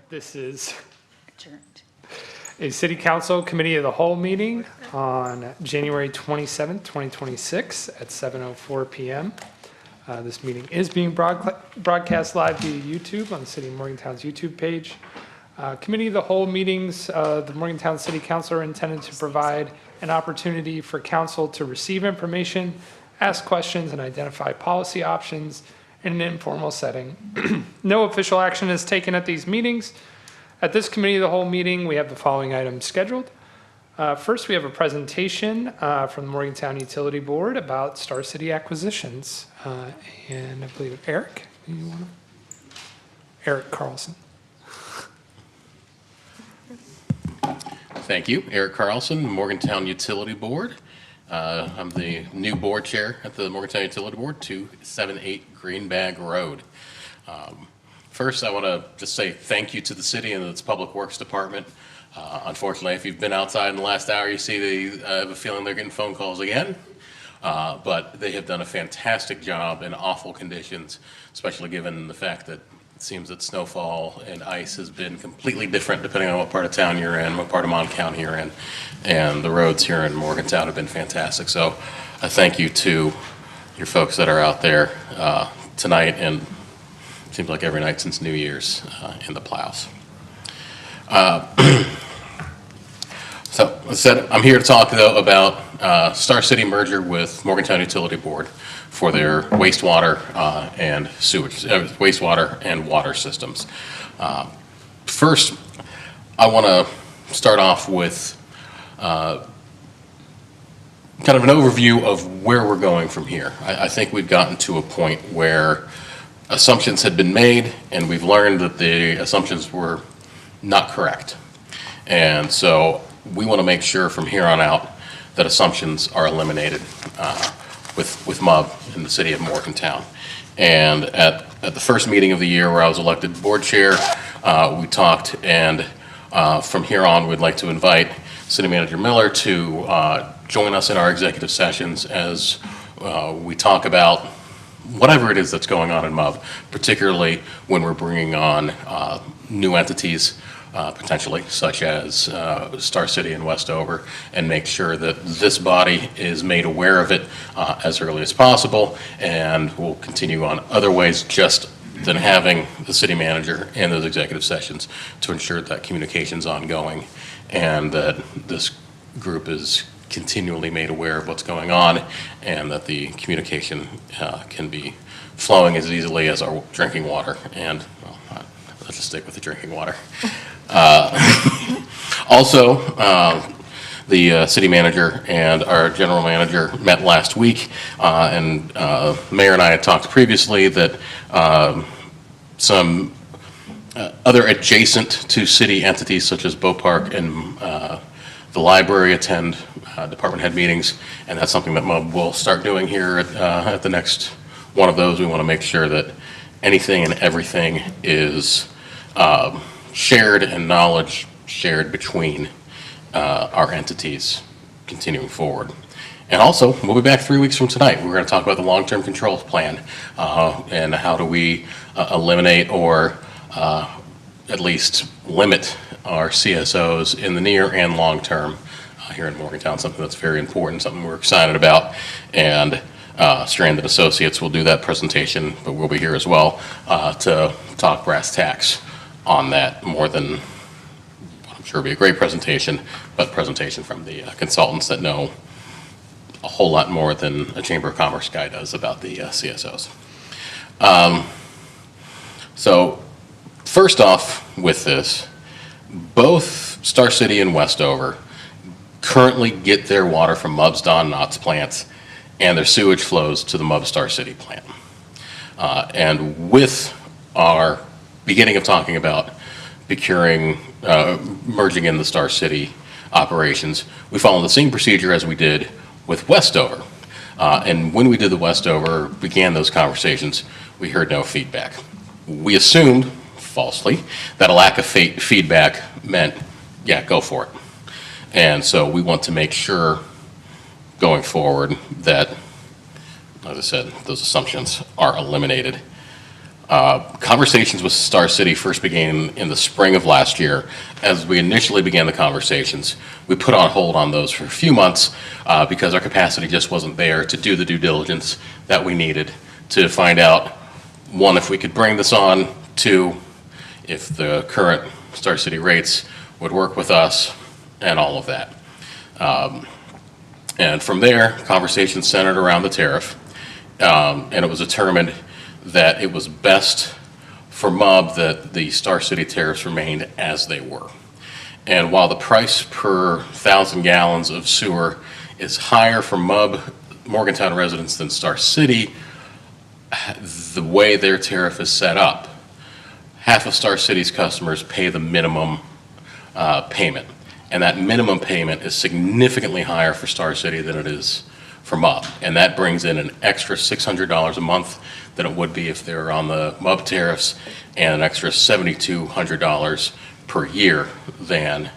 This is Adjourned. a City Council Committee of the Whole meeting on January 27th, 2026 at 7:04 PM. This meeting is being broadcast live via YouTube on the City of Morgantown's YouTube page. Committee of the Whole meetings of the Morgantown City Council are intended to provide an opportunity for council to receive information, ask questions, and identify policy options in an informal setting. No official action is taken at these meetings. At this Committee of the Whole meeting, we have the following items scheduled. First, we have a presentation from the Morgantown Utility Board about Star City acquisitions. And I believe Eric, Eric Carlson. Thank you. Eric Carlson, Morgantown Utility Board. I'm the new board chair at the Morgantown Utility Board, 278 Greenbag Road. First, I want to just say thank you to the city and its Public Works Department. Unfortunately, if you've been outside in the last hour, you see I have a feeling they're getting phone calls again. But they have done a fantastic job in awful conditions, especially given the fact that it seems that snowfall and ice has been completely different depending on what part of town you're in, what part of Mon County you're in. And the roads here in Morgantown have been fantastic. So I thank you to your folks that are out there tonight, and it seems like every night since New Year's in the plows. So as I said, I'm here to talk though about Star City merger with Morgantown Utility Board for their wastewater and sewage, wastewater and water systems. First, I want to start off with kind of an overview of where we're going from here. I think we've gotten to a point where assumptions had been made, and we've learned that the assumptions were not correct. And so we want to make sure from here on out that assumptions are eliminated with MUB in the city of Morgantown. And at the first meeting of the year where I was elected board chair, we talked, and from here on we'd like to invite City Manager Miller to join us in our executive sessions as we talk about whatever it is that's going on in MUB, particularly when we're bringing on new entities, potentially, such as Star City and Westover, and make sure that this body is made aware of it as early as possible, and we'll continue on other ways just than having the city manager in those executive sessions to ensure that communication's ongoing and that this group is continually made aware of what's going on, and that the communication can be flowing as easily as our drinking water. And well, let's just stick with the drinking water. Also, the city manager and our general manager met last week, and the mayor and I had talked previously that some other adjacent to city entities such as Bow Park and the library attend department head meetings, and that's something that MUB will start doing here at the next one of those. We want to make sure that anything and everything is shared and knowledge shared between our entities continuing forward. And also, we'll be back 3 weeks from tonight. We're going to talk about the long-term control plan and how do we eliminate or at least limit our CSOs in the near and long term here in Morgantown, something that's very important, something we're excited about. And Stranded Associates will do that presentation, but we'll be here as well to talk brass tacks on that, more than, I'm sure it'll be a great presentation, but presentation from the consultants that know a whole lot more than a Chamber of Commerce guy does about the CSOs. So first off with this, both Star City and Westover currently get their water from MUB's Don Knotts plants and their sewage flows to the MUB Star City plant. And with our beginning of talking about procuring, merging in the Star City operations, we followed the same procedure as we did with Westover. And when we did the Westover, began those conversations, we heard no feedback. We assumed, falsely, that a lack of feedback meant, yeah, go for it. And so we want to make sure going forward that, as I said, those assumptions are eliminated. Conversations with Star City first began in the spring of last year. As we initially began the conversations, we put on hold on those for a few months because our capacity just wasn't there to do the due diligence that we needed to find out, one, if we could bring this on, two, if the current Star City rates would work with us, and all of that. And from there, conversations centered around the tariff, and it was determined that it was best for MUB that the Star City tariffs remained as they were. And while the price per 1,000 gallons of sewer is higher for MUB Morgantown residents than Star City, the way their tariff is set up, half of Star City's customers pay the minimum payment. And that minimum payment is significantly higher for Star City than it is for MUB. And that brings in an extra $600 a month than it would be if they were on the MUB tariffs, and an extra $7,200 per year than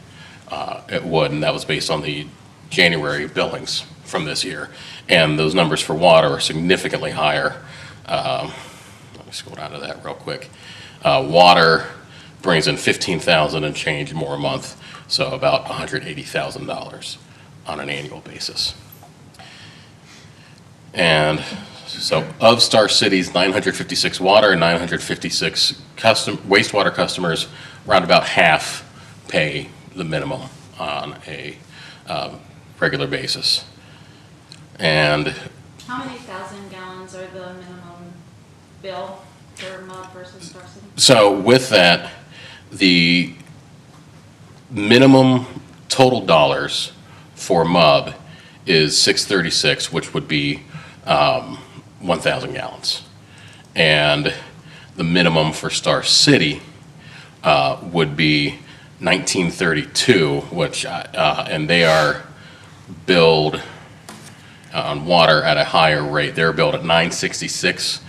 it would. And that was based on the January billings from this year. And those numbers for water are significantly higher. Let me scroll down to that real quick. Water brings in $15,000 and change more a month, so about $180,000 on an annual basis. And so of Star City's 956 water and 956 wastewater customers, around about half pay the minimum on a regular basis. And How many thousand gallons are the minimum bill for MUB versus Star City? so with that, the minimum total dollars for MUB is $636, which would be 1,000 gallons. And the minimum for Star City would be $1932, which, and they are billed on water at a higher rate. They're billed at $966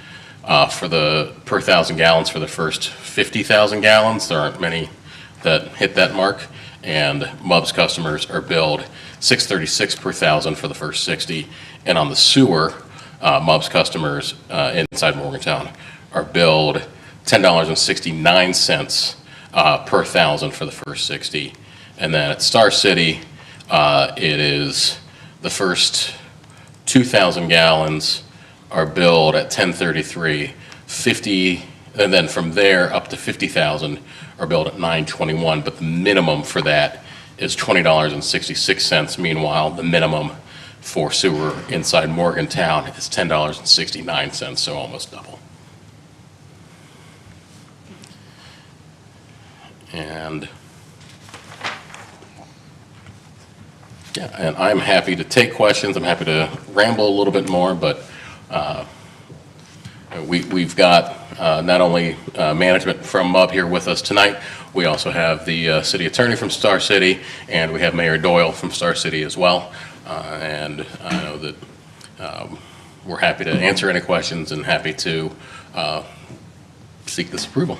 for the per 1,000 gallons for the first 50,000 gallons. There aren't many that hit that mark. And MUB's customers are billed $636 per 1,000 for the first 60. And on the sewer, MUB's customers inside Morgantown are billed $10.69 per 1,000 for the first 60. And then at Star City, it is the first 2,000 gallons are billed at $10.33, 50, and then from there up to 50,000 are billed at $9.21, but the minimum for that is $20.66. Meanwhile, the minimum for sewer inside Morgantown is $10.69, so almost double. And yeah, and I'm happy to take questions. I'm happy to ramble a little bit more, but we've got not only management from MUB here with us tonight, we also have the city attorney from Star City, and we have Mayor Doyle from Star City as well. And I know that we're happy to answer any questions and happy to seek this approval.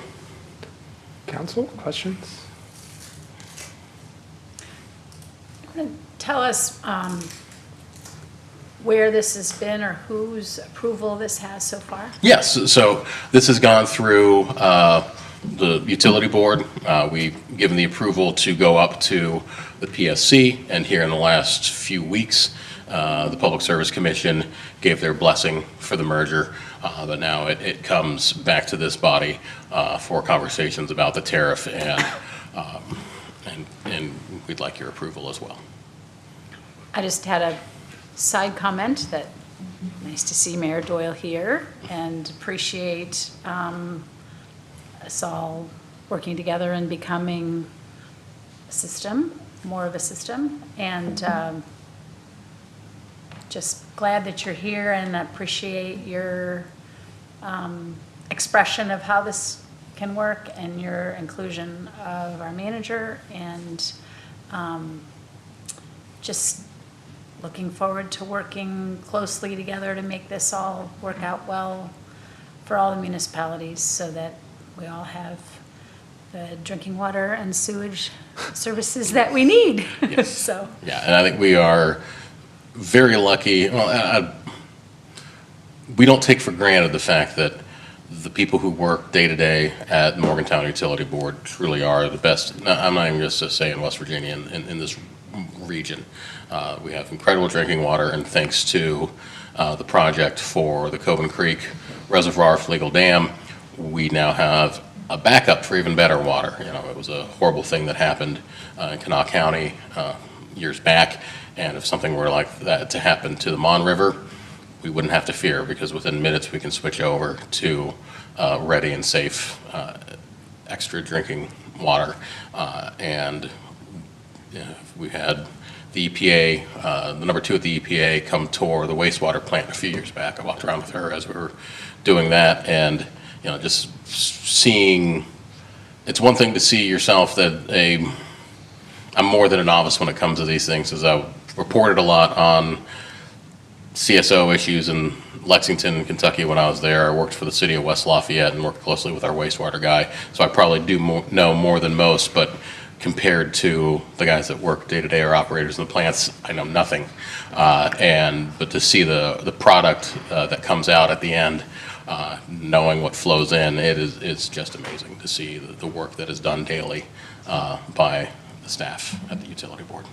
Council, questions? Tell us where this has been or whose approval this has so far? Yes, so this has gone through the utility board. We've given the approval to go up to the PSC, and here in the last few weeks, the Public Service Commission gave their blessing for the merger, but now it comes back to this body for conversations about the tariff, and we'd like your approval as well. I just had a side comment that nice to see Mayor Doyle here and appreciate us all working together and becoming a system, more of a system. And just glad that you're here and appreciate your expression of how this can work and your inclusion of our manager, and just looking forward to working closely together to make this all work out well for all the municipalities so that we all have the drinking water and sewage services that we need. Yes. So. Yeah, and I think we are very lucky. Well, we don't take for granted the fact that the people who work day-to-day at Morgantown Utility Board truly are the best. No, I'm not even just to say in West Virginia, in this region. We have incredible drinking water, and thanks to the project for the Coven Creek Reservoir Legal Dam, we now have a backup for even better water. You know, it was a horrible thing that happened in Kanawha County years back, and if something were like that to happen to the Mon River, we wouldn't have to fear, because within minutes we can switch over to ready and safe extra drinking water. And you know, we had the EPA, the number 2 at the EPA, come tour the wastewater plant a few years back. I walked around with her as we were doing that, and you know, just seeing, it's one thing to see yourself that I'm more than a novice when it comes to these things, as I reported a lot on CSO issues in Lexington, Kentucky when I was there. I worked for the city of West Lafayette and worked closely with our wastewater guy, so I probably do know more than most, but compared to the guys that work day-to-day or operators in the plants, I know nothing. But to see the product that comes out at the end, knowing what flows in, it's just amazing to see the work that is done daily by the staff at the utility board.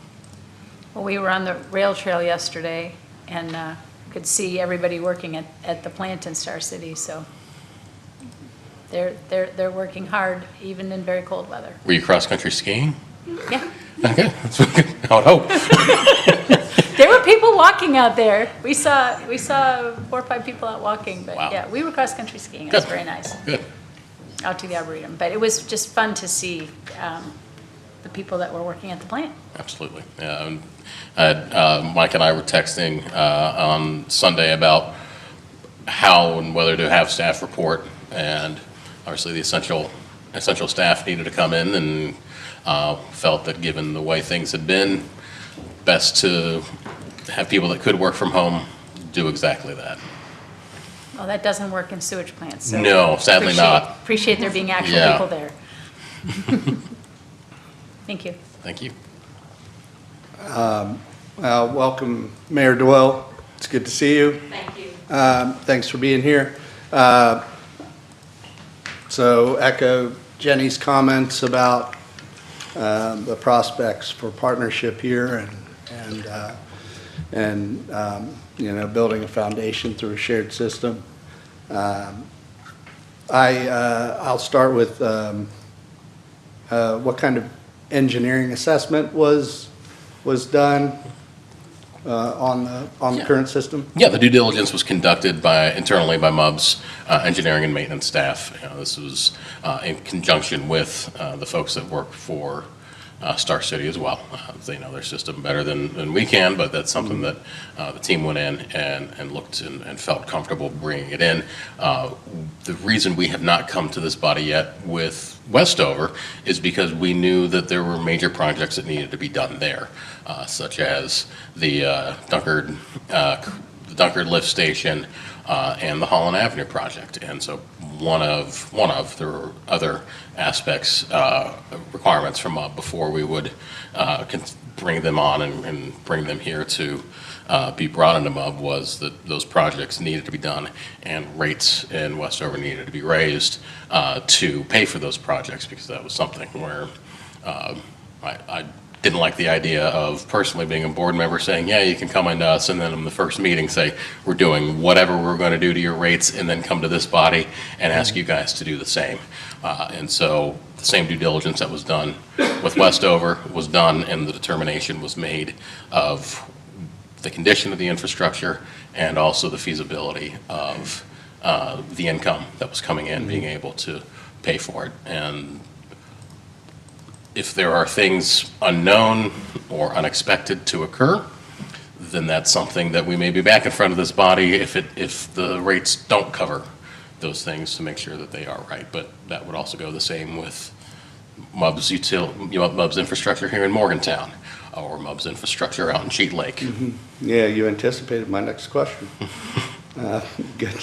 Well, we were on the rail trail yesterday and could see everybody working at the plant in Star City, so they're working hard, even in very cold weather. Were you cross-country skiing? Yeah. Okay, that's what I would hope. There were people walking out there. We saw 4 or 5 people out walking, but Wow. yeah, we were cross-country skiing. It was Good. very nice. Good. Out to the Arboretum, but it was just fun to see the people that were working at the plant. Absolutely. Yeah, Mike and I were texting on Sunday about how and whether to have staff report, and obviously the essential staff needed to come in, and felt that given the way things had been, best to have people that could work from home do exactly that. Well, that doesn't work in sewage plants, so. No, sadly not. Appreciate there being actual Yeah. people there. Thank you. Thank you. Welcome, Mayor Doyle. It's good to see you. Thank you. Thanks for being here. So echo Jenny's comments about the prospects for partnership here and you know, building a foundation through a shared system. I'll start with what kind of engineering assessment was done on the Yeah. current system? Yeah, the due diligence was conducted internally by MUB's engineering and maintenance staff. You know, this was in conjunction with the folks that work for Star City as well. They know their system better than we can, but that's something that the team went in and looked and felt comfortable bringing it in. The reason we have not come to this body yet with Westover is because we knew that there were major projects that needed to be done there, such as the Dunkard lift station and the Holland Avenue project. And so one of there were other aspects, requirements from MUB before we would bring them on and bring them here to be brought into MUB, was that those projects needed to be done and rates in Westover needed to be raised to pay for those projects, because that was something where I didn't like the idea of personally being a board member saying, yeah, you can come into us, and then in the first meeting say, we're doing whatever we're going to do to your rates, and then come to this body and ask you guys to do the same. And so the same due diligence that was done with Westover was done, and the determination was made of the condition of the infrastructure and also the feasibility of the income that was coming in, being able to pay for it. And if there are things unknown or unexpected to occur, then that's something that we may be back in front of this body if the rates don't cover those things, to make sure that they are right. But that would also go the same with MUB's infrastructure here in Morgantown, or MUB's infrastructure out in Cheat Lake. Yeah, you anticipated my next question. Good.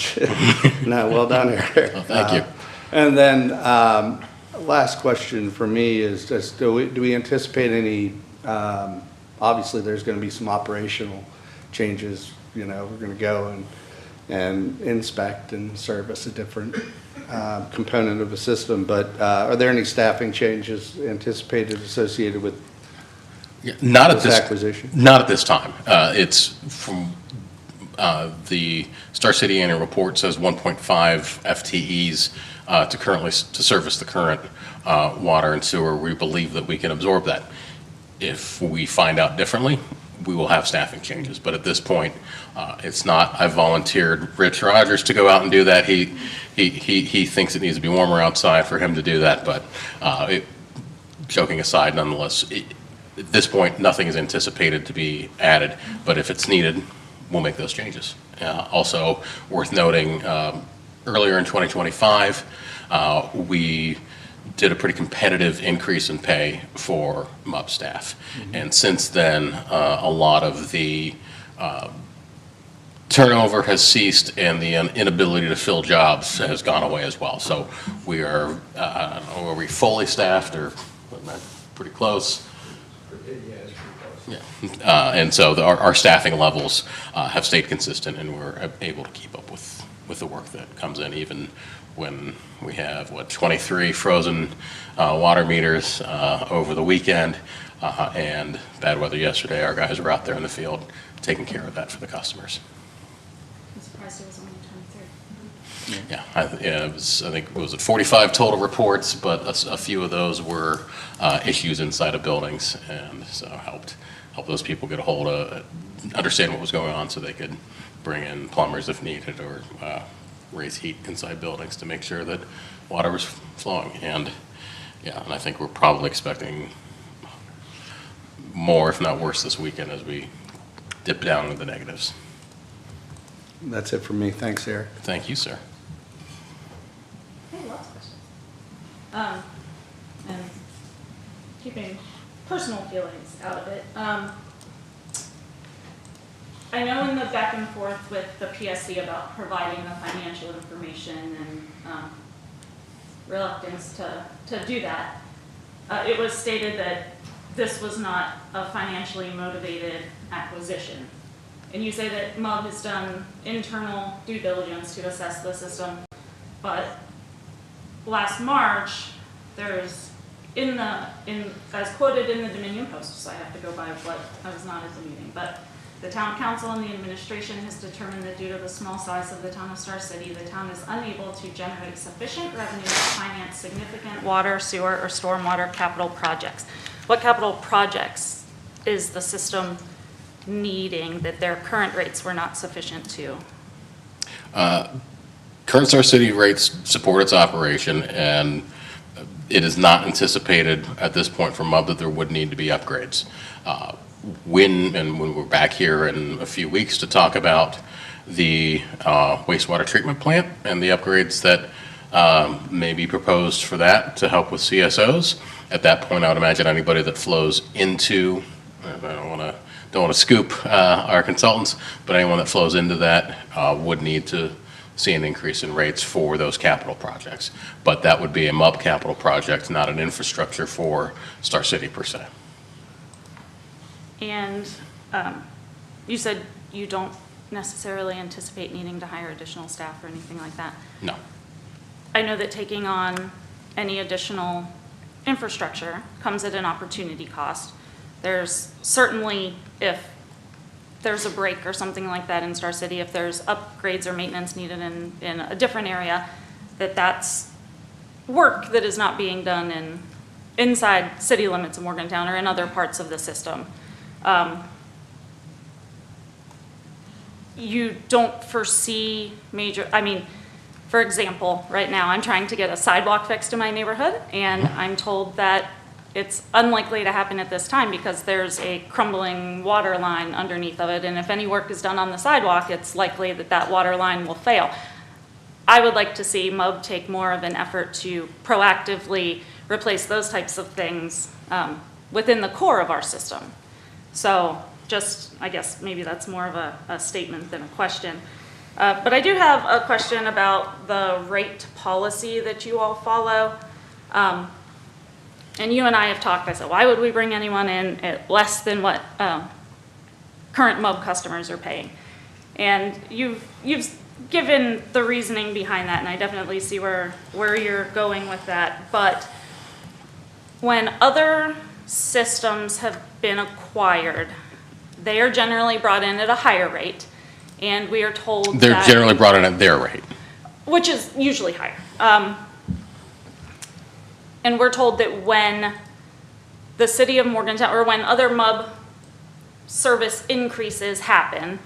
No, well done, Eric. Oh, thank you. And then, last question for me is just, do we anticipate any, obviously there's gonna be some operational changes, you know, we're gonna go and inspect and service a different component of the system, but are there any staffing changes anticipated associated with Yeah, not at this this acquisition? Not at this time. It's from the Star City annual report says 1.5 FTEs to service the current water and sewer. We believe that we can absorb that. If we find out differently, we will have staffing changes. But at this point, it's not. I've volunteered Rich Rogers to go out and do that. He thinks it needs to be warmer outside for him to do that. But joking aside, nonetheless, at this point, nothing is anticipated to be added. But if it's needed, we'll make those changes. Also worth noting, earlier in 2025, we did a pretty competitive increase in pay for MUB staff. And since then, a lot of the turnover has ceased and the inability to fill jobs has gone away as well. So we are, are we fully staffed or pretty close? Yeah. And so our staffing levels have stayed consistent, and we're able to keep up with the work that comes in, even when we have, 23 frozen water meters over the weekend, and bad weather yesterday. Our guys were out there in the field taking care of that for the customers. I'm surprised it was only 23. Yeah, I think, was it 45 total reports, but a few of those were issues inside of buildings, and so help those people get a hold of, understand what was going on so they could bring in plumbers if needed, or raise heat inside buildings to make sure that water was flowing. And yeah, and I think we're probably expecting more, if not worse, this weekend as we dip down into the negatives. That's it for me. Thanks, Eric. Thank you, sir. Hey, lots of questions. And keeping personal feelings out of it. I know in the back and forth with the PSC about providing the financial information and reluctance to do that, it was stated that this was not a financially motivated acquisition. And you say that MUB has done internal due diligence to assess the system, but last March, there's as quoted in the Dominion Post, so I have to go by what, I was not at the meeting, but the town council and the administration has determined that due to the small size of the town of Star City, the town is unable to generate sufficient revenue to finance significant water, sewer, or stormwater capital projects. What capital projects is the system needing that their current rates were not sufficient to? Current Star City rates support its operation, and it is not anticipated at this point from MUB that there would need to be upgrades. When we're back here in a few weeks to talk about the wastewater treatment plant and the upgrades that may be proposed for that to help with CSOs, at that point I would imagine anybody that flows into, I don't want to scoop our consultants, but anyone that flows into that would need to see an increase in rates for those capital projects. But that would be a MUB capital project, not an infrastructure for Star City per se. And you said you don't necessarily anticipate needing to hire additional staff or anything like that. No. I know that taking on any additional infrastructure comes at an opportunity cost. There's certainly, if there's a break or something like that in Star City, if there's upgrades or maintenance needed in a different area, that's work that is not being done inside city limits of Morgantown or in other parts of the system. You don't foresee major, for example, right now I'm trying to get a sidewalk fixed in my neighborhood, and I'm told that it's unlikely to happen at this time because there's a crumbling water line underneath of it, and if any work is done on the sidewalk, it's likely that water line will fail. I would like to see MUB take more of an effort to proactively replace those types of things within the core of our system. So just, I guess maybe that's more of a statement than a question. But I do have a question about the rate policy that you all follow. And you and I have talked, I said, why would we bring anyone in at less than what current MUB customers are paying? And you've given the reasoning behind that, and I definitely see where you're going with that, but when other systems have been acquired, they are generally brought in at a higher rate, and we are told They're that, generally brought in at their rate. which is usually higher. And we're told that when the city of Morgantown, or when other MUB service increases happen,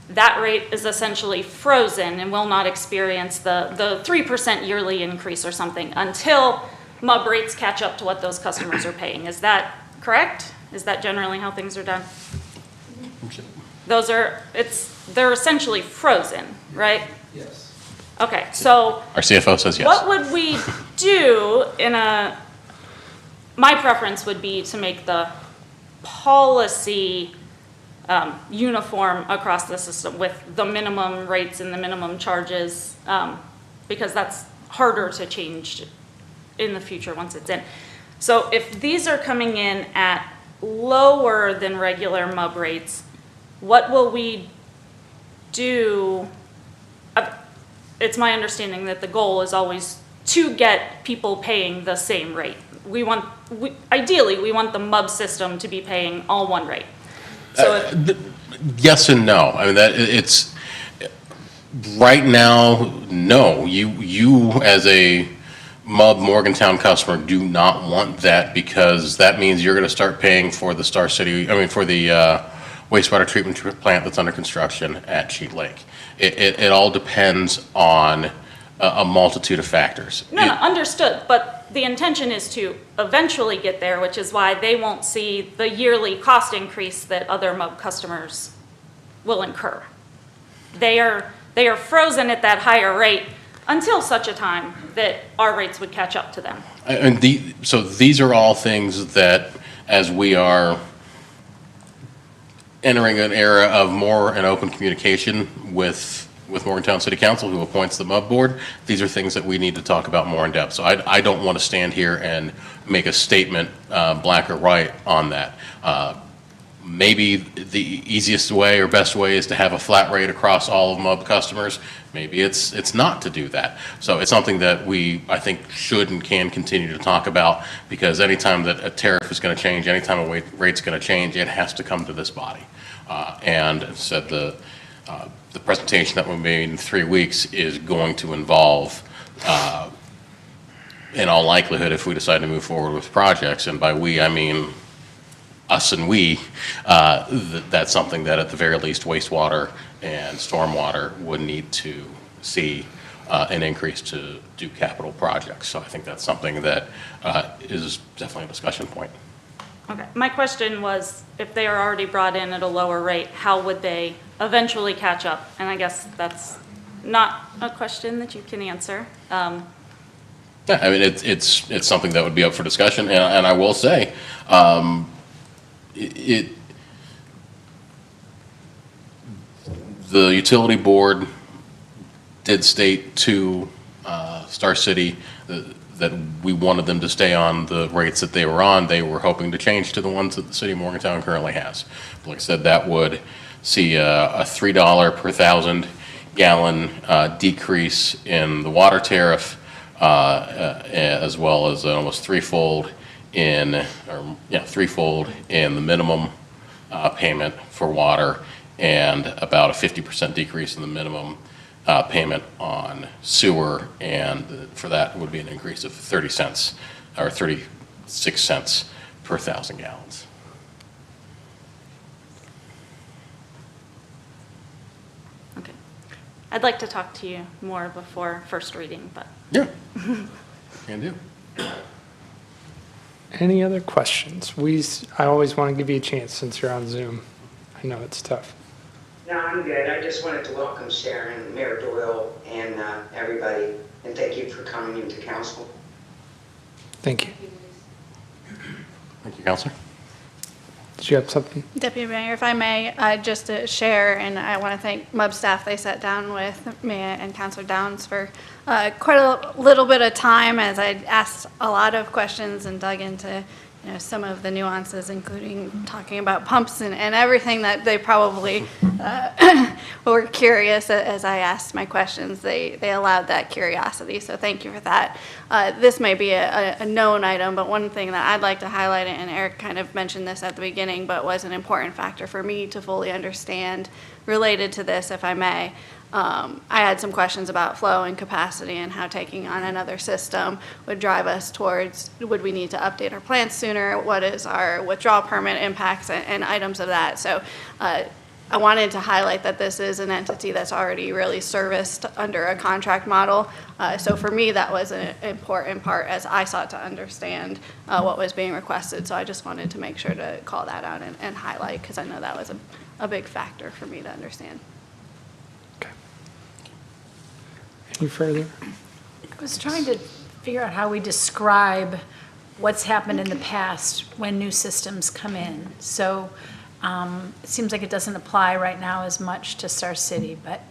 that rate is essentially frozen and will not experience the 3% yearly increase or something until MUB rates catch up to what those customers are paying. Is that correct? Is that generally how things are done? They're essentially frozen, right? Yes. Okay, so Our CFO says yes. what would we do my preference would be to make the policy uniform across the system with the minimum rates and the minimum charges, because that's harder to change in the future once it's in. So if these are coming in at lower than regular MUB rates, what will we do? It's my understanding that the goal is always to get people paying the same rate. Ideally, we want the MUB system to be paying all one rate. So Yes and no. I mean, it's, right now, no. You as a MUB Morgantown customer do not want that, because that means you're gonna start paying for the for the wastewater treatment plant that's under construction at Sheet Lake. It all depends on a multitude of factors. No, understood, but the intention is to eventually get there, which is why they won't see the yearly cost increase that other MUB customers will incur. They are frozen at that higher rate until such a time that our rates would catch up to them. And so these are all things that, as we are entering an era of more and open communication with Morgantown City Council, who appoints the MUB board, these are things that we need to talk about more in depth. So I don't want to stand here and make a statement, black or white, on that. Maybe the easiest way or best way is to have a flat rate across all of MUB customers. Maybe it's not to do that. So it's something that I think should and can continue to talk about, because anytime that a tariff is going to change, anytime a rate's going to change, it has to come to this body. And said the presentation that we made in 3 weeks is going to involve, in all likelihood, if we decide to move forward with projects, and by we, I mean us and we, that's something that at the very least wastewater and stormwater would need to see an increase to do capital projects. So I think that's something that is definitely a discussion point. Okay, my question was, if they are already brought in at a lower rate, how would they eventually catch up? And I guess that's not a question that you can answer. Yeah, I mean, it's something that would be up for discussion, and I will say, the utility board did state to Star City that we wanted them to stay on the rates that they were on. They were hoping to change to the ones that the city of Morgantown currently has. But like I said, that would see a $3 per 1,000 gallon decrease in the water tariff, as well as almost threefold in the minimum payment for water, and about a 50% decrease in the minimum payment on sewer, and for that would be an increase of 30 cents or 36 cents per 1,000 gallons. Okay. I'd like to talk to you more before first reading, but. Yeah, can do. Any other questions? I always want to give you a chance since you're on Zoom. I know it's tough. No, I'm good. I just wanted to welcome Sharon, Mayor Doyle, and everybody, and thank you for coming into council. Thank you. Thank you, Counselor. Did you have something? Deputy Mayor, if I may, just to share, and I want to thank MUB staff. They sat down with me and Councilor Downs for quite a little bit of time, as I asked a lot of questions and dug into some of the nuances, including talking about pumps and everything that they probably were curious as I asked my questions. They allowed that curiosity, so thank you for that. This may be a known item, but one thing that I'd like to highlight, and Eric kind of mentioned this at the beginning, but was an important factor for me to fully understand related to this, if I may. I had some questions about flow and capacity and how taking on another system would drive us towards, would we need to update our plants sooner? What is our withdrawal permit impacts and items of that? So I wanted to highlight that this is an entity that's already really serviced under a contract model. So for me, that was an important part as I sought to understand what was being requested. So I just wanted to make sure to call that out and highlight, because I know that was a big factor for me to understand. Okay. Any further? I was trying to figure out how we describe what's happened in the past when new systems come in. So it seems like it doesn't apply right now as much to Star City, but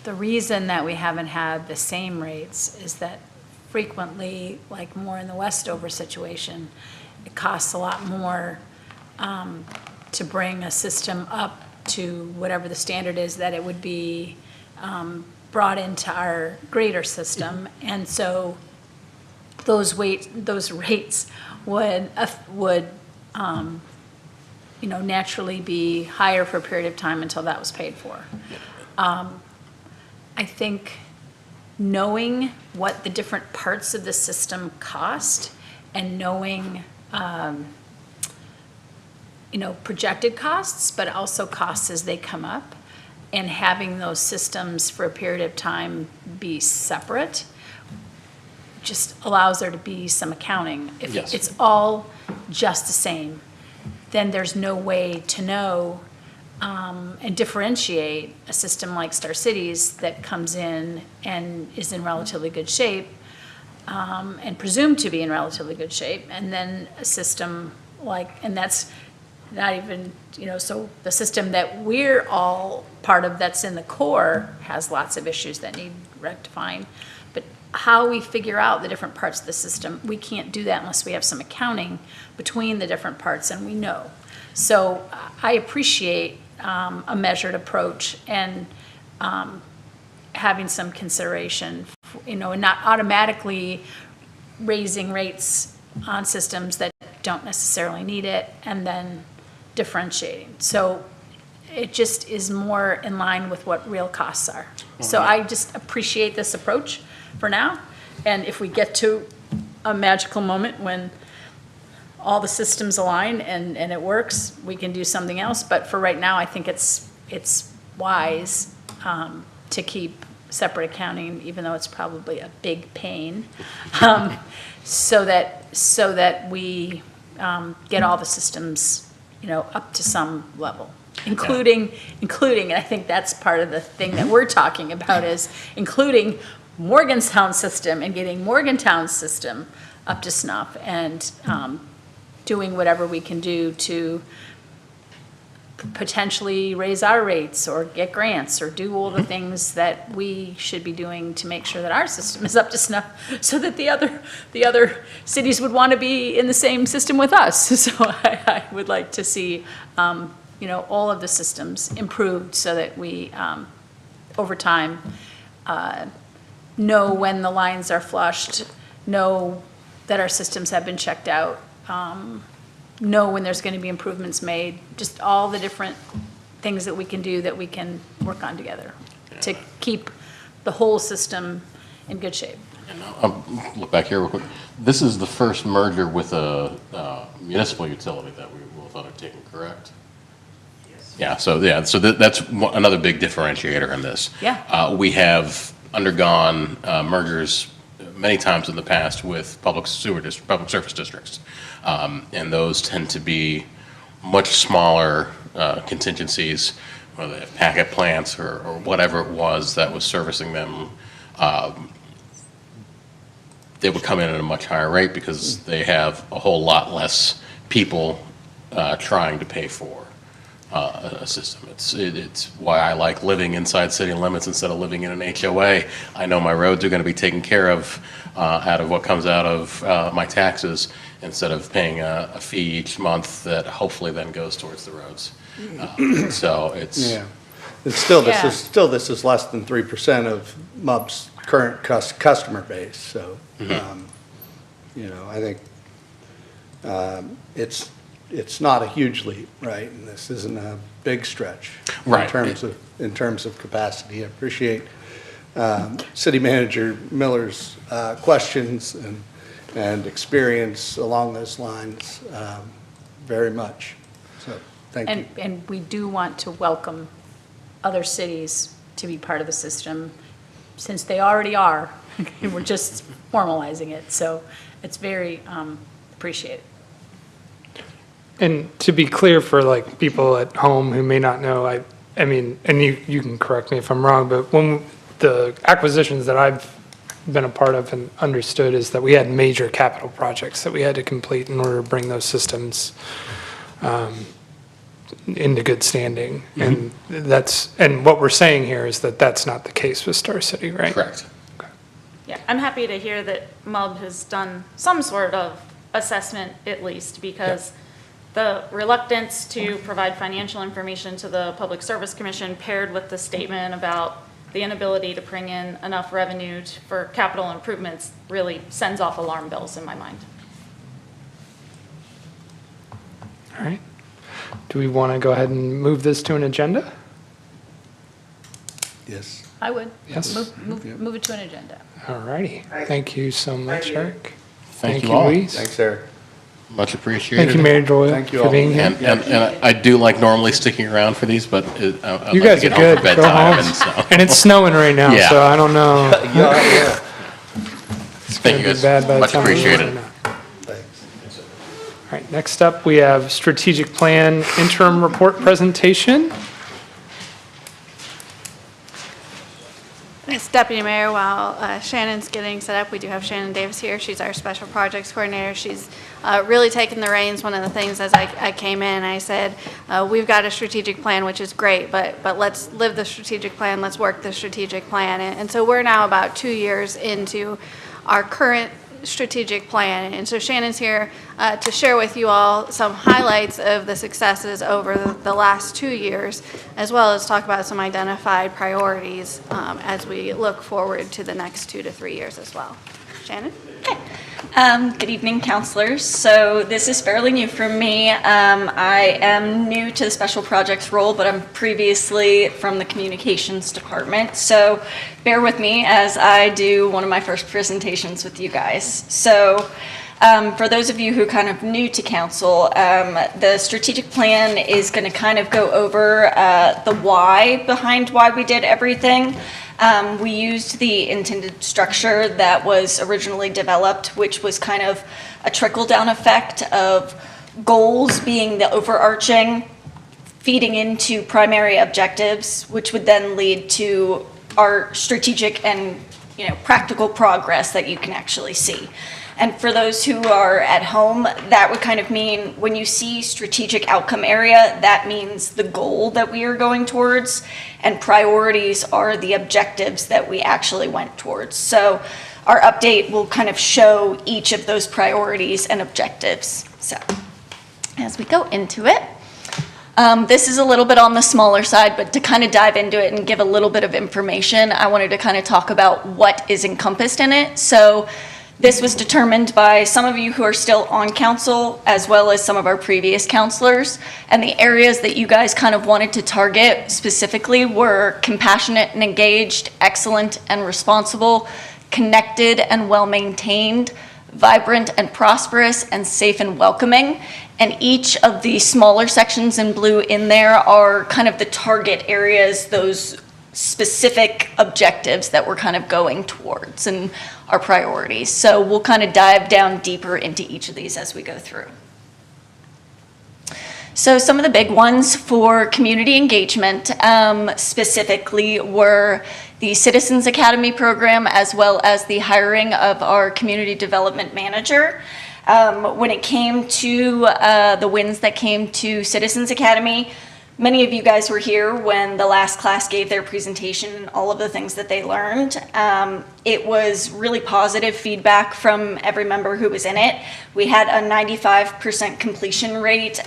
the reason that we haven't had the same rates is that frequently, like more in the Westover situation, it costs a lot more to bring a system up to whatever the standard is that it would be brought into our greater system. And so those rates would naturally be higher for a period of time until that was paid for. I think knowing what the different parts of the system cost and knowing, projected costs, but also costs as they come up, and having those systems for a period of time be separate just allows there to be some accounting. If Yes. it's all just the same, then there's no way to know and differentiate a system like Star Cities that comes in and is in relatively good shape and presumed to be in relatively good shape, and then a system and that's not even, so the system that we're all part of that's in the core has lots of issues that need rectifying. But how we figure out the different parts of the system, we can't do that unless we have some accounting between the different parts, and we know. So I appreciate a measured approach and having some consideration, and not automatically raising rates on systems that don't necessarily need it, and then differentiating. So it just is more in line with what real costs are. So I just appreciate this approach for now. And if we get to a magical moment when all the systems align and it works, we can do something else. But for right now, I think it's wise to keep separate accounting, even though it's probably a big pain, so that we get all the systems up to some level, including, and I think that's part of the thing that we're talking about, is including Morgantown system and getting Morgantown's system up to snuff, and doing whatever we can do to potentially raise our rates or get grants or do all the things that we should be doing to make sure that our system is up to snuff, so that the other cities would want to be in the same system with us. So I would like to see, all of the systems improved so that we, over time, know when the lines are flushed, know that our systems have been checked out, know when there's going to be improvements made, just all the different things that we can do that we can work on together to keep the whole system in good shape. Look back here real quick. This is the first merger with a municipal utility that we will have undertaken, correct? Yes. So that's another big differentiator in this. Yeah. We have undergone mergers many times in the past with public service districts. And those tend to be much smaller contingencies, whether they have packet plants or whatever it was that was servicing them. They would come in at a much higher rate because they have a whole lot less people trying to pay for a system. It's why I like living inside city limits instead of living in an HOA. I know my roads are going to be taken care of out of what comes out of my taxes instead of paying a fee each month that hopefully then goes towards the roads. So it's, Yeah. It's still, Yeah. this is less than 3% of MUB's current customer base, so, you know, I think it's not a huge leap, right? And this isn't a big stretch. Right. In terms of capacity. I appreciate City Manager Miller's questions and experience along those lines very much. So, thank you. And we do want to welcome other cities to be part of the system, since they already are. We're just formalizing it, so it's very appreciated. And to be clear for like people at home who may not know, I mean, and you can correct me if I'm wrong, but when the acquisitions that I've been a part of and understood is that we had major capital projects that we had to complete in order to bring those systems into good standing. And and what we're saying here is that that's not the case with Star City, right? correct. Yeah, I'm happy to hear that MUB has done some sort of assessment at least, because the reluctance to provide financial information to the Public Service Commission paired with the statement about the inability to bring in enough revenue for capital improvements really sends off alarm bells in my mind. All right. Do we want to go ahead and move this to an agenda? Yes. I would. Yes. Move it to an agenda. All righty. Thank you so much, Thank you. Eric. Thank you all. Louise. Thanks, Eric. Much appreciated. Thank you, Mayor Doyle, Thank you for all. being here. And I do like normally sticking around for these, but I'd You like to guys are get home for good. Go bedtime, home. and so. And it's snowing right now, Yeah. so I don't know. Yeah. It's Thank going you to be guys. bad by the Much time we appreciated. run out. Thanks. All right, next up, we have strategic plan interim report presentation. As Deputy Mayor, while Shannon's getting set up, we do have Shannon Davis here. She's our Special Projects Coordinator. She's really taken the reins. One of the things as I came in, I said, we've got a strategic plan, which is great, but let's live the strategic plan, let's work the strategic plan. And so we're now about 2 years into our current strategic plan. And so Shannon's here to share with you all some highlights of the successes over the last 2 years, as well as talk about some identified priorities as we look forward to the next 2 to 3 years as well. Shannon? Good evening, counselors. So this is fairly new for me. I am new to the special projects role, but I'm previously from the communications department. So bear with me as I do one of my first presentations with you guys. So for those of you who are kind of new to council, the strategic plan is going to kind of go over the why behind why we did everything. We used the intended structure that was originally developed, which was kind of a trickle-down effect of goals being the overarching, feeding into primary objectives, which would then lead to our strategic and, practical progress that you can actually see. And for those who are at home, that would kind of mean when you see strategic outcome area, that means the goal that we are going towards, and priorities are the objectives that we actually went towards. So our update will kind of show each of those priorities and objectives. So as we go into it, this is a little bit on the smaller side, but to kind of dive into it and give a little bit of information, I wanted to kind of talk about what is encompassed in it. So this was determined by some of you who are still on council, as well as some of our previous counselors. And the areas that you guys kind of wanted to target specifically were compassionate and engaged, excellent and responsible, connected and well-maintained, vibrant and prosperous, and safe and welcoming. And each of the smaller sections in blue in there are kind of the target areas, those specific objectives that we're kind of going towards and our priorities. So we'll kind of dive down deeper into each of these as we go through. So some of the big ones for community engagement specifically were the Citizens Academy program, as well as the hiring of our community development manager. When it came to the wins that came to Citizens Academy, Many of you guys were here when the last class gave their presentation and all of the things that they learned. It was really positive feedback from every member who was in it. We had a 95% completion rate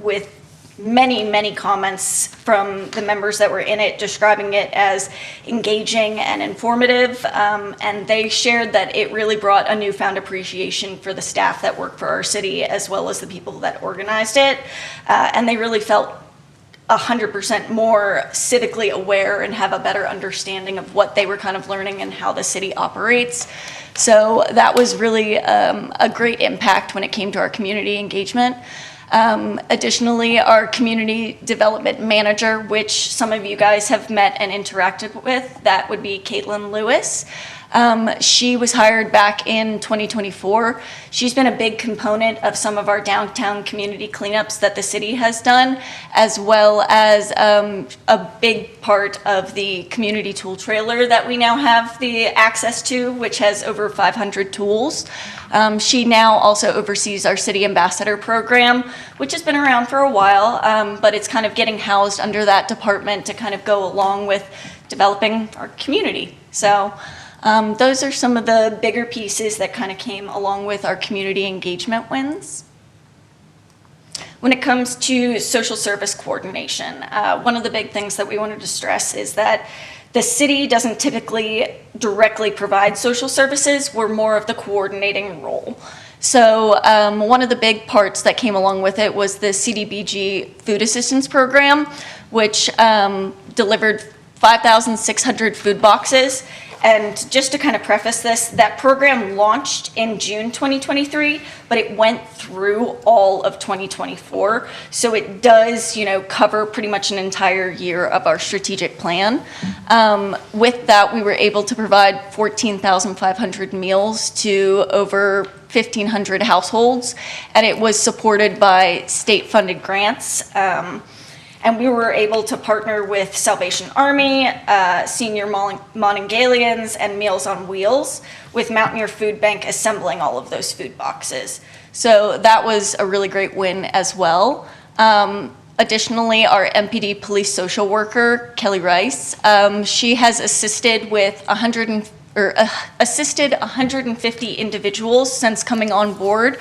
with many comments from the members that were in it, describing it as engaging and informative. And they shared that it really brought a newfound appreciation for the staff that work for our city, as well as the people that organized it. And they really felt 100% more civically aware and have a better understanding of what they were kind of learning and how the city operates. So that was really a great impact when it came to our community engagement. Additionally, our community development manager, which some of you guys have met and interacted with, that would be Caitlin Lewis. She was hired back in 2024. She's been a big component of some of our downtown community cleanups that the city has done, as well as a big part of the community tool trailer that we now have the access to, which has over 500 tools. She now also oversees our city ambassador program, which has been around for a while, but it's kind of getting housed under that department to kind of go along with developing our community. So those are some of the bigger pieces that kind of came along with our community engagement wins. When it comes to social service coordination, one of the big things that we wanted to stress is that the city doesn't typically directly provide social services. We're more of the coordinating role. So one of the big parts that came along with it was the CDBG Food Assistance Program, which delivered 5,600 food boxes. And just to kind of preface this, that program launched in June 2023, but it went through all of 2024. So it does, cover pretty much an entire year of our strategic plan. With that, we were able to provide 14,500 meals to over 1,500 households, and it was supported by state-funded grants. And we were able to partner with Salvation Army, Senior Monongalians, and Meals on Wheels, with Mountaineer Food Bank assembling all of those food boxes. So that was a really great win as well. Additionally, our MPD police social worker, Kelly Rice, she has assisted with 150 individuals since coming on board,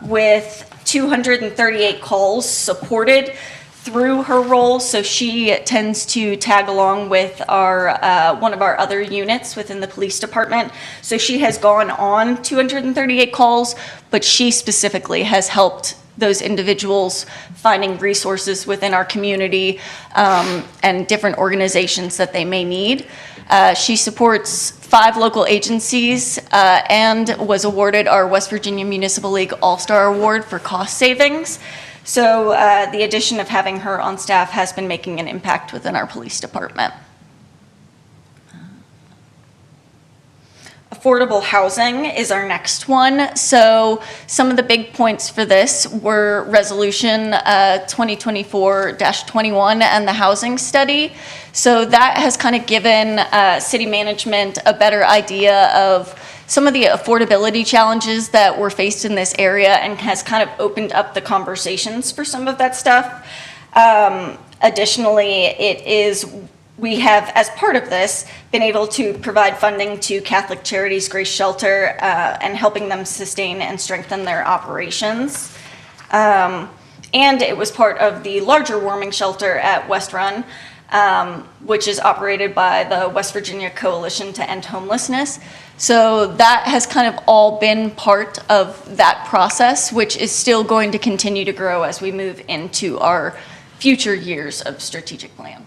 with 238 calls supported through her role. So she tends to tag along with our one of our other units within the police department. So she has gone on 238 calls, but she specifically has helped those individuals finding resources within our community and different organizations that they may need. She supports 5 local agencies and was awarded our West Virginia Municipal League All-Star Award for cost savings. So the addition of having her on staff has been making an impact within our police department. Affordable housing is our next one. So some of the big points for this were Resolution 2024-21 and the housing study. So that has kind of given city management a better idea of some of the affordability challenges that were faced in this area, and has kind of opened up the conversations for some of that stuff. Additionally, we have, as part of this, been able to provide funding to Catholic Charities Grace Shelter and helping them sustain and strengthen their operations. And it was part of the larger warming shelter at West Run, which is operated by the West Virginia Coalition to End Homelessness. So that has kind of all been part of that process, which is still going to continue to grow as we move into our future years of strategic plan.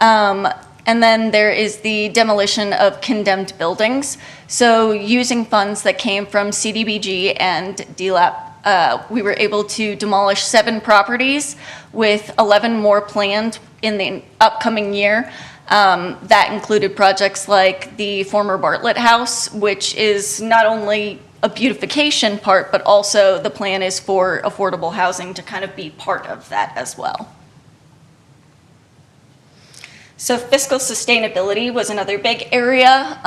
And then there is the demolition of condemned buildings. So using funds that came from CDBG and DLAP, we were able to demolish 7 properties with 11 more planned in the upcoming year. That included projects like the former Bartlett House, which is not only a beautification part, but also the plan is for affordable housing to kind of be part of that as well. So fiscal sustainability was another big area.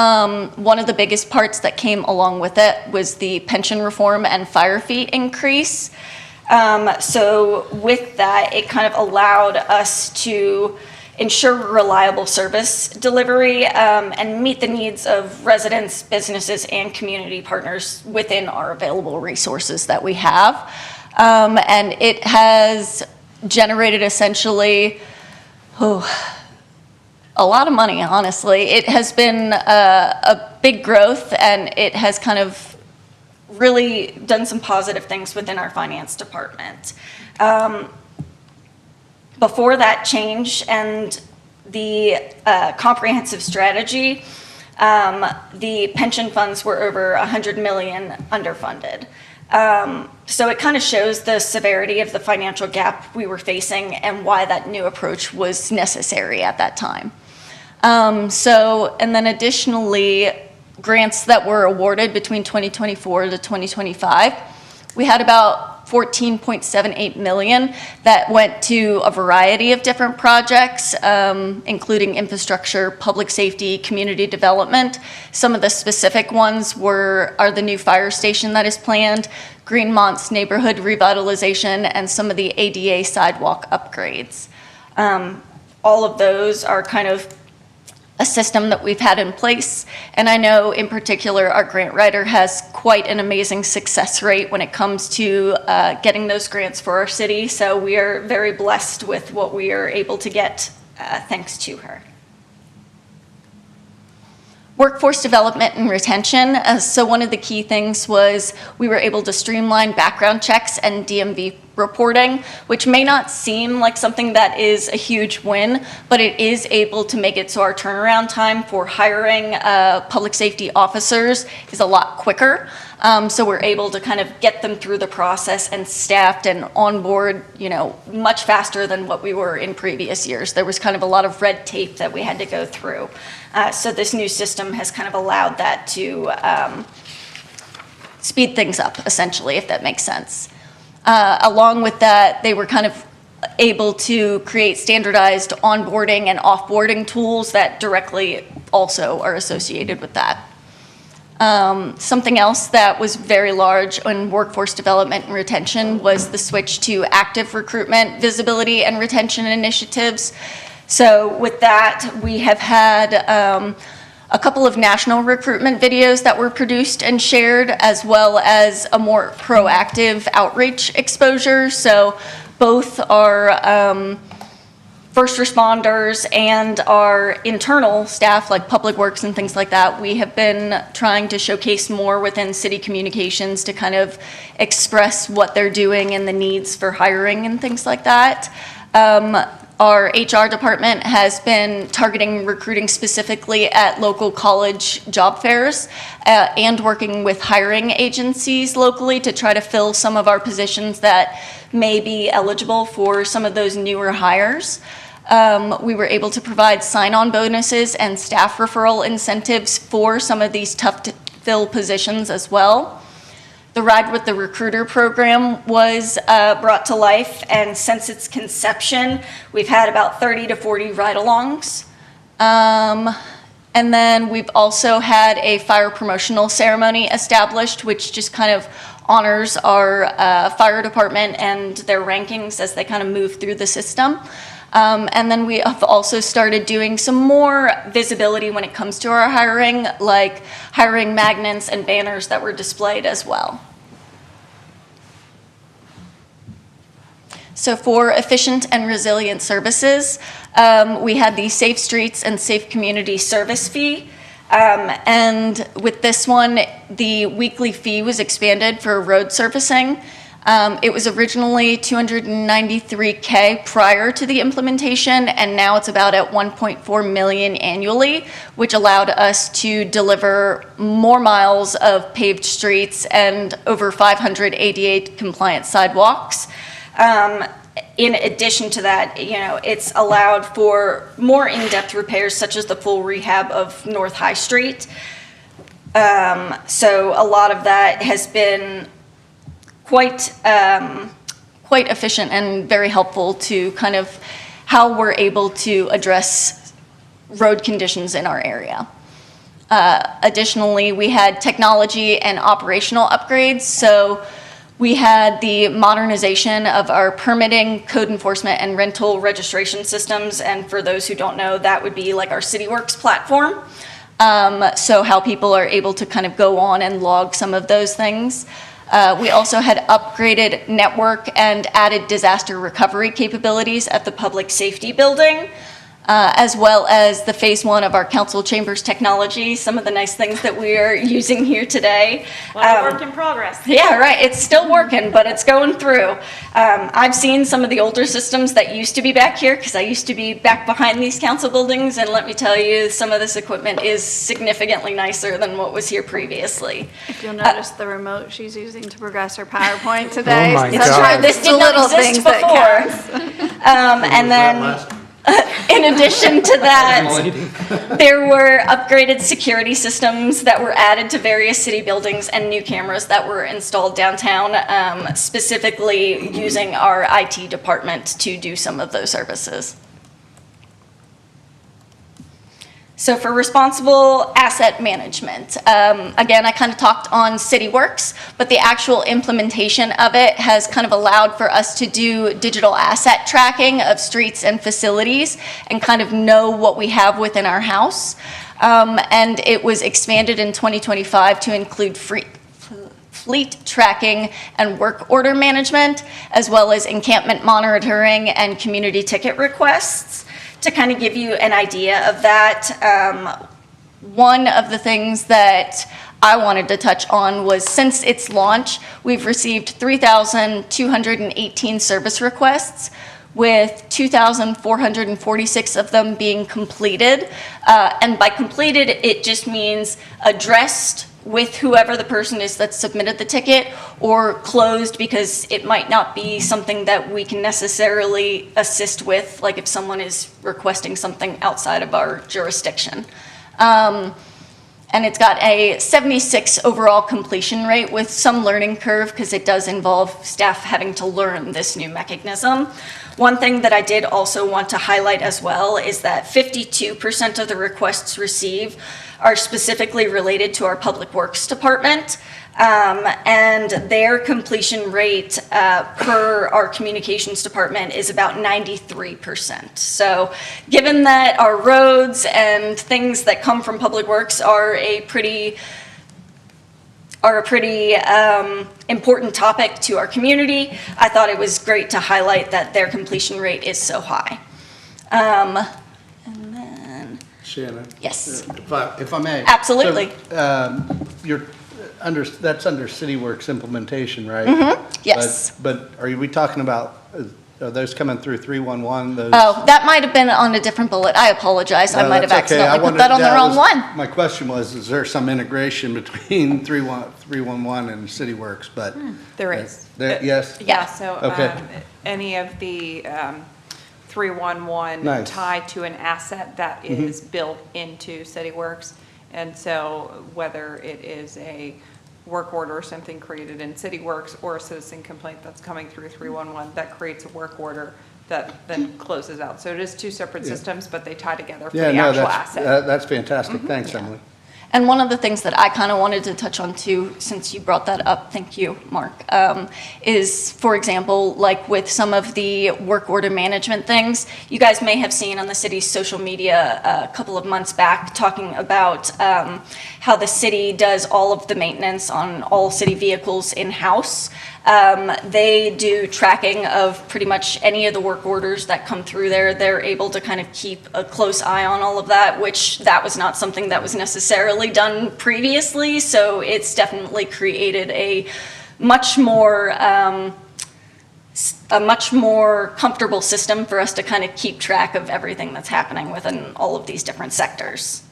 One of the biggest parts that came along with it was the pension reform and fire fee increase. So with that, it kind of allowed us to ensure reliable service delivery and meet the needs of residents, businesses, and community partners within our available resources that we have. And it has generated essentially a lot of money, honestly. It has been a big growth, and it has kind of really done some positive things within our finance department. Before that change and the comprehensive strategy, the pension funds were over 100 million underfunded. So it kind of shows the severity of the financial gap we were facing and why that new approach was necessary at that time. And then additionally, grants that were awarded between 2024 to 2025, we had about 14.78 million that went to a variety of different projects, including infrastructure, public safety, community development. Some of the specific ones are the new fire station that is planned, Greenmont's neighborhood revitalization, and some of the ADA sidewalk upgrades. All of those are kind of a system that we've had in place. And I know in particular, our grant writer has quite an amazing success rate when it comes to getting those grants for our city. So we are very blessed with what we are able to get thanks to her. Workforce development and retention. So one of the key things was we were able to streamline background checks and DMV reporting, which may not seem like something that is a huge win, but it is able to make it so our turnaround time for hiring public safety officers is a lot quicker. So we're able to kind of get them through the process and staffed and on board, much faster than what we were in previous years. There was kind of a lot of red tape that we had to go through. So this new system has kind of allowed that to speed things up, essentially, if that makes sense. Along with that, they were kind of able to create standardized onboarding and offboarding tools that directly also are associated with that. Something else that was very large in workforce development and retention was the switch to active recruitment, visibility, and retention initiatives. So with that, we have had a couple of national recruitment videos that were produced and shared, as well as a more proactive outreach exposure. So both our first responders and our internal staff, like public works and things like that, we have been trying to showcase more within city communications to kind of express what they're doing and the needs for hiring and things like that. Our HR department has been targeting recruiting specifically at local college job fairs and working with hiring agencies locally to try to fill some of our positions that may be eligible for some of those newer hires. We were able to provide sign-on bonuses and staff referral incentives for some of these tough-to-fill positions as well. The Ride with the Recruiter program was brought to life, and since its conception, we've had about 30 to 40 ride-alongs. And then we've also had a fire promotional ceremony established, which just kind of honors our fire department and their rankings as they kind of move through the system. And then we have also started doing some more visibility when it comes to our hiring, like hiring magnets and banners that were displayed as well. So for efficient and resilient services, we had the Safe Streets and Safe Community Service fee. And with this one, the weekly fee was expanded for road surfacing. It was originally $293K prior to the implementation, and now it's about at $1.4 million annually, which allowed us to deliver more miles of paved streets and over 500 ADA compliant sidewalks. In addition to that, it's allowed for more in-depth repairs, such as the full rehab of North High Street. So a lot of that has been quite efficient and very helpful to kind of how we're able to address road conditions in our area. Additionally, we had technology and operational upgrades. So We had the modernization of our permitting, code enforcement, and rental registration systems. And for those who don't know, that would be like our CityWorks platform. So how people are able to kind of go on and log some of those things. We also had upgraded network and added disaster recovery capabilities at the public safety building, as well as the phase 1 of our council chambers technology, some of the nice things that we are using here today. Work in progress. Yeah, right. It's still working, but it's going through. I've seen some of the older systems that used to be back here because I used to be back behind these council buildings, and let me tell you, some of this equipment is significantly nicer than what was here previously. If you'll notice the remote she's using to progress her PowerPoint today. Oh my It's God. true. This It's the did not little exist things that before. And then, in addition to that, there were upgraded security systems that were added to various city buildings and new cameras that were installed downtown, specifically using our IT department to do some of those services. So for responsible asset management, again, I kind of talked on CityWorks, but the actual implementation of it has kind of allowed for us to do digital asset tracking of streets and facilities and kind of know what we have within our house. And it was expanded in 2025 to include fleet tracking and work order management, as well as encampment monitoring and community ticket requests. To kind of give you an idea of that, one of the things that I wanted to touch on was since its launch, we've received 3,218 service requests, with 2,446 of them being completed. And by completed, it just means addressed with whoever the person is that submitted the ticket, or closed because it might not be something that we can necessarily assist with, like if someone is requesting something outside of our jurisdiction. And it's got a 76 overall completion rate with some learning curve because it does involve staff having to learn this new mechanism. One thing that I did also want to highlight as well is that 52% of the requests received are specifically related to our Public Works Department, and their completion rate per our Communications Department is about 93%. So given that our roads and things that come from Public Works are a pretty important topic to our community, I thought it was great to highlight that their completion rate is so high. And then, Shannon? yes, If I may. absolutely. So, you're that's under CityWorks implementation, right? Yes. But are we talking about, are those coming through 311? Those? Oh, that might have been on a different bullet. I apologize. I No, might have that's okay. I accidentally put wondered- that on the wrong one. My question was, is there some integration between 311 and CityWorks? But There is. yes? Yeah, so Okay. any of the 311 Nice. tied to an asset that is built into CityWorks. And so whether it is a work order or something created in CityWorks or a citizen complaint that's coming through 311, that creates a work order that then closes out. So it is two separate systems, but they tie together for Yeah, the no, actual asset. that's fantastic. Thanks, Emily. And one of the things that I kind of wanted to touch on too, since you brought that up, thank you, Mark, is, for example, like with some of the work order management things, you guys may have seen on the city's social media a couple of months back talking about how the city does all of the maintenance on all city vehicles in-house. They do tracking of pretty much any of the work orders that come through there. They're able to kind of keep a close eye on all of that, which that was not something that was necessarily done previously. So it's definitely created a much more comfortable system for us to kind of keep track of everything that's happening within all of these different sectors.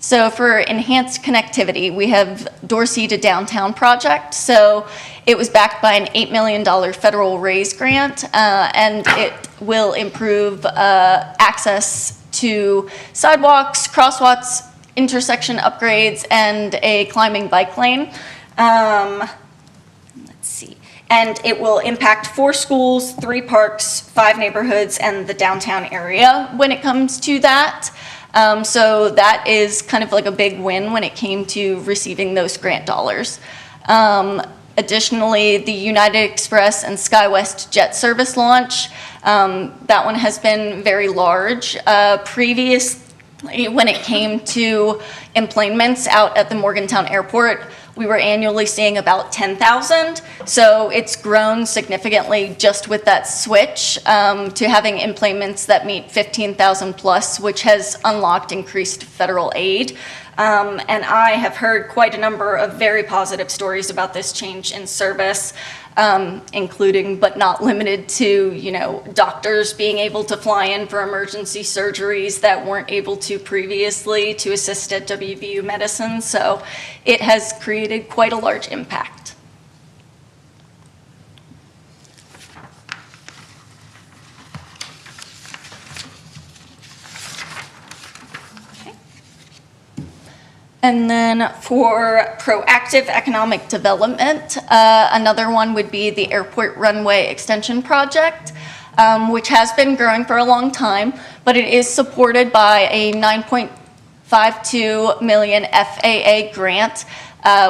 So for enhanced connectivity, we have Dorsey to Downtown project. So it was backed by an $8 million federal raise grant, and it will improve access to sidewalks, crosswalks, intersection upgrades, and a climbing bike lane. Let's see. And it will impact 4 schools, 3 parks, 5 neighborhoods, and the downtown area when it comes to that. So that is kind of like a big win when it came to receiving those grant dollars. Additionally, the United Express and SkyWest jet service launch, that one has been very large. Previously, when it came to emplanements out at the Morgantown Airport, we were annually seeing about 10,000. So it's grown significantly just with that switch to having emplanements that meet 15,000 plus, which has unlocked increased federal aid. And I have heard quite a number of very positive stories about this change in service, including but not limited to, doctors being able to fly in for emergency surgeries that weren't able to previously to assist at WVU Medicine. So it has created quite a large impact. And then for proactive economic development, another one would be the airport runway extension project, which has been growing for a long time, but it is supported by a $9.52 million FAA grant,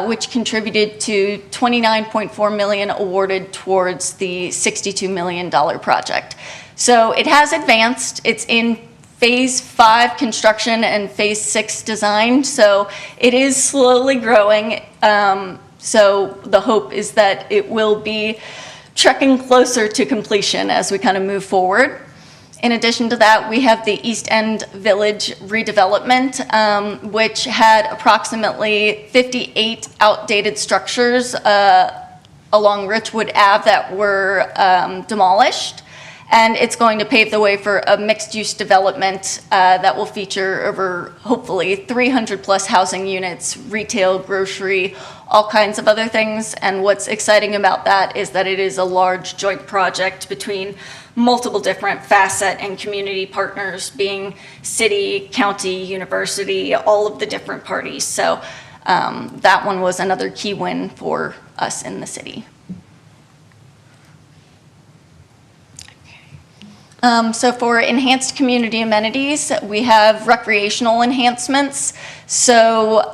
which contributed to $29.4 million awarded towards the $62 million project. So it has advanced. It's in Phase 5 construction and Phase 6 design, so it is slowly growing. So the hope is that it will be trekking closer to completion as we kind of move forward. In addition to that, we have the East End Village redevelopment, which had approximately 58 outdated structures along Richwood Ave that were demolished. And it's going to pave the way for a mixed-use development that will feature over, hopefully, 300 plus housing units, retail, grocery, all kinds of other things. And what's exciting about that is that it is a large joint project between multiple different facet and community partners, being city, county, university, all of the different parties. So that one was another key win for us in the city. So for enhanced community amenities, we have recreational enhancements. So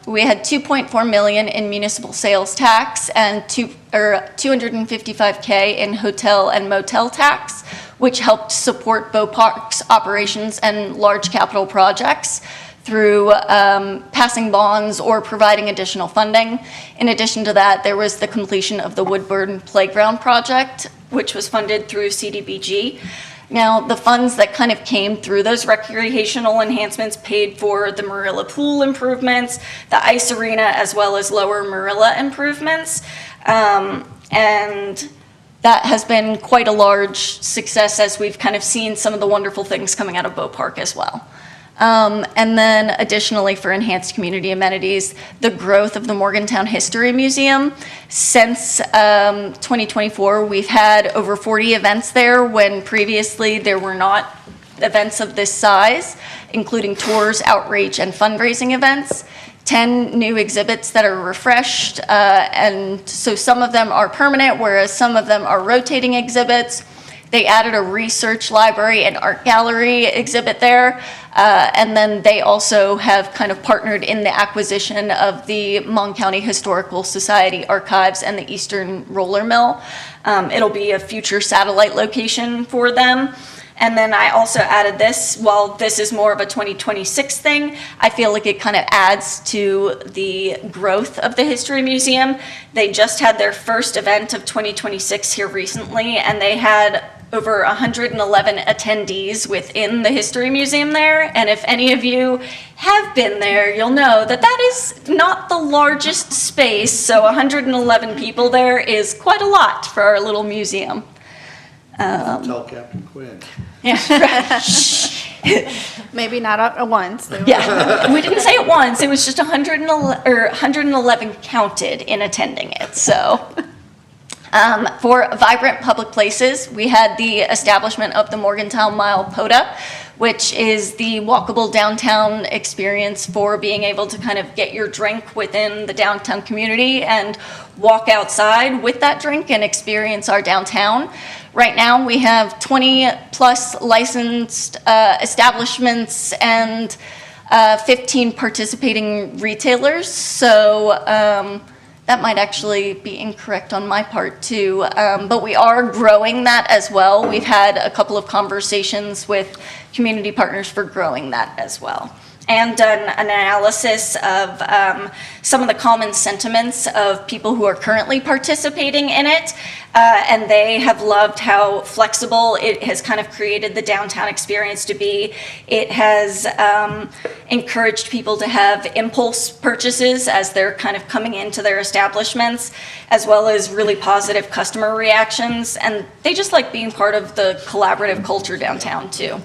we had $2.4 million in municipal sales tax and $255K in hotel and motel tax, which helped support Bow Park's operations and large capital projects through passing bonds or providing additional funding. In addition to that, there was the completion of the Woodburn Playground project, which was funded through CDBG. Now, the funds that kind of came through those recreational enhancements paid for the Marilla Pool improvements, the ice arena, as well as Lower Marilla improvements. And that has been quite a large success as we've kind of seen some of the wonderful things coming out of Bow Park as well. And then additionally for enhanced community amenities, the growth of the Morgantown History Museum. Since 2024, we've had over 40 events there when previously there were not events of this size, including tours, outreach, and fundraising events. 10 new exhibits that are refreshed, and so some of them are permanent, whereas some of them are rotating exhibits. They added a research library and art gallery exhibit there. And then they also have kind of partnered in the acquisition of the Mon County Historical Society archives and the Eastern Roller Mill. It'll be a future satellite location for them. And then I also added this, while this is more of a 2026 thing, I feel like it kind of adds to the growth of the History Museum. They just had their first event of 2026 here recently, and they had over 111 attendees within the History Museum there. And if any of you have been there, you'll know that that is not the largest space. So 111 people there is quite a lot for our little museum. Tell Captain Quinn. Yeah. Maybe not at once. Yeah, we didn't say it once. It was just 111 counted in attending it. So. For vibrant public places, we had the establishment of the Morgantown Mile POTA, which is the walkable downtown experience for being able to kind of get your drink within the downtown community and walk outside with that drink and experience our downtown. Right now, we have 20-plus licensed establishments and 15 participating retailers. So that might actually be incorrect on my part too, but we are growing that as well. We've had a couple of conversations with community partners for growing that as well, and done an analysis of some of the common sentiments of people who are currently participating in it, and they have loved how flexible it has kind of created the downtown experience to be. It has encouraged people to have impulse purchases as they're kind of coming into their establishments, as well as really positive customer reactions, and they just like being part of the collaborative culture downtown too.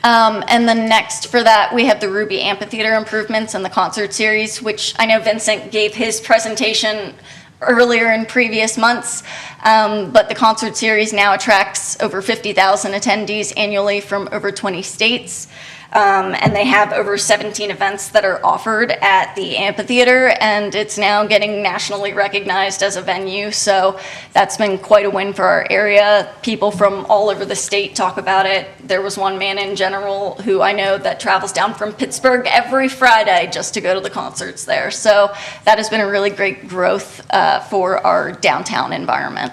And then next for that, we have the Ruby Amphitheater improvements and the concert series, which I know Vincent gave his presentation earlier in previous months, but the concert series now attracts over 50,000 attendees annually from over 20 states. And they have over 17 events that are offered at the amphitheater, and it's now getting nationally recognized as a venue, so that's been quite a win for our area. People from all over the state talk about it. There was one man in general who I know that travels down from Pittsburgh every Friday just to go to the concerts there, so that has been a really great growth for our downtown environment.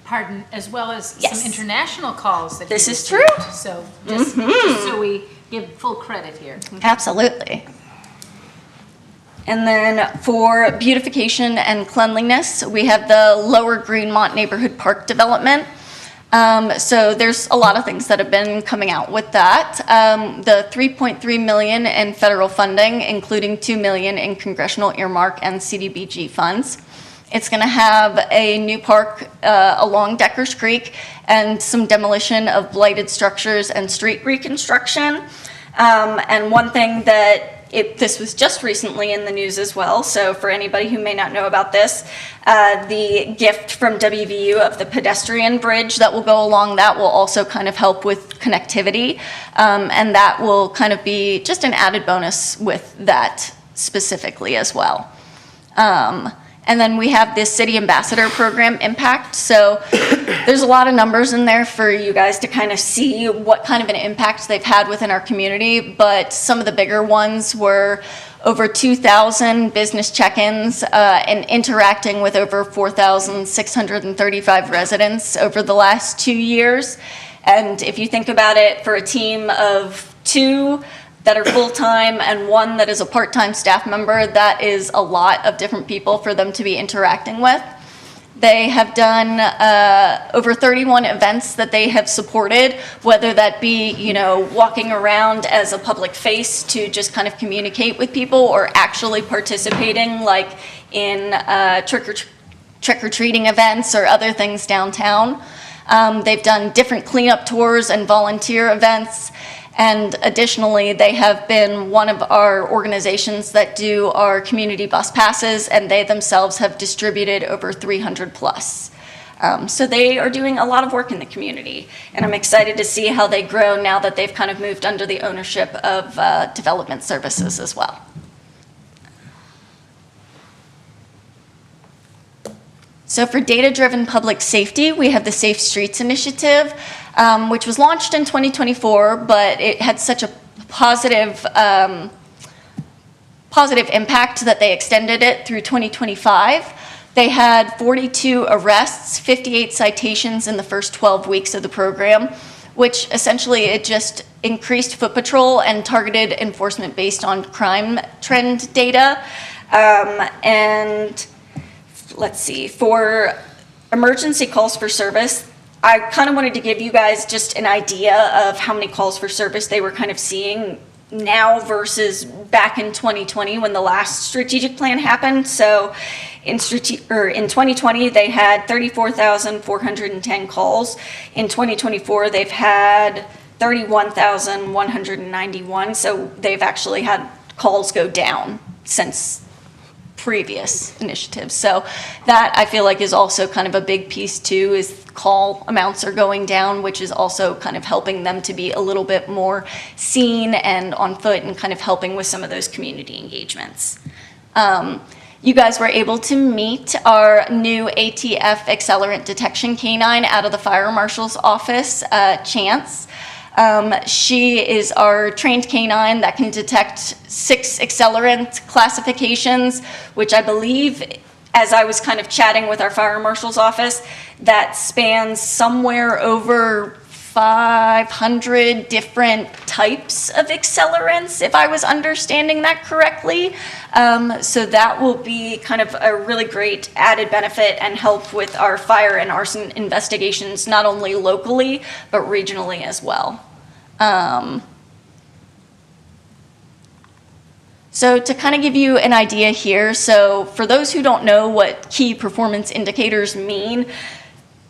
Pardon, as well as Yes. some international calls that This you is received. true. So just so we give full credit here. Absolutely. And then for beautification and cleanliness, we have the Lower Greenmont Neighborhood Park Development. So there's a lot of things that have been coming out with that. The $3.3 million in federal funding, including $2 million in congressional earmark and CDBG funds. It's going to have a new park along Deckers Creek and some demolition of blighted structures and street reconstruction. And one thing that this was just recently in the news as well, so for anybody who may not know about this, the gift from WVU of the pedestrian bridge that will go along that will also kind of help with connectivity, and that will kind of be just an added bonus with that specifically as well. And then we have this City Ambassador Program Impact. So there's a lot of numbers in there for you guys to kind of see what kind of an impact they've had within our community. But some of the bigger ones were over 2,000 business check-ins and interacting with over 4,635 residents over the last 2 years. And if you think about it, for a team of 2 that are full-time and 1 that is a part-time staff member, that is a lot of different people for them to be interacting with. They have done over 31 events that they have supported, whether that be, you know, walking around as a public face to just kind of communicate with people, or actually participating like in trick-or-treating events or other things downtown. They've done different cleanup tours and volunteer events. And additionally, they have been one of our organizations that do our community bus passes, and they themselves have distributed over 300 plus. So they are doing a lot of work in the community, and I'm excited to see how they grow now that they've kind of moved under the ownership of development services as well. So for data-driven public safety, we have the Safe Streets Initiative, which was launched in 2024, but it had such a positive impact that they extended it through 2025. They had 42 arrests, 58 citations in the first 12 weeks of the program, which essentially it just increased foot patrol and targeted enforcement based on crime trend data. And let's see, for emergency calls for service, I kind of wanted to give you guys just an idea of how many calls for service they were kind of seeing now versus back in 2020 when the last strategic plan happened. So in 2020, they had 34,410 calls. In 2024, they've had 31,191. So they've actually had calls go down since previous initiatives. So that I feel like is also kind of a big piece too, is call amounts are going down, which is also kind of helping them to be a little bit more seen and on foot and kind of helping with some of those community engagements. you guys were able to meet our new ATF accelerant detection canine out of the fire marshal's office, Chance. She is our trained canine that can detect 6 accelerant classifications, which I believe, as I was kind of chatting with our fire marshal's office, that spans somewhere over 500 different types of accelerants, if I was understanding that correctly. So that will be kind of a really great added benefit and help with our fire and arson investigations, not only locally, but regionally as well. So to kind of give you an idea here, so for those who don't know what key performance indicators mean,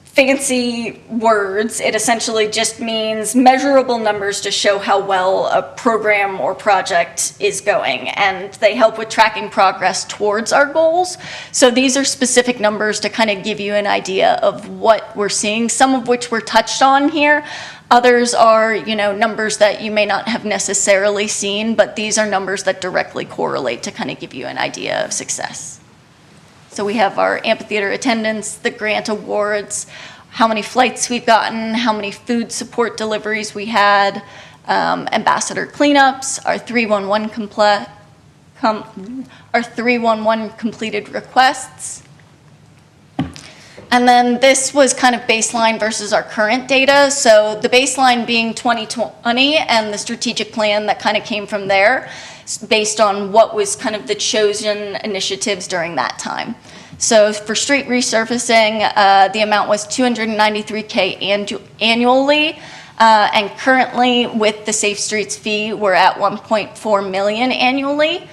fancy words, it essentially just means measurable numbers to show how well a program or project is going, and they help with tracking progress towards our goals. So these are specific numbers to kind of give you an idea of what we're seeing, some of which were touched on here. Others are, numbers that you may not have necessarily seen, but these are numbers that directly correlate to kind of give you an idea of success. So we have our amphitheater attendance, the grant awards, how many flights we've gotten, how many food support deliveries we had, ambassador cleanups, our 311 completed requests. And then this was kind of baseline versus our current data. So the baseline being 2020 and the strategic plan that kind of came from there, based on what was kind of the chosen initiatives during that time. So for street resurfacing, the amount was $293K annually, and currently with the Safe Streets fee, we're at $1.4 million annually.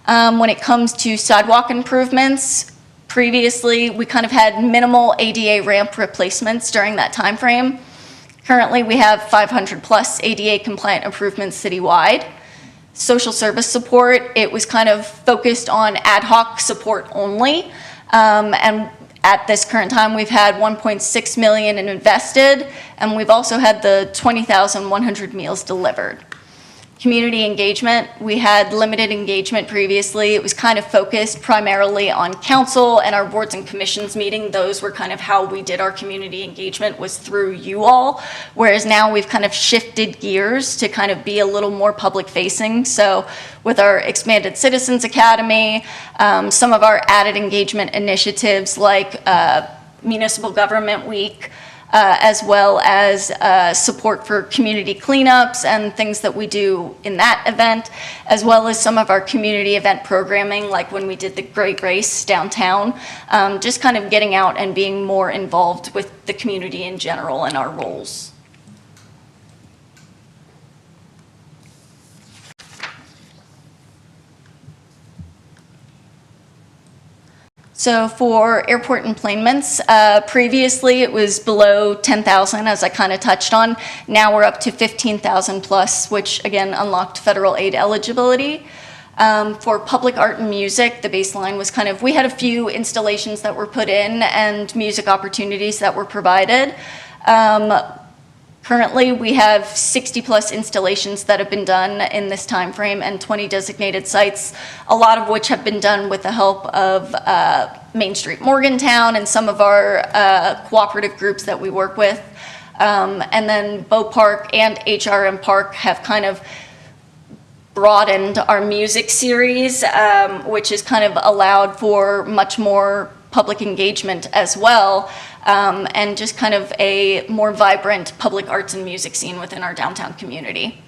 When it comes to sidewalk improvements, previously we kind of had minimal ADA ramp replacements during that time frame. Currently we have 500 plus ADA compliant improvements citywide. Social service support, it was kind of focused on ad hoc support only. And at this current time, we've had 1.6 million invested, and we've also had the 20,100 meals delivered. Community engagement, we had limited engagement previously. It was kind of focused primarily on council and our boards and commissions meeting. Those were kind of how we did our community engagement, was through you all, whereas now we've kind of shifted gears to kind of be a little more public facing. So with our expanded Citizens Academy, some of our added engagement initiatives like Municipal Government Week, as well as support for community cleanups and things that we do in that event, as well as some of our community event programming, like when we did the Great Race downtown, just kind of getting out and being more involved with the community in general and our roles. So for airport emplanements, previously it was below 10,000, as I kind of touched on. Now we're up to 15,000 plus, which again unlocked federal aid eligibility. For public art and music, the baseline was kind of, we had a few installations that were put in and music opportunities that were provided. Currently, we have 60 plus installations that have been done in this time frame and 20 designated sites, a lot of which have been done with the help of Main Street Morgantown and some of our cooperative groups that we work with. And then Bow Park and HRM Park have kind of broadened our music series, which has kind of allowed for much more public engagement as well. And just kind of a more vibrant public arts and music scene within our downtown community.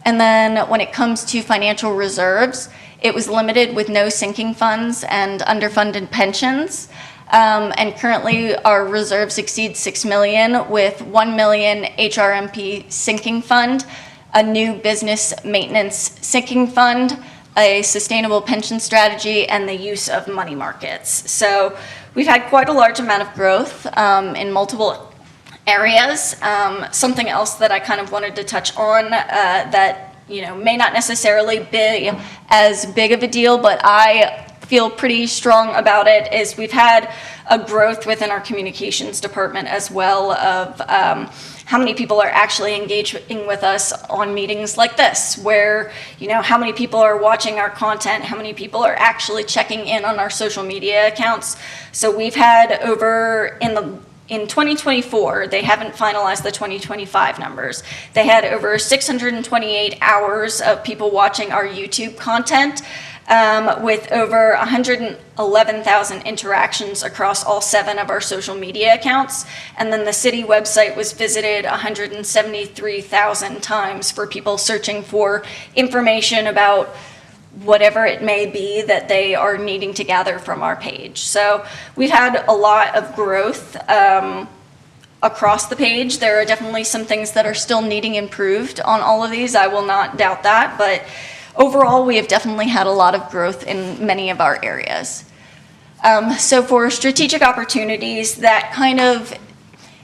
And then when it comes to financial reserves, it was limited with no sinking funds and underfunded pensions. And currently our reserves exceed 6 million with 1 million HRMP sinking fund, a new business maintenance sinking fund, a sustainable pension strategy, and the use of money markets. So we've had quite a large amount of growth in multiple areas. Something else that I kind of wanted to touch on that may not necessarily be as big of a deal, but I feel pretty strong about it, is we've had a growth within our communications department as well of how many people are actually engaging with us on meetings like this, where, how many people are watching our content, how many people are actually checking in on our social media accounts. So we've had in 2024, they haven't finalized the 2025 numbers. They had over 628 hours of people watching our YouTube content, with over 111,000 interactions across all 7 of our social media accounts. And then the city website was visited 173,000 times for people searching for information about whatever it may be that they are needing to gather from our page. So we've had a lot of growth across the page. There are definitely some things that are still needing improved on all of these. I will not doubt that, but overall, we have definitely had a lot of growth in many of our areas. So for strategic opportunities, that kind of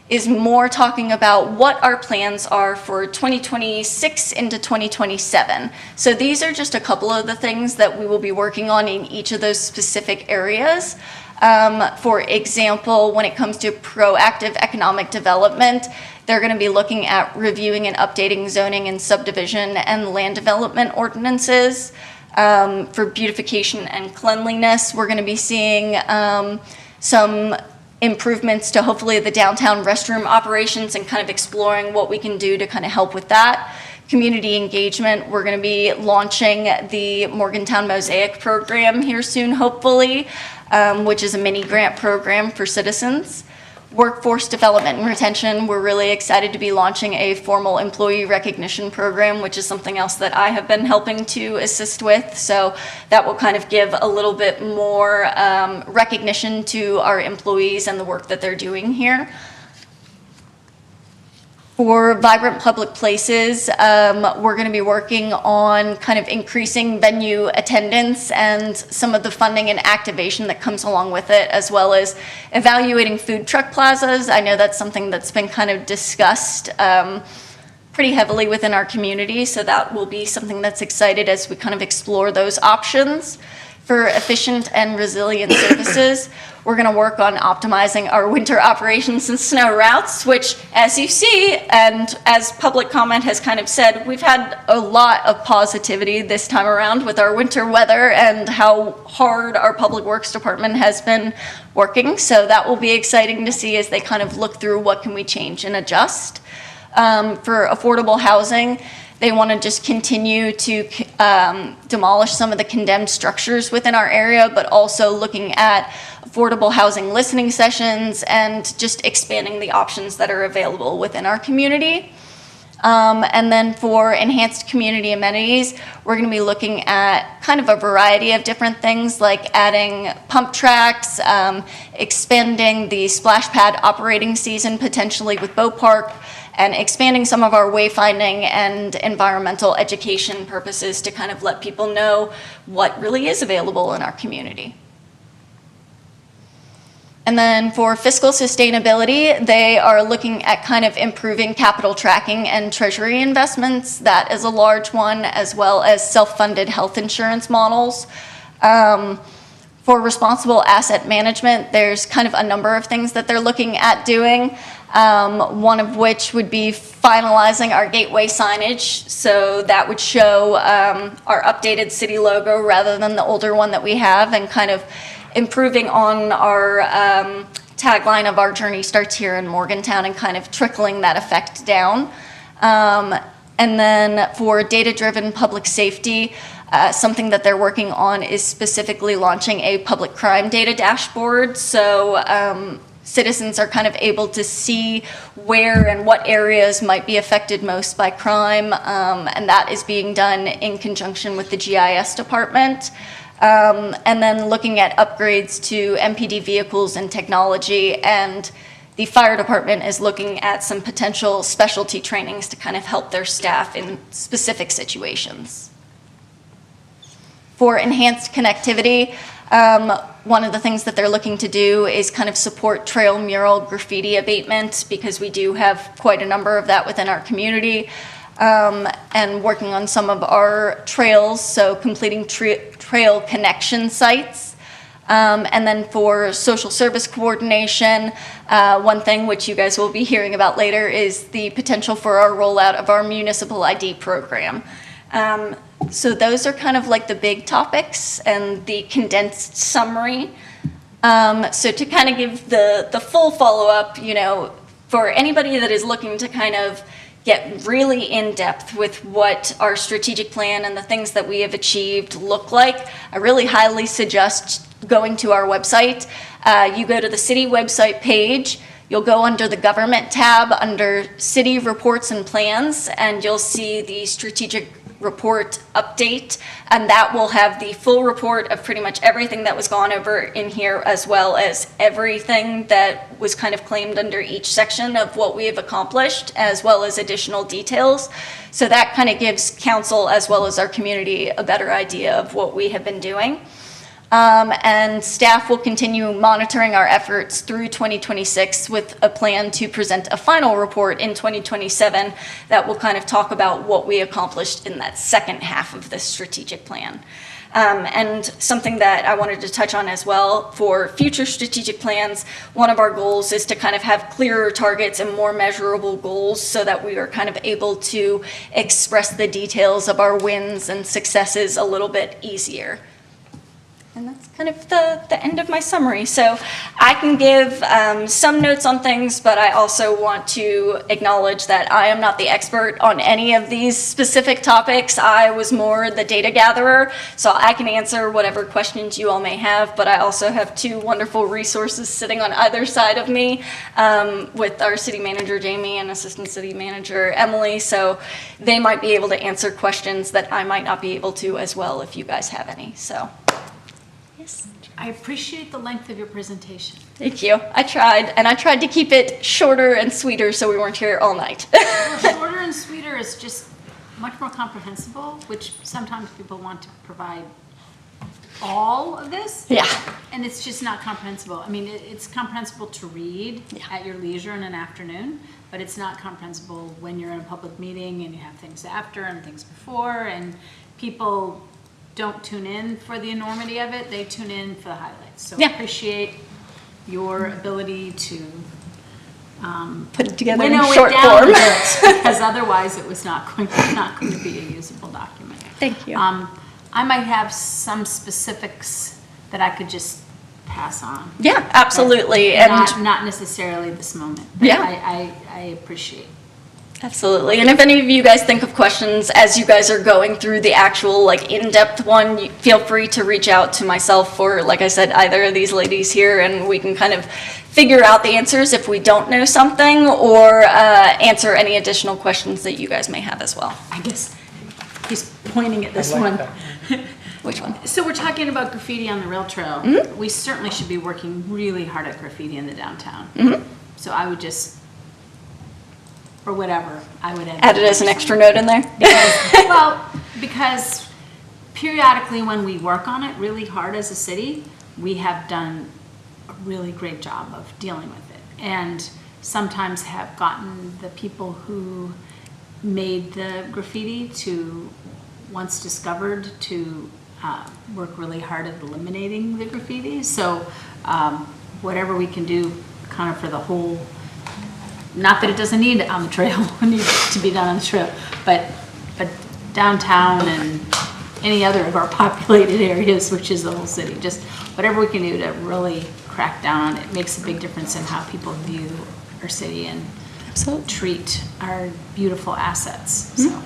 is more talking about what our plans are for 2026 into 2027. So these are just a couple of the things that we will be working on in each of those specific areas. For example, when it comes to proactive economic development, they're going to be looking at reviewing and updating zoning and subdivision and land development ordinances. For beautification and cleanliness, we're going to be seeing some improvements to hopefully the downtown restroom operations and kind of exploring what we can do to kind of help with that. Community engagement, we're going to be launching the Morgantown Mosaic program here soon, hopefully, which is a mini grant program for citizens. Workforce development and retention, we're really excited to be launching a formal employee recognition program, which is something else that I have been helping to assist with. So that will kind of give a little bit more recognition to our employees and the work that they're doing here. For vibrant public places, we're going to be working on kind of increasing venue attendance and some of the funding and activation that comes along with it, as well as evaluating food truck plazas. I know that's something that's been kind of discussed pretty heavily within our community, so that will be something that's excited as we kind of explore those options. For efficient and resilient services, we're going to work on optimizing our winter operations and snow routes, which, as you see, and as public comment has kind of said, we've had a lot of positivity this time around with our winter weather and how hard our Public Works Department has been working. So that will be exciting to see as they kind of look through what can we change and adjust. For affordable housing, they want to just continue to demolish some of the condemned structures within our area, but also looking at affordable housing listening sessions and just expanding the options that are available within our community. And then for enhanced community amenities, we're going to be looking at kind of a variety of different things, like adding pump tracks, expanding the splash pad operating season potentially with Boat Park, and expanding some of our wayfinding and environmental education purposes to kind of let people know what really is available in our community. And then for fiscal sustainability, they are looking at kind of improving capital tracking and treasury investments. That is a large one, as well as self-funded health insurance models. For responsible asset management, there's kind of a number of things that they're looking at doing. One of which would be finalizing our gateway signage. So that would show our updated city logo rather than the older one that we have, and kind of improving on our tagline of "Our journey starts here in Morgantown," and kind of trickling that effect down. And then for data-driven public safety, something that they're working on is specifically launching a public crime data dashboard. So citizens are kind of able to see where and what areas might be affected most by crime, and that is being done in conjunction with the GIS department. And then looking at upgrades to MPD vehicles and technology, and the fire department is looking at some potential specialty trainings to kind of help their staff in specific situations. For enhanced connectivity, one of the things that they're looking to do is kind of support trail mural graffiti abatement, because we do have quite a number of that within our community, and working on some of our trails, so completing trail connection sites. And then for social service coordination, one thing which you guys will be hearing about later is the potential for our rollout of our municipal ID program. So those are kind of like the big topics and the condensed summary. So to kind of give the full follow-up, you know, for anybody that is looking to kind of get really in-depth with what our strategic plan and the things that we have achieved look like, I really highly suggest going to our website. You go to the city website page, you'll go under the government tab under city reports and plans, and you'll see the strategic report update, and that will have the full report of pretty much everything that was gone over in here, as well as everything that was kind of claimed under each section of what we have accomplished, as well as additional details. So that kind of gives council as well as our community a better idea of what we have been doing. And staff will continue monitoring our efforts through 2026 with a plan to present a final report in 2027 that will kind of talk about what we accomplished in that second half of this strategic plan. And something that I wanted to touch on as well for future strategic plans, one of our goals is to kind of have clearer targets and more measurable goals so that we are kind of able to express the details of our wins and successes a little bit easier. And that's kind of the end of my summary. So I can give some notes on things, but I also want to acknowledge that I am not the expert on any of these specific topics. I was more the data gatherer, so I can answer whatever questions you all may have, but I also have two wonderful resources sitting on either side of me with our city manager, Jamie, and assistant city manager, Emily, so they might be able to answer questions that I might not be able to as well if you guys have any, so. I appreciate the length of your presentation. Thank you. I tried to keep it shorter and sweeter so we weren't here all night. Well, shorter and sweeter is just much more comprehensible, which sometimes people want to provide all of this. Yeah. And it's just not comprehensible. I mean, it's comprehensible to read at your leisure in an afternoon, but it's not comprehensible when you're in a public meeting and you have things after and things before, and people don't tune in for the enormity of it, they tune in for the highlights. So Yeah. appreciate your ability to Put it together in winnow short it down form. a bit, because otherwise it was not going to be a usable document. Thank you. I might have some specifics that I could just pass on. Yeah, absolutely. And Not necessarily this moment. But Yeah. I appreciate. absolutely. And if any of you guys think of questions as you guys are going through the actual like in-depth one, feel free to reach out to myself or, like I said, either of these ladies here, and we can kind of figure out the answers if we don't know something, or answer any additional questions that you guys may have as well. I guess he's pointing at this I like one. that. Which one? So we're talking about graffiti on the rail trail. Mm-hmm. We certainly should be working really hard at graffiti in the downtown. Mm-hmm. So I would just, or whatever, I would Add it as an extra note in there? Because periodically when we work on it really hard as a city, we have done a really great job of dealing with it. And sometimes have gotten the people who made the graffiti to, once discovered, to work really hard at eliminating the graffiti. So whatever we can do kind of for the whole, not that it doesn't need on the trail, it needs to be done on the trail, but downtown and any other of our populated areas, which is the whole city, just whatever we can do to really crack down on it makes a big difference in how people view our city and treat our beautiful assets, so.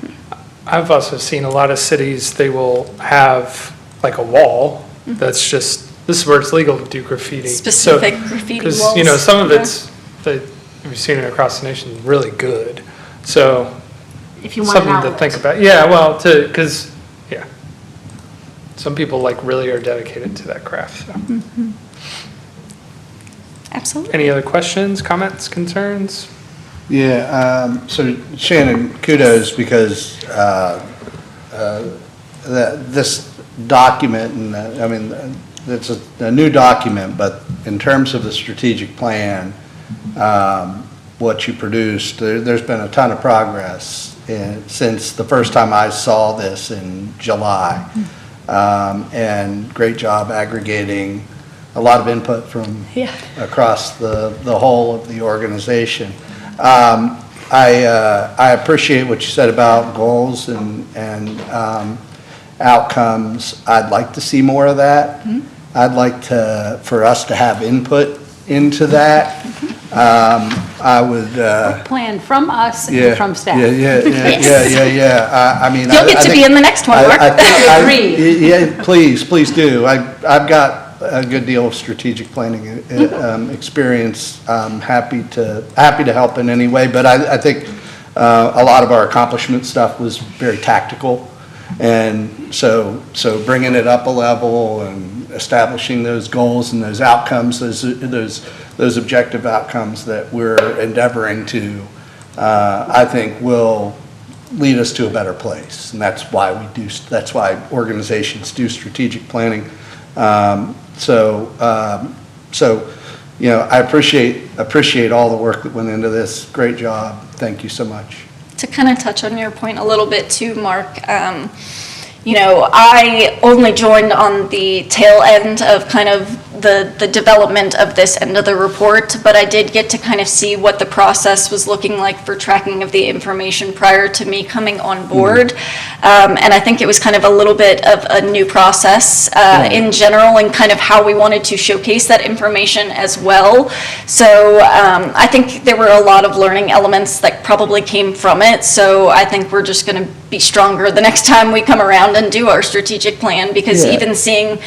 I've also seen a lot of cities, they will have like a wall that's just, this is where it's legal to do graffiti. Specific graffiti walls. Because, you know, some of it's, we've seen it across the nation, really good. So, If you want an something to outlet. think about. Yeah, well, because, yeah. Some people like really are dedicated to that craft, so. Absolutely. Any other questions, comments, concerns? Yeah, so Shannon, kudos, because this document, and I mean, it's a new document, but in terms of the strategic plan, what you produced, there's been a ton of progress since the first time I saw this in July. And great job aggregating a lot of input from Yeah. across the whole of the organization. I appreciate what you said about goals and outcomes. I'd like to see more of that. I'd like for us to have input into that. I would, Plan from us yeah. and from staff. I mean. You'll get to be in the next one, Mark. Agreed. Yeah, please do. I've got a good deal of strategic planning experience. I'm happy to help in any way, but I think a lot of our accomplishment stuff was very tactical. And so bringing it up a level and establishing those goals and those outcomes, those objective outcomes that we're endeavoring to, I think will lead us to a better place. And that's why organizations do strategic planning. I appreciate all the work that went into this. Great job. Thank you so much. To kind of touch on your point a little bit too, Mark, I only joined on the tail end of kind of the development of this end of the report, but I did get to kind of see what the process was looking like for tracking of the information prior to me coming on board. And I think it was kind of a little bit of a new process in general and kind of how we wanted to showcase that information as well. So I think there were a lot of learning elements that probably came from it. So I think we're just going to be stronger the next time we come around and do our strategic plan, because even seeing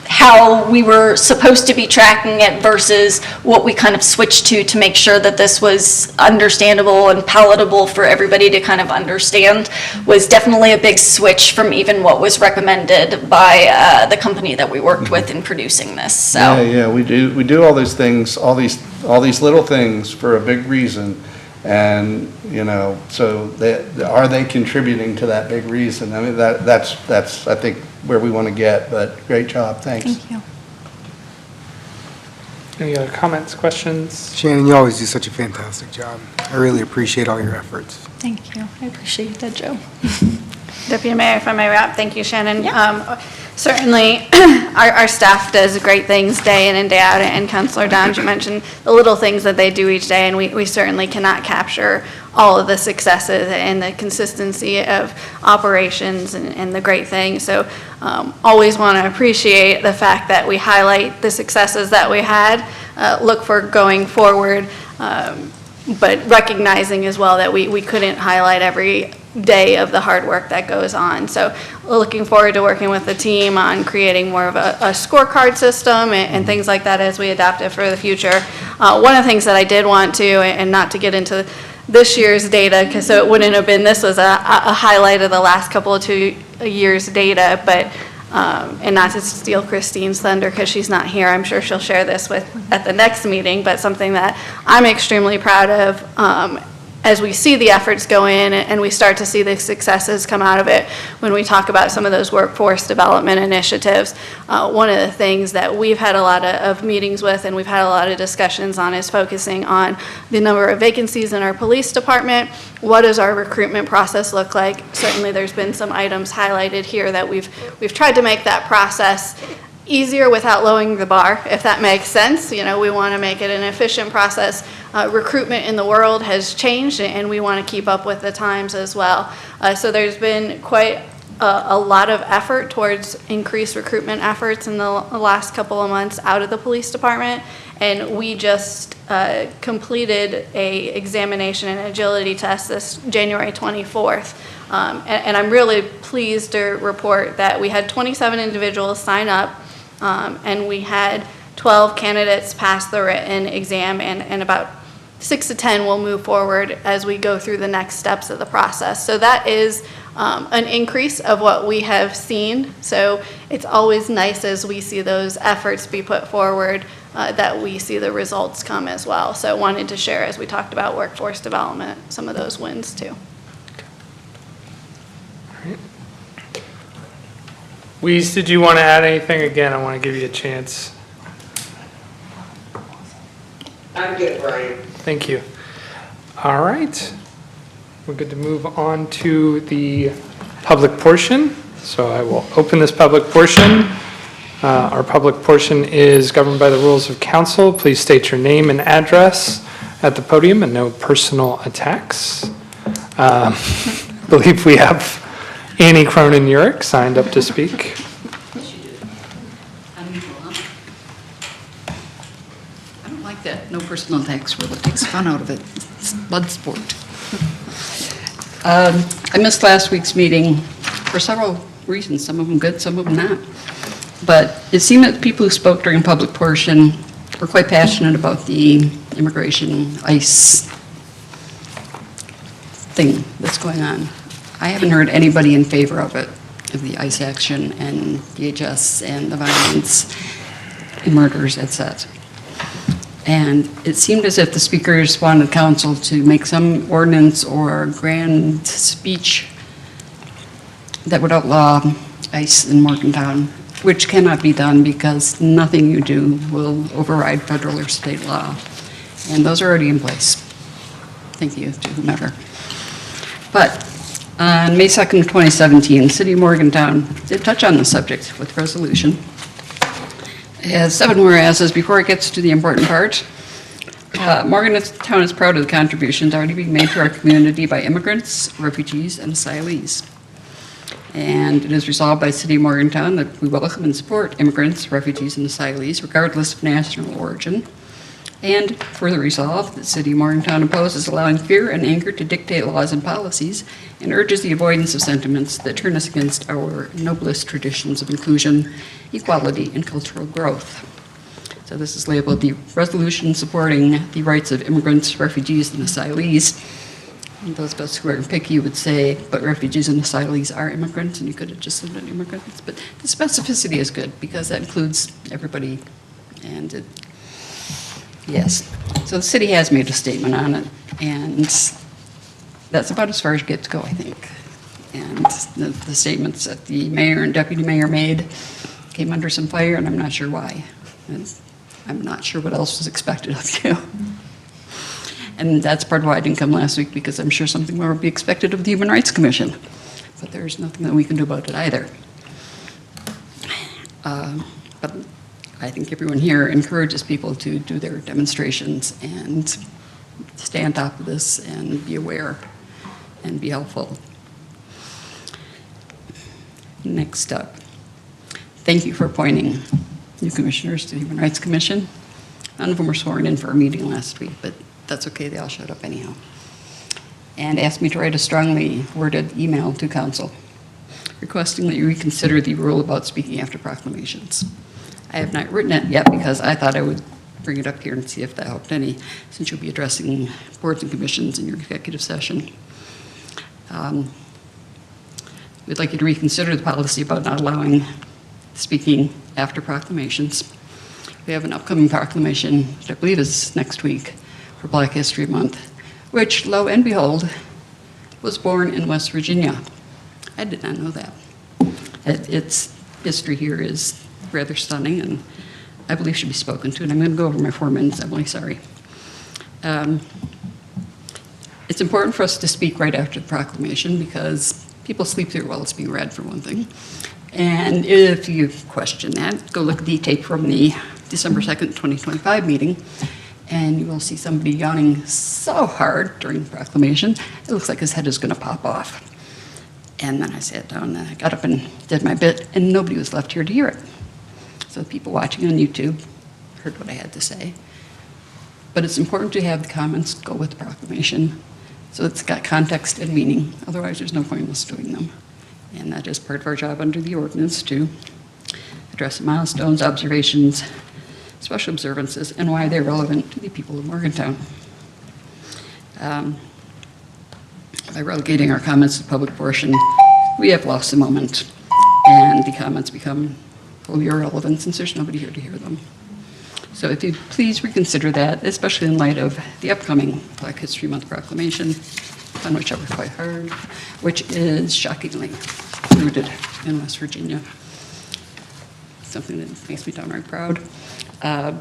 how we were supposed to be tracking it versus what we kind of switched to make sure that this was understandable and palatable for everybody to kind of understand was definitely a big switch from even what was recommended by the company that we worked with in producing this. So we do all these things, all these little things for a big reason. And, so are they contributing to that big reason? I mean, that's I think, where we want to get, but great job, thanks. thank you. Any other comments, questions? Shannon, you always do such a fantastic job. I really appreciate all your efforts. Thank you. I appreciate that, Joe. Deputy Mayor, if I may wrap, thank you, Shannon. Yeah. Certainly, our staff does great things day in and day out, and Councilor Downs, you mentioned the little things that they do each day, and we certainly cannot capture all of the successes and the consistency of operations and the great things. So always want to appreciate the fact that we highlight the successes that we had, look for going forward, but recognizing as well that we couldn't highlight every day of the hard work that goes on. So looking forward to working with the team on creating more of a scorecard system and things like that as we adapt it for the future. One of the things that I did want to, and not to get into this year's data, because so it wouldn't have been, this was a highlight of the last couple of 2 years' data, but and not to steal Christine's thunder because she's not here. I'm sure she'll share this at the next meeting, but something that I'm extremely proud of as we see the efforts go in and we start to see the successes come out of it when we talk about some of those workforce development initiatives. One of the things that we've had a lot of meetings with and we've had a lot of discussions on is focusing on the number of vacancies in our police department. What does our recruitment process look like? Certainly there's been some items highlighted here that we've tried to make that process easier without lowering the bar, if that makes sense. We want to make it an efficient process. Recruitment in the world has changed, and we want to keep up with the times as well. So there's been quite a lot of effort towards increased recruitment efforts in the last couple of months out of the police department, and we just completed a examination and agility test this January 24th. And I'm really pleased to report that we had 27 individuals sign up, and we had 12 candidates pass the written exam, and about 6 to 10 will move forward as we go through the next steps of the process. So that is an increase of what we have seen. So it's always nice as we see those efforts be put forward that we see the results come as well. So wanted to share, as we talked about workforce development, some of those wins too. Weeze, did you want to add anything? Again, I want to give you a chance. I'm good, Brian. Thank you. All right. We're good to move on to the public portion. So I will open this public portion. Our public portion is governed by the rules of council. Please state your name and address at the podium and no personal attacks. I believe we have Annie Cronin-Urick signed up to speak. Unusual, huh? I don't like that, no personal attacks rule. It takes fun out of it. It's blood sport. I missed last week's meeting for several reasons, some of them good, some of them not. But it seemed that the people who spoke during public portion were quite passionate about the immigration ICE thing that's going on. I haven't heard anybody in favor of it, of the ICE action and DHS and the violence and murders, etc. And it seemed as if the speakers wanted council to make some ordinance or grand speech that would outlaw ICE in Morgantown, which cannot be done because nothing you do will override federal or state law. And those are already in place. Thank you to whomever. But on May 2nd, 2017, the City of Morgantown did touch on the subject with resolution. It has 7 whereases. Before it gets to the important part, Morgantown is proud of the contributions already being made to our community by immigrants, refugees, and asylees. And it is resolved by the City of Morgantown that we welcome and support immigrants, refugees, and asylees, regardless of national origin. And further resolved, the City of Morgantown opposes allowing fear and anger to dictate laws and policies and urges the avoidance of sentiments that turn us against our noblest traditions of inclusion, equality, and cultural growth. So this is labeled the resolution supporting the rights of immigrants, refugees, and asylees. And those of us who are picky would say, but refugees and asylees are immigrants, and you could have just said immigrants. But the specificity is good because that includes everybody. And it, yes, so the city has made a statement on it, and that's about as far as you get to go, I think. And the statements that the mayor and deputy mayor made came under some fire, and I'm not sure why. And I'm not sure what else was expected of you. And that's part of why I didn't come last week, because I'm sure something more would be expected of the Human Rights Commission. But there's nothing that we can do about it either. But I think everyone here encourages people to do their demonstrations and stay on top of this and be aware and be helpful. Next up, thank you for appointing new commissioners to the Human Rights Commission. None of them were sworn in for a meeting last week, but that's okay, they all showed up anyhow. And asked me to write a strongly worded email to council requesting that you reconsider the rule about speaking after proclamations. I have not written it yet because I thought I would bring it up here and see if that helped any, since you'll be addressing boards and commissions in your executive session. We'd like you to reconsider the policy about not allowing speaking after proclamations. We have an upcoming proclamation, which I believe is next week, for Black History Month, which, lo and behold, was born in West Virginia. I did not know that. Its history here is rather stunning, and I believe should be spoken to, and I'm going to go over my 4 minutes. I'm really sorry. It's important for us to speak right after the proclamation because people sleep through it while it's being read, for one thing. And if you question that, go look at the tape from the December 2nd, 2025 meeting, and you will see somebody yawning so hard during the proclamation, it looks like his head is going to pop off. And then I sat down and I got up and did my bit, and nobody was left here to hear it. So the people watching on YouTube heard what I had to say. But it's important to have the comments go with the proclamation so it's got context and meaning. Otherwise, there's no point in us doing them. And that is part of our job under the ordinance to address milestones, observations, special observances, and why they're relevant to the people of Morgantown. By relegating our comments to the public portion, we have lost the moment, and the comments become fully irrelevant since there's nobody here to hear them. So if you please reconsider that, especially in light of the upcoming Black History Month proclamation, on which I worked quite hard, which is shockingly rooted in West Virginia. Something that makes me downright proud. I'm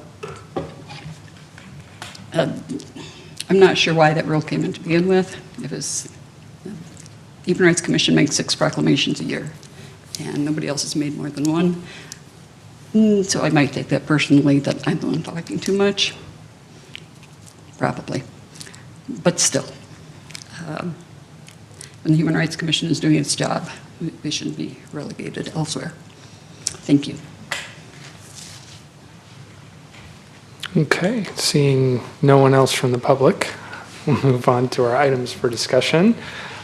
not sure why that rule came in to begin with. It was, the Human Rights Commission makes 6 proclamations a year, and nobody else has made more than one. So I might take that personally, that I'm the one talking too much. Probably. But still, when the Human Rights Commission is doing its job, we shouldn't be relegated elsewhere. Thank you. Okay, seeing no one else from the public, we'll move on to our items for discussion.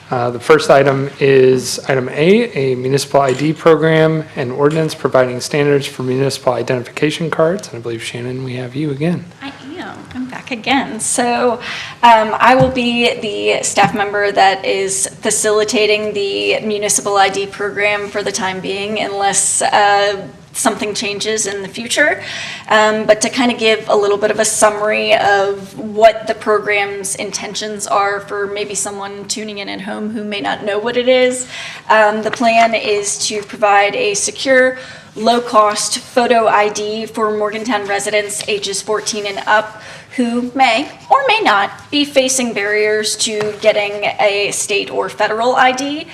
The first item is item A, a municipal ID program and ordinance providing standards for municipal identification cards. And I believe, Shannon, we have you again. I am. I'm back again. So I will be the staff member that is facilitating the municipal ID program for the time being, unless something changes in the future. But to kind of give a little bit of a summary of what the program's intentions are for maybe someone tuning in at home who may not know what it is. The plan is to provide a secure, low-cost photo ID for Morgantown residents ages 14 and up who may or may not be facing barriers to getting a state or federal ID.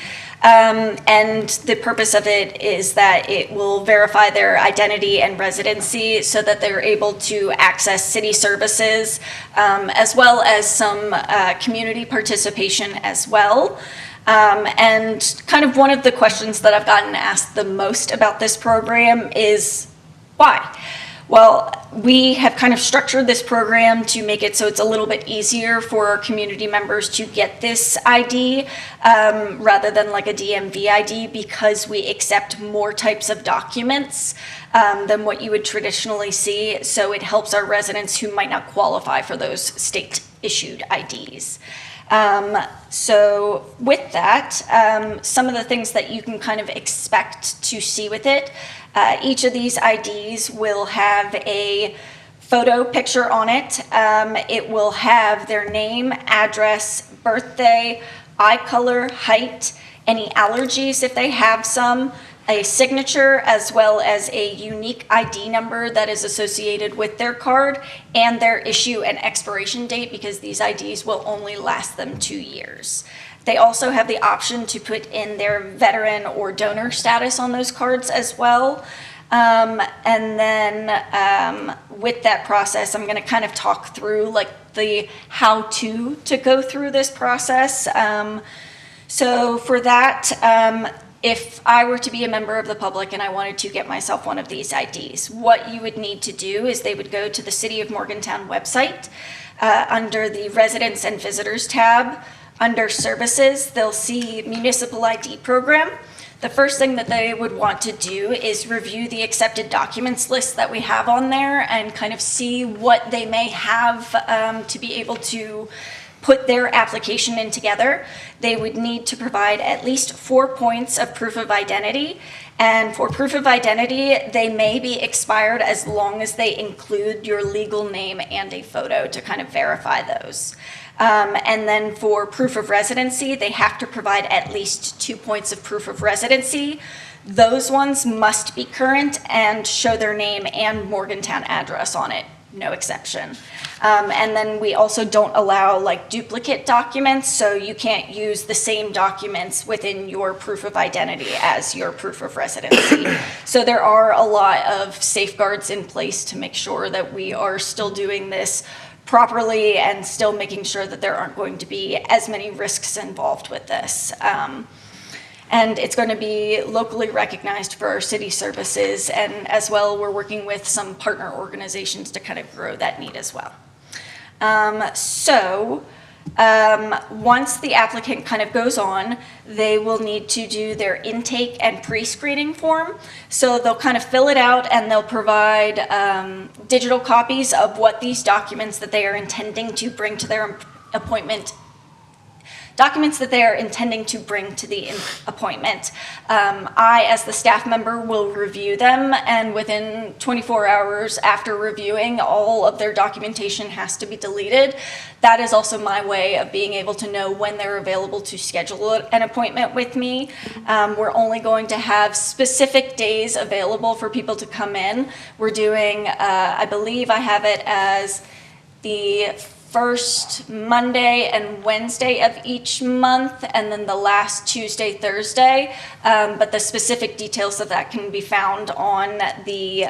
And the purpose of it is that it will verify their identity and residency so that they're able to access city services, as well as some community participation as well. And kind of one of the questions that I've gotten asked the most about this program is why? Well, we have kind of structured this program to make it so it's a little bit easier for our community members to get this ID rather than like a DMV ID, because we accept more types of documents than what you would traditionally see. So it helps our residents who might not qualify for those state-issued IDs. So with that, some of the things that you can kind of expect to see with it, each of these IDs will have a photo picture on it. It will have their name, address, birthday, eye color, height, any allergies if they have some, a signature, as well as a unique ID number that is associated with their card, and their issue and expiration date, because these IDs will only last them 2 years. They also have the option to put in their veteran or donor status on those cards as well. And then with that process, I'm going to kind of talk through like the how-to go through this process. So for that, if I were to be a member of the public and I wanted to get myself one of these IDs, what you would need to do is they would go to the City of Morgantown website under the Residents and Visitors tab. Under Services, they'll see Municipal ID Program. The first thing that they would want to do is review the accepted documents list that we have on there and kind of see what they may have to be able to put their application in together. They would need to provide at least 4 points of proof of identity. And for proof of identity, they may be expired as long as they include your legal name and a photo to kind of verify those. And then for proof of residency, they have to provide at least 2 points of proof of residency. Those ones must be current and show their name and Morgantown address on it, no exception. And then we also don't allow like duplicate documents, so you can't use the same documents within your proof of identity as your proof of residency. So there are a lot of safeguards in place to make sure that we are still doing this properly and still making sure that there aren't going to be as many risks involved with this. And it's going to be locally recognized for our city services, and as well, we're working with some partner organizations to kind of grow that need as well. Once the applicant kind of goes on, they will need to do their intake and pre-screening form. So they'll kind of fill it out and they'll provide digital copies of what these documents that they are intending to bring to their appointment documents that they are intending to bring to the appointment. I, as the staff member, will review them, and within 24 hours after reviewing, all of their documentation has to be deleted. That is also my way of being able to know when they're available to schedule an appointment with me. We're only going to have specific days available for people to come in. We're doing, I believe I have it as the first Monday and Wednesday of each month, and then the last Tuesday, Thursday. But the specific details of that can be found on the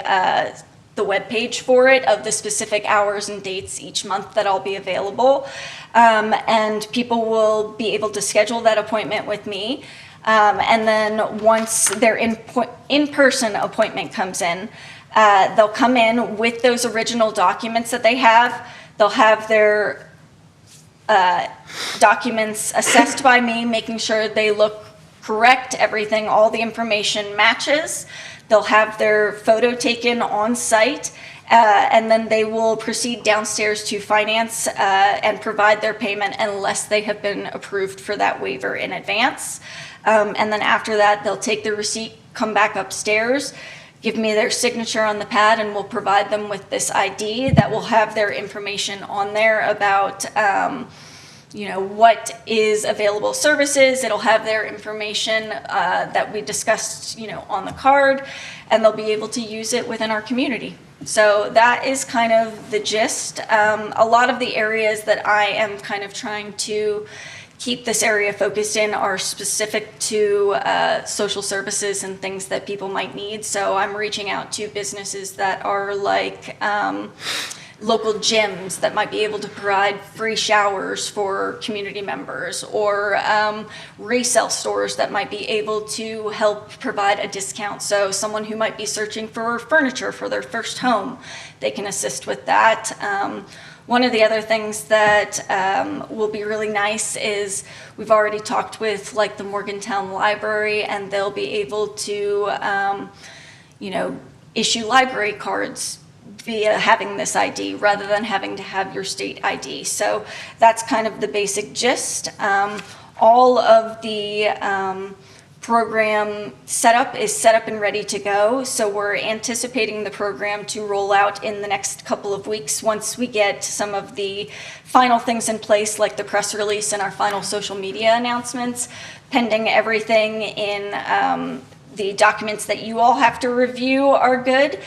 webpage for it, of the specific hours and dates each month that I'll be available. And people will be able to schedule that appointment with me. And then once their in-person appointment comes in, they'll come in with those original documents that they have. They'll have their documents assessed by me, making sure they look correct, everything, all the information matches. They'll have their photo taken on site, and then they will proceed downstairs to finance and provide their payment unless they have been approved for that waiver in advance. And then after that, they'll take the receipt, come back upstairs, give me their signature on the pad, and we'll provide them with this ID that will have their information on there about what is available services. It'll have their information that we discussed, on the card, and they'll be able to use it within our community. So that is kind of the gist. A lot of the areas that I am kind of trying to keep this area focused in are specific to social services and things that people might need. So I'm reaching out to businesses that are like local gyms that might be able to provide free showers for community members, or resale stores that might be able to help provide a discount. So someone who might be searching for furniture for their first home, they can assist with that. One of the other things that will be really nice is we've already talked with like the Morgantown Library, and they'll be able to, issue library cards via having this ID rather than having to have your state ID. So that's kind of the basic gist. All of the program setup is set up and ready to go. So we're anticipating the program to roll out in the next couple of weeks once we get some of the final things in place, like the press release and our final social media announcements, pending everything in the documents that you all have to review are good.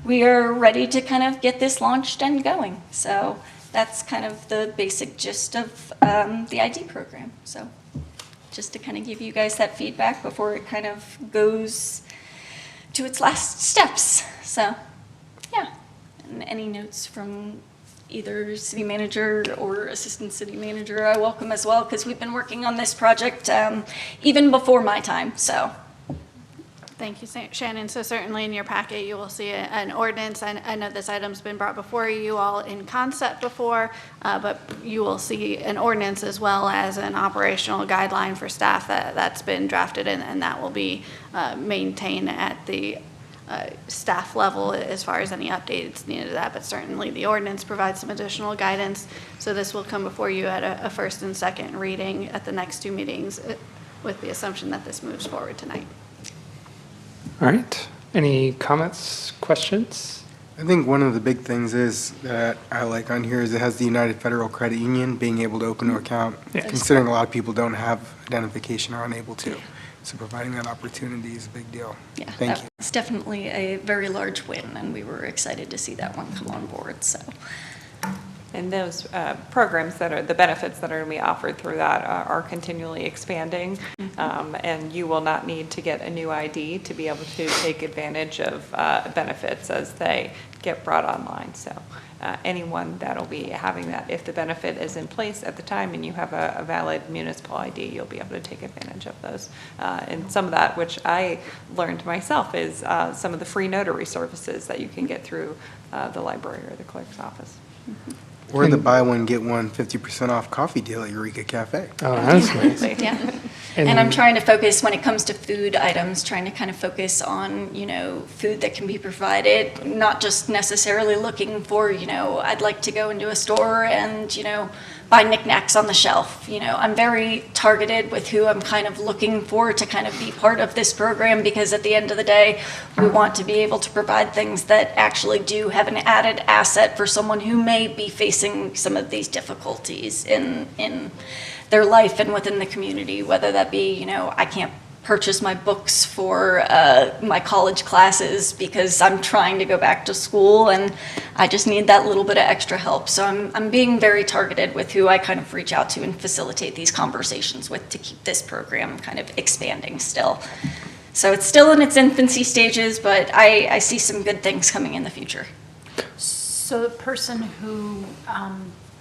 We are ready to kind of get this launched and going. So that's kind of the basic gist of the ID program. So just to kind of give you guys that feedback before it kind of goes to its last steps. So, yeah. And any notes from either city manager or assistant city manager, I welcome as well, because we've been working on this project even before my time, so. Thank you, Shannon. So certainly in your packet, you will see an ordinance. I know this item's been brought before you all in concept before, but you will see an ordinance as well as an operational guideline for staff that's been drafted, and that will be maintained at the staff level as far as any updates needed to that. But certainly the ordinance provides some additional guidance. So this will come before you at a first and second reading at the next two meetings, with the assumption that this moves forward tonight. All right. Any comments, questions? I think one of the big things is that I like on here is it has the United Federal Credit Union being able to open an account, Yes. considering a lot of people don't have identification or are unable to. So providing that opportunity is a big deal. Yeah, Thank you. it's definitely a very large win, and we were excited to see that one come on board, so. And those programs that are, the benefits that are going to be offered through that are continually expanding. And you will not need to get a new ID to be able to take advantage of benefits as they get brought online. So anyone that'll be having that, if the benefit is in place at the time and you have a valid municipal ID, you'll be able to take advantage of those. And some of that, which I learned myself, is some of the free notary services that you can get through the library or the clerk's office. Or the buy one, get one 50% off coffee deal at Eureka Cafe. Oh, that's nice. Yeah. And I'm trying to focus, when it comes to food items, trying to kind of focus on, food that can be provided, not just necessarily looking for, I'd like to go into a store and, buy knickknacks on the shelf. I'm very targeted with who I'm kind of looking for to kind of be part of this program, because at the end of the day, we want to be able to provide things that actually do have an added asset for someone who may be facing some of these difficulties in their life and within the community, whether that be, I can't purchase my books for my college classes because I'm trying to go back to school and I just need that little bit of extra help. So I'm being very targeted with who I kind of reach out to and facilitate these conversations with to keep this program kind of expanding still. So it's still in its infancy stages, but I see some good things coming in the future. So the person who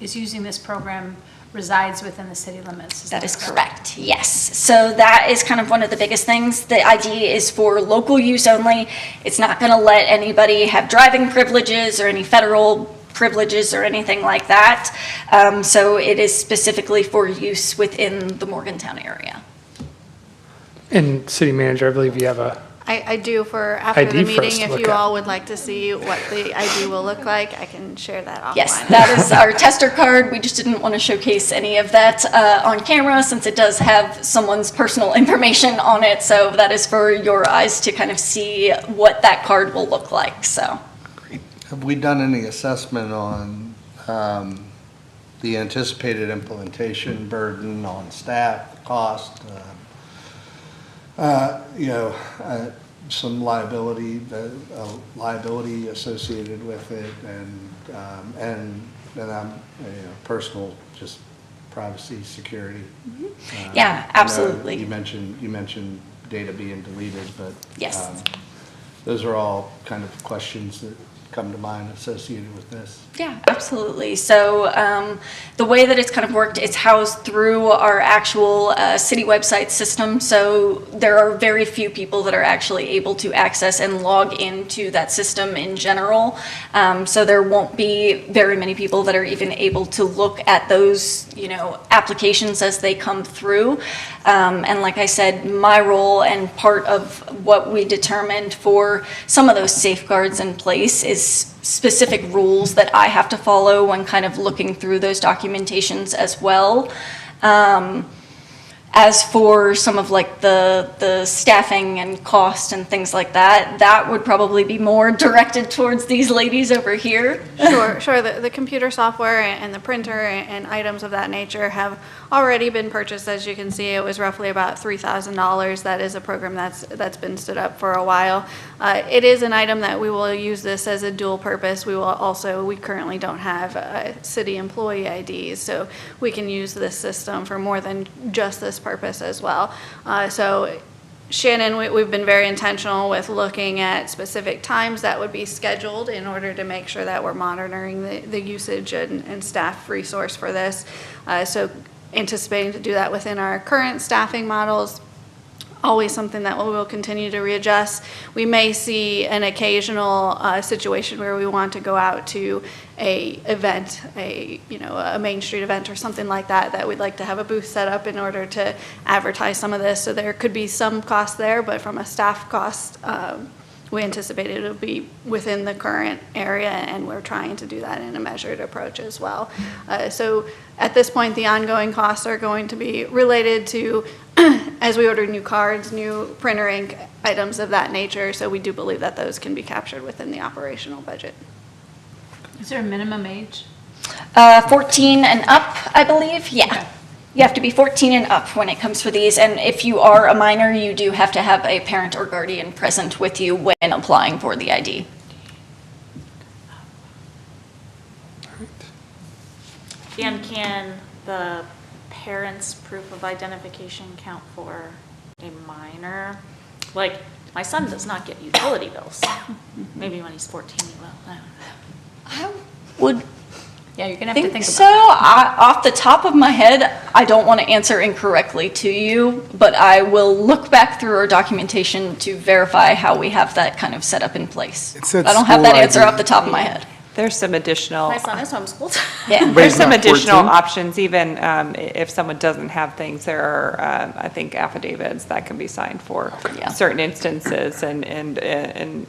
is using this program resides within the city limits? That is correct, yes. So that is kind of one of the biggest things. The ID is for local use only. It's not going to let anybody have driving privileges or any federal privileges or anything like that. So it is specifically for use within the Morgantown area. And City Manager, I believe you have a, I do for after ID the for us meeting, to if look you at. all would like to see what the ID will look like, I can share that offline. Yes, that is our tester card. We just didn't want to showcase any of that on camera since it does have someone's personal information on it. So that is for your eyes to kind of see what that card will look like, so. Have we done any assessment on the anticipated implementation burden on staff, cost, some liability associated with it, and personal, just privacy, security? Yeah, I know absolutely. You mentioned data being deleted, but Yes. those are all kind of questions that come to mind associated with this. Yeah, absolutely. So the way that it's kind of worked, it's housed through our actual city website system. So there are very few people that are actually able to access and log into that system in general. So there won't be very many people that are even able to look at those, applications as they come through. And like I said, my role and part of what we determined for some of those safeguards in place is specific rules that I have to follow when kind of looking through those documentations as well. As for some of like the staffing and cost and things like that, that would probably be more directed towards these ladies over here. Sure. The computer software and the printer and items of that nature have already been purchased. As you can see, it was roughly about $3,000. That is a program that's been stood up for a while. It is an item that we will use this as a dual purpose. We currently don't have city employee IDs, so we can use this system for more than just this purpose as well. So Shannon, we've been very intentional with looking at specific times that would be scheduled in order to make sure that we're monitoring the usage and staff resource for this. So anticipating to do that within our current staffing models. Always something that we will continue to readjust. We may see an occasional situation where we want to go out to a event, a Main Street event or something like that we'd like to have a booth set up in order to advertise some of this. So there could be some cost there, but from a staff cost, we anticipate it'll be within the current area, and we're trying to do that in a measured approach as well. So at this point, the ongoing costs are going to be related to as we order new cards, new printer ink, items of that nature. So we do believe that those can be captured within the operational budget. Is there a minimum age? 14 and up, I believe, yeah. You have to be 14 and up when it comes for these, and if you are a minor, you do have to have a parent or guardian present with you when applying for the ID. And can the parent's proof of identification count for a minor? Like, my son does not get utility bills. Maybe when he's 14 he will. I don't know. I would Yeah, you're gonna have to think so. about Off the top of my head, I don't want to answer incorrectly to you, but I will look back through our documentation to verify how we have that kind of set up in place. It said I don't have school that answer ID. off the top of my head. There's some additional, My son is homeschooled. Yeah. But there's he's some not additional 14? options, even if someone doesn't have things, there are, I think, affidavits that can be signed for Yeah. certain instances, and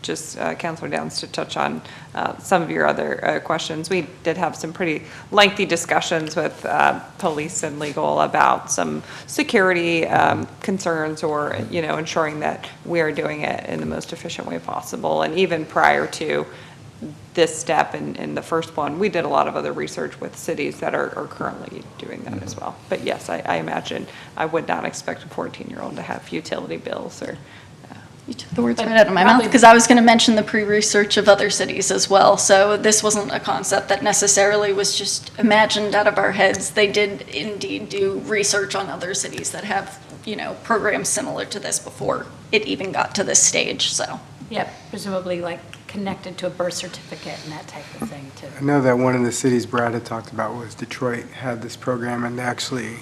just Councilor Downs to touch on some of your other questions. We did have some pretty lengthy discussions with police and legal about some security concerns, or, ensuring that we are doing it in the most efficient way possible. And even prior to this step and the first one. We did a lot of other research with cities that are currently doing that as well. But yes, I imagine, I would not expect a 14-year-old to have utility bills or. You took the words right out of my mouth, because I was going to mention the pre-research of other cities as well. So this wasn't a concept that necessarily was just imagined out of our heads. They did indeed do research on other cities that have, programs similar to this before it even got to this stage, so. Yeah, presumably like connected to a birth certificate and that type of thing too. I know that one of the cities Brad had talked about was Detroit had this program, and actually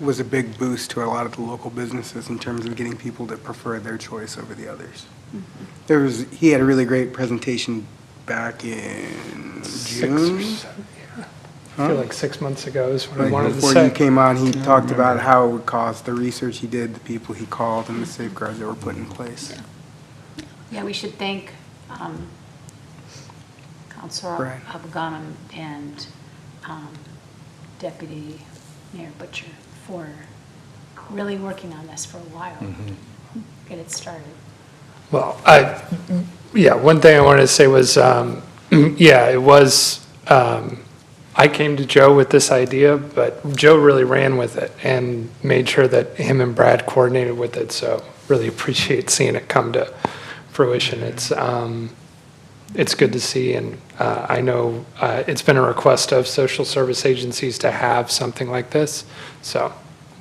was a big boost to a lot of the local businesses in terms of getting people to prefer their choice over the others. He had a really great presentation back in 6 or June. 7, yeah. I feel like 6 months ago is what I wanted to Before say. you came on, he talked about how it would cost, the research he did, the people he called, and the safeguards that were put in place. Yeah, we should thank Councilor Right. Abganam and Deputy Mayor Butcher for really working on this for a while. Get it started. Well, one thing I wanted to say was, it was, I came to Joe with this idea, but Joe really ran with it and made sure that him and Brad coordinated with it, so really appreciate seeing it come to fruition. It's good to see, and I know it's been a request of social service agencies to have something like this, so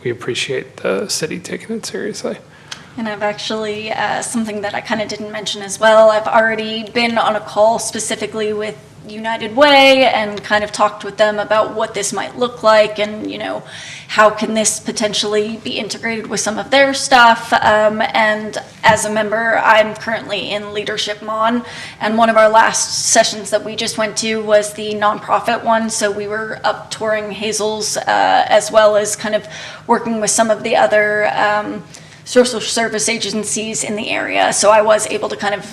we appreciate the city taking it seriously. And I've actually, something that I kind of didn't mention as well, I've already been on a call specifically with United Way and kind of talked with them about what this might look like and, how can this potentially be integrated with some of their stuff. And as a member, I'm currently in Leadership Mon, and one of our last sessions that we just went to was the nonprofit one. So we were up touring Hazel's as well as kind of working with some of the other social service agencies in the area. So I was able to kind of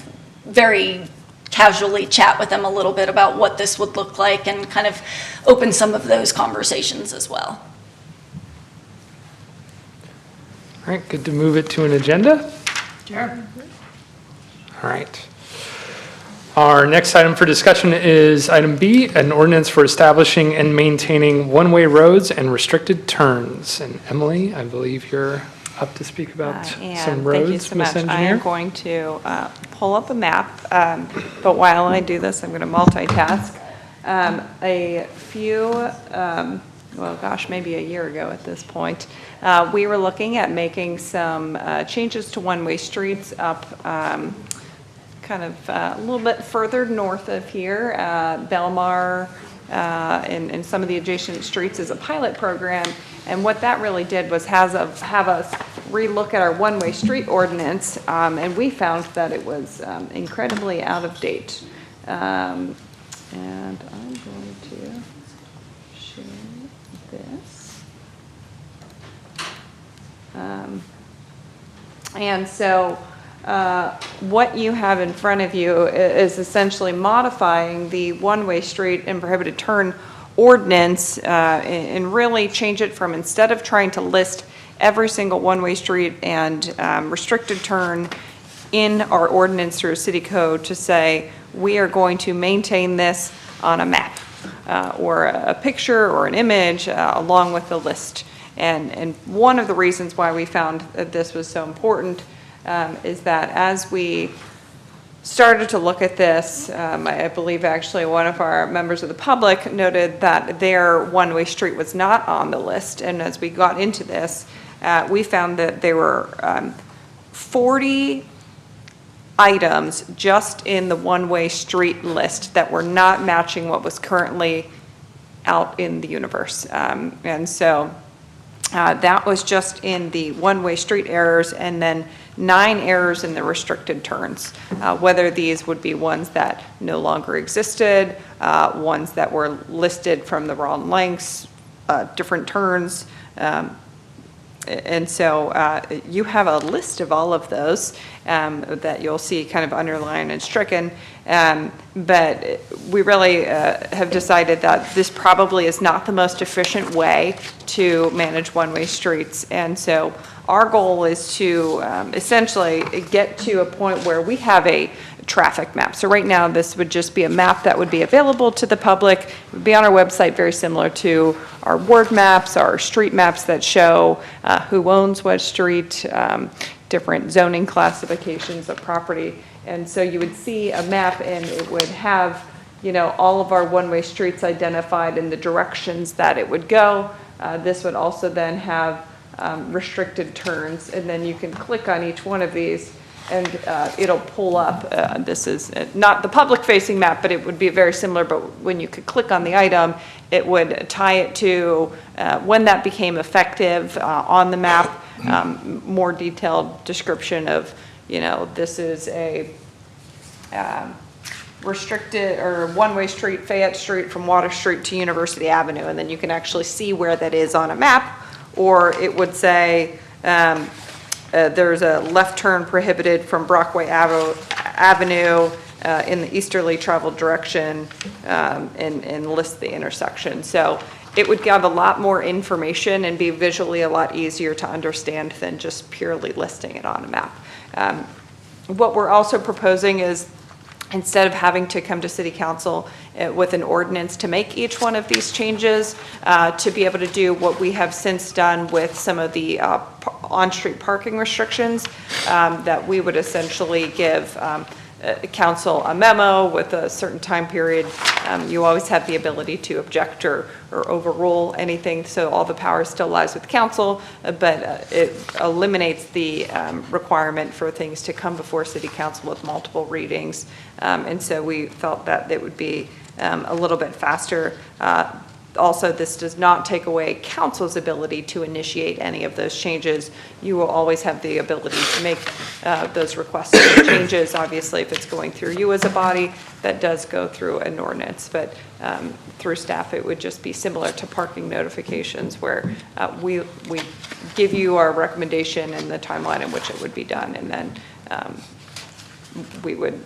very casually chat with them a little bit about what this would look like and kind of open some of those conversations as well. All right, good to move it to an agenda. Sure. All right. Our next item for discussion is item B, an ordinance for establishing and maintaining one-way roads and restricted turns. And Emily, I believe you're up to speak about some roads, Thank you so Ms. much. I am Engineer. going to pull up a map, but while I do this, I'm going to multitask. A few, maybe a year ago at this point, we were looking at making some changes to one-way streets up kind of a little bit further north of here, Belmar, and some of the adjacent streets as a pilot program. And what that really did was have us relook at our one-way street ordinance, and we found that it was incredibly out of date. And I'm going to share this. And so what you have in front of you is essentially modifying the one-way street and prohibited turn ordinance and really change it from, instead of trying to list every single one-way street and restricted turn in our ordinance through a city code, to say we are going to maintain this on a map or a picture or an image along with the list. And one of the reasons why we found that this was so important is that as we started to look at this, I believe actually one of our members of the public noted that their one-way street was not on the list. And as we got into this, we found that there were 40 items just in the one-way street list that were not matching what was currently out in the universe. And so that was just in the one-way street errors, and then 9 errors in the restricted turns, whether these would be ones that no longer existed, ones that were listed from the wrong lengths, different turns. And so you have a list of all of those that you'll see kind of underlined and stricken. But we really have decided that this probably is not the most efficient way to manage one-way streets. And so our goal is to essentially get to a point where we have a traffic map. So right now, this would just be a map that would be available to the public. It would be on our website, very similar to our ward maps, our street maps that show who owns what street, different zoning classifications of property. And so you would see a map and it would have, you know, all of our one-way streets identified and the directions that it would go. This would also then have restricted turns, and then you can click on each one of these and it'll pull up. This is not the public-facing map, but it would be very similar, but when you could click on the item, it would tie it to when that became effective on the map, more detailed description of, you know, this is a restricted or one-way street, Fayette Street from Water Street to University Avenue, and then you can actually see where that is on a map, or it would say there's a left turn prohibited from Brockway Avenue in the easterly traveled direction, and list the intersection. So it would give a lot more information and be visually a lot easier to understand than just purely listing it on a map. What we're also proposing is, instead of having to come to City Council with an ordinance to make each one of these changes, to be able to do what we have since done with some of the on-street parking restrictions, that we would essentially give council a memo with a certain time period. You always have the ability to object or overrule anything, so all the power still lies with council, but it eliminates the requirement for things to come before City Council with multiple readings. And so we felt that it would be a little bit faster. Also, this does not take away council's ability to initiate any of those changes. You will always have the ability to make those requested changes. Obviously, if it's going through you as a body, that does go through an ordinance. But through staff, it would just be similar to parking notifications, where we give you our recommendation and the timeline in which it would be done, and then we would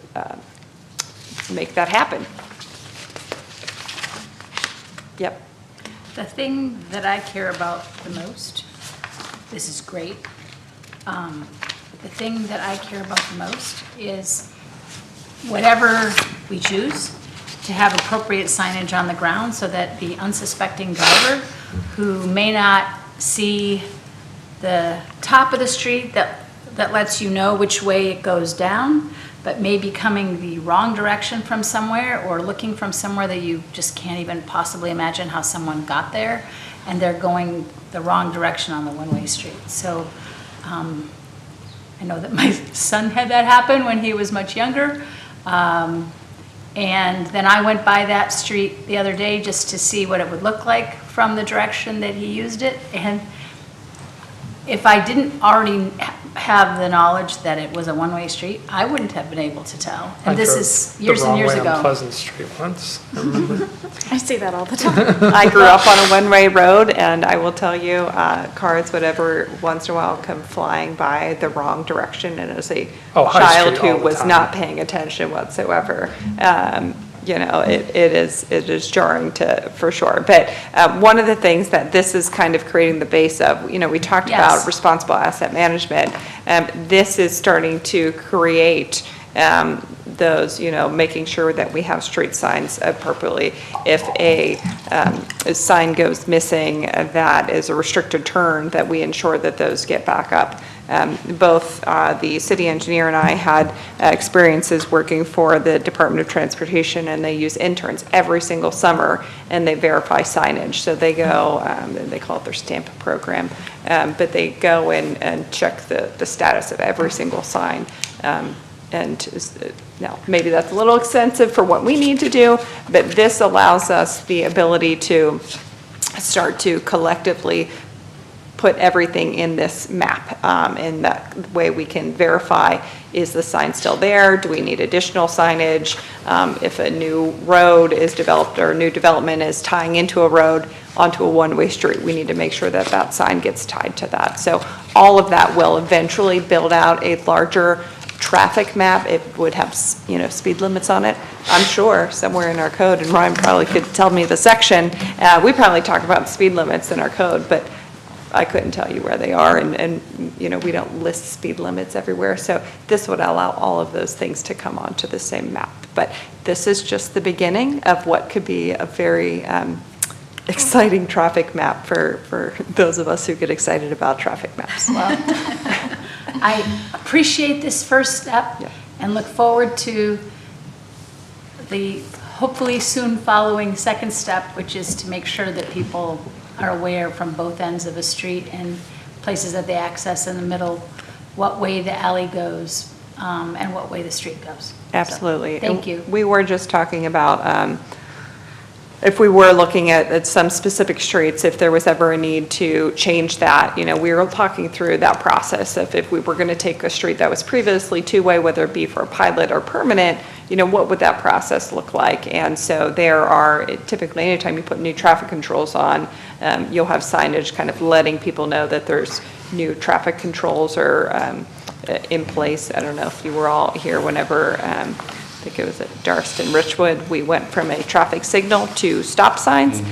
make that happen. Yep. The thing that I care about the most, this is great. The thing that I care about the most is whatever we choose, to have appropriate signage on the ground so that the unsuspecting driver who may not see the top of the street that lets you know which way it goes down, but maybe coming the wrong direction from somewhere or looking from somewhere that you just can't even possibly imagine how someone got there, and they're going the wrong direction on the one-way street. So I know that my son had that happen when he was much younger. And then I went by that street the other day just to see what it would look like from the direction that he used it. And if I didn't already have the knowledge that it was a one-way street, I wouldn't have been able to tell. And this is years and years The wrong way on ago. Pleasant Street once, I remember. I see that all the time. I grew up on a one-way road, and I will tell you, cars would every once in a while come flying by the wrong direction, and as a High child Street all who the was time. not paying attention whatsoever, you know, it is jarring for sure. But one of the things that this is kind of creating the base of, you know, we talked Yes. about responsible asset management. This is starting to create those, you know, making sure that we have street signs appropriately. If a sign goes missing that is a restricted turn, that we ensure that those get back up. Both the city engineer and I had experiences working for the Department of Transportation, and they use interns every single summer, and they verify signage. So they go, they call it their stamp program, but they go in and check the status of every single sign. Now, maybe that's a little extensive for what we need to do, but this allows us the ability to start to collectively put everything in this map. And that way we can verify, is the sign still there? Do we need additional signage? If a new road is developed or a new development is tying into a road onto a one-way street, we need to make sure that that sign gets tied to that. So all of that will eventually build out a larger traffic map. It would have, you know, speed limits on it, I'm sure, somewhere in our code, and Ryan probably could tell me the section. We probably talk about speed limits in our code, but I couldn't tell you where they are, and, you know, we don't list speed limits everywhere, so this would allow all of those things to come onto the same map. But this is just the beginning of what could be a very exciting traffic map for those of us who get excited about traffic maps. Well, I appreciate this first step Yeah. and look forward to the hopefully soon following second step, which is to make sure that people are aware from both ends of a street and places that they access in the middle, what way the alley goes and what way the street goes. Absolutely. So, thank And you. we were just talking about, if we were looking at some specific streets, if there was ever a need to change that, you know, we were talking through that process of if we were going to take a street that was previously two-way, whether it be for a pilot or permanent, you know, what would that process look like? And so there are, typically, anytime you put new traffic controls on, you'll have signage kind of letting people know that there's new traffic controls are in place. I don't know if you were all here whenever, I think it was at Darst and Richwood, we went from a traffic signal to stop signs.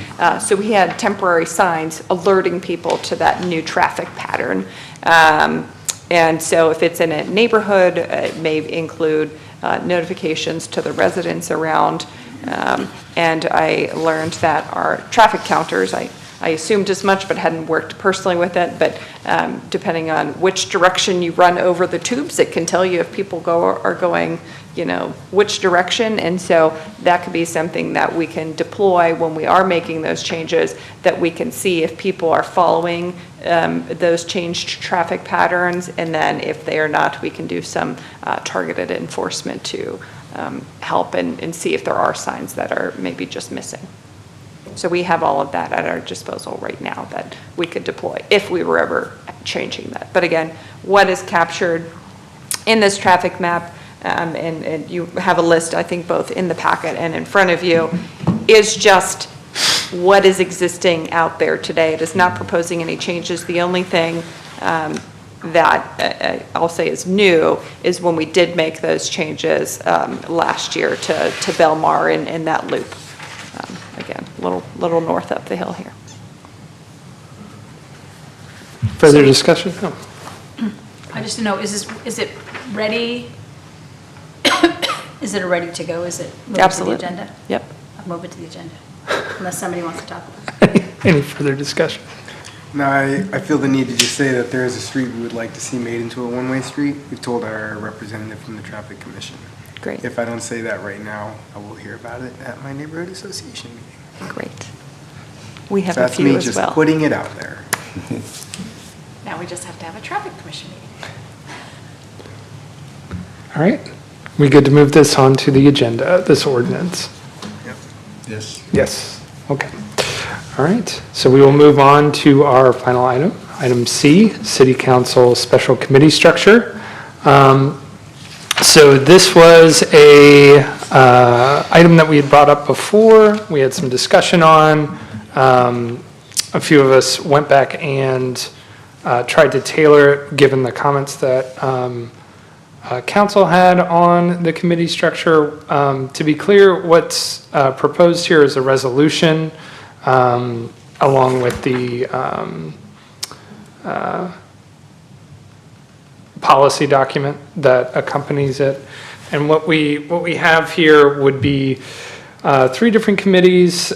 So we had temporary signs alerting people to that new traffic pattern. And so if it's in a neighborhood, it may include notifications to the residents around. And I learned that our traffic counters, I assumed as much, but hadn't worked personally with it. But depending on which direction you run over the tubes, it can tell you if people are going, you know, which direction. And so that could be something that we can deploy when we are making those changes, that we can see if people are following those changed traffic patterns. And then if they are not, we can do some targeted enforcement to help and see if there are signs that are maybe just missing. So we have all of that at our disposal right now that we could deploy if we were ever changing that. But again, what is captured in this traffic map, and you have a list, I think, both in the packet and in front of you, is just what is existing out there today. It is not proposing any changes. The only thing that I'll say is new is when we did make those changes last year to Belmar in that loop. Again, little north up the hill here. Further discussion? No. I just don't know, is it ready? Is it ready to go? Is it moved to the Absolutely. agenda? Yep. I'll move it to the agenda, unless somebody wants to talk about it. Any further discussion? No, I feel the need to just say that there is a street we would like to see made into a one-way street. We've told our representative from the Traffic Commission. Great. If I don't say that right now, I will hear about it at my neighborhood association meeting. Great. We have a That's few me as just well. putting it out there. Now we just have to have a traffic commission meeting. All right. We good to move this on to the agenda, this ordinance? Yes. Yes. Okay. All right. So we will move on to our final item, item C, City Council Special Committee Structure. So this was a item that we had brought up before. We had some discussion on. A few of us went back and tried to tailor it, given the comments that council had on the committee structure. To be clear, what's proposed here is a resolution along with the policy document that accompanies it. And what we have here would be 3 different committees,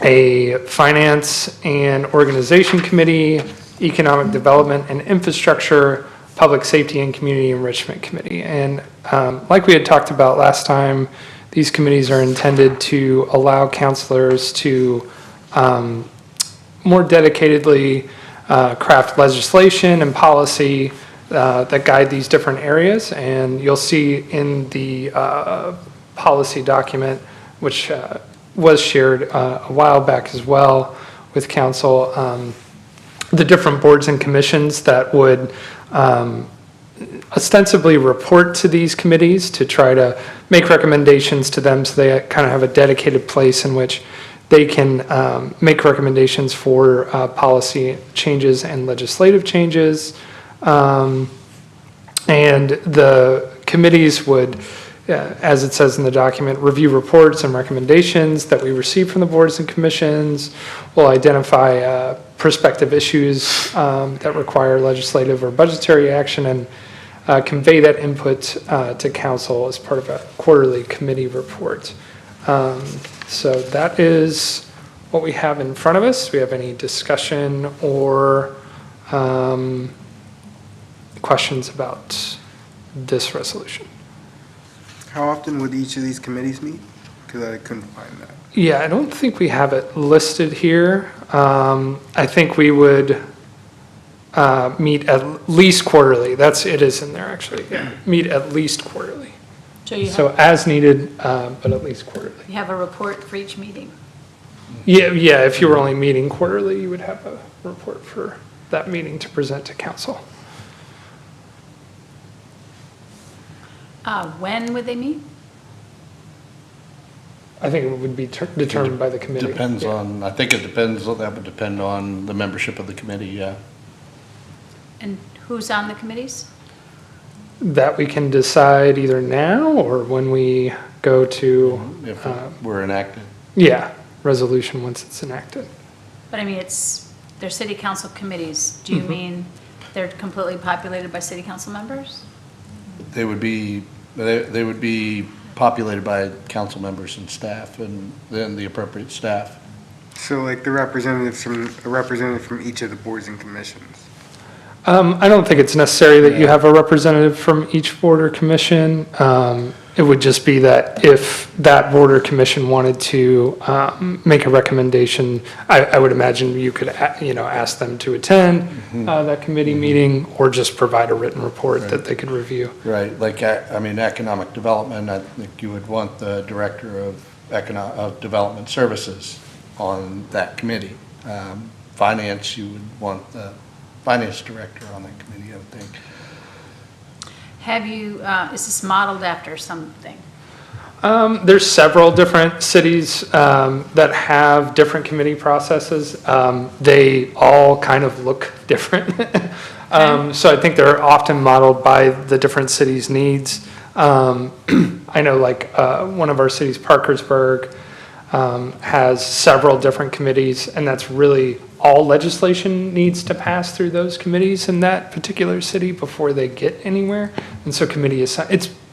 a finance and organization committee, economic development and infrastructure, public safety and community enrichment committee. And like we had talked about last time, these committees are intended to allow counselors to more dedicatedly craft legislation and policy that guide these different areas. And you'll see in the policy document, which was shared a while back as well with council, the different boards and commissions that would ostensibly report to these committees to try to make recommendations to them, so they kind of have a dedicated place in which they can make recommendations for policy changes and legislative changes. And the committees would as it says in the document, review reports and recommendations that we receive from the boards and commissions. We'll identify prospective issues that require legislative or budgetary action and convey that input to council as part of a quarterly committee report. So that is what we have in front of us. Do we have any discussion or questions about this resolution? How often would each of these committees meet? Because I couldn't find that. Yeah, I don't think we have it listed here. I think we would meet at least quarterly. It is in there, actually. Yeah, meet at least quarterly. So as needed, but at least quarterly. You have a report for each meeting. Yeah, if you were only meeting quarterly, you would have a report for that meeting to present to council. When would they meet? I think it would be determined by the committee. Depends Yeah. on, I think it depends, that would depend on the membership of the committee, yeah. And who's on the committees? That we can decide either now or when we go to, If we're enacted. yeah, resolution once it's enacted. But I mean, they're city council committees. Do you mean they're completely populated by city council members? They would be populated by council members and staff, and then the appropriate staff. So like a representative from each of the boards and commissions. I don't think it's necessary that you have a representative from each board or commission. It would just be that if that board or commission wanted to make a recommendation, I would imagine you could, ask them to attend that committee meeting or just provide a written report that they could review. Right, like, economic development, I think you would want the director of development services on that committee. Finance, you would want the finance director on that committee, I would think. Have you, is this modeled after something? There's several different cities that have different committee processes. They all kind of look different. So I think they're often modeled by the different cities' needs. I know one of our cities, Parkersburg, has several different committees, and that's really all legislation needs to pass through those committees in that particular city before they get anywhere. And so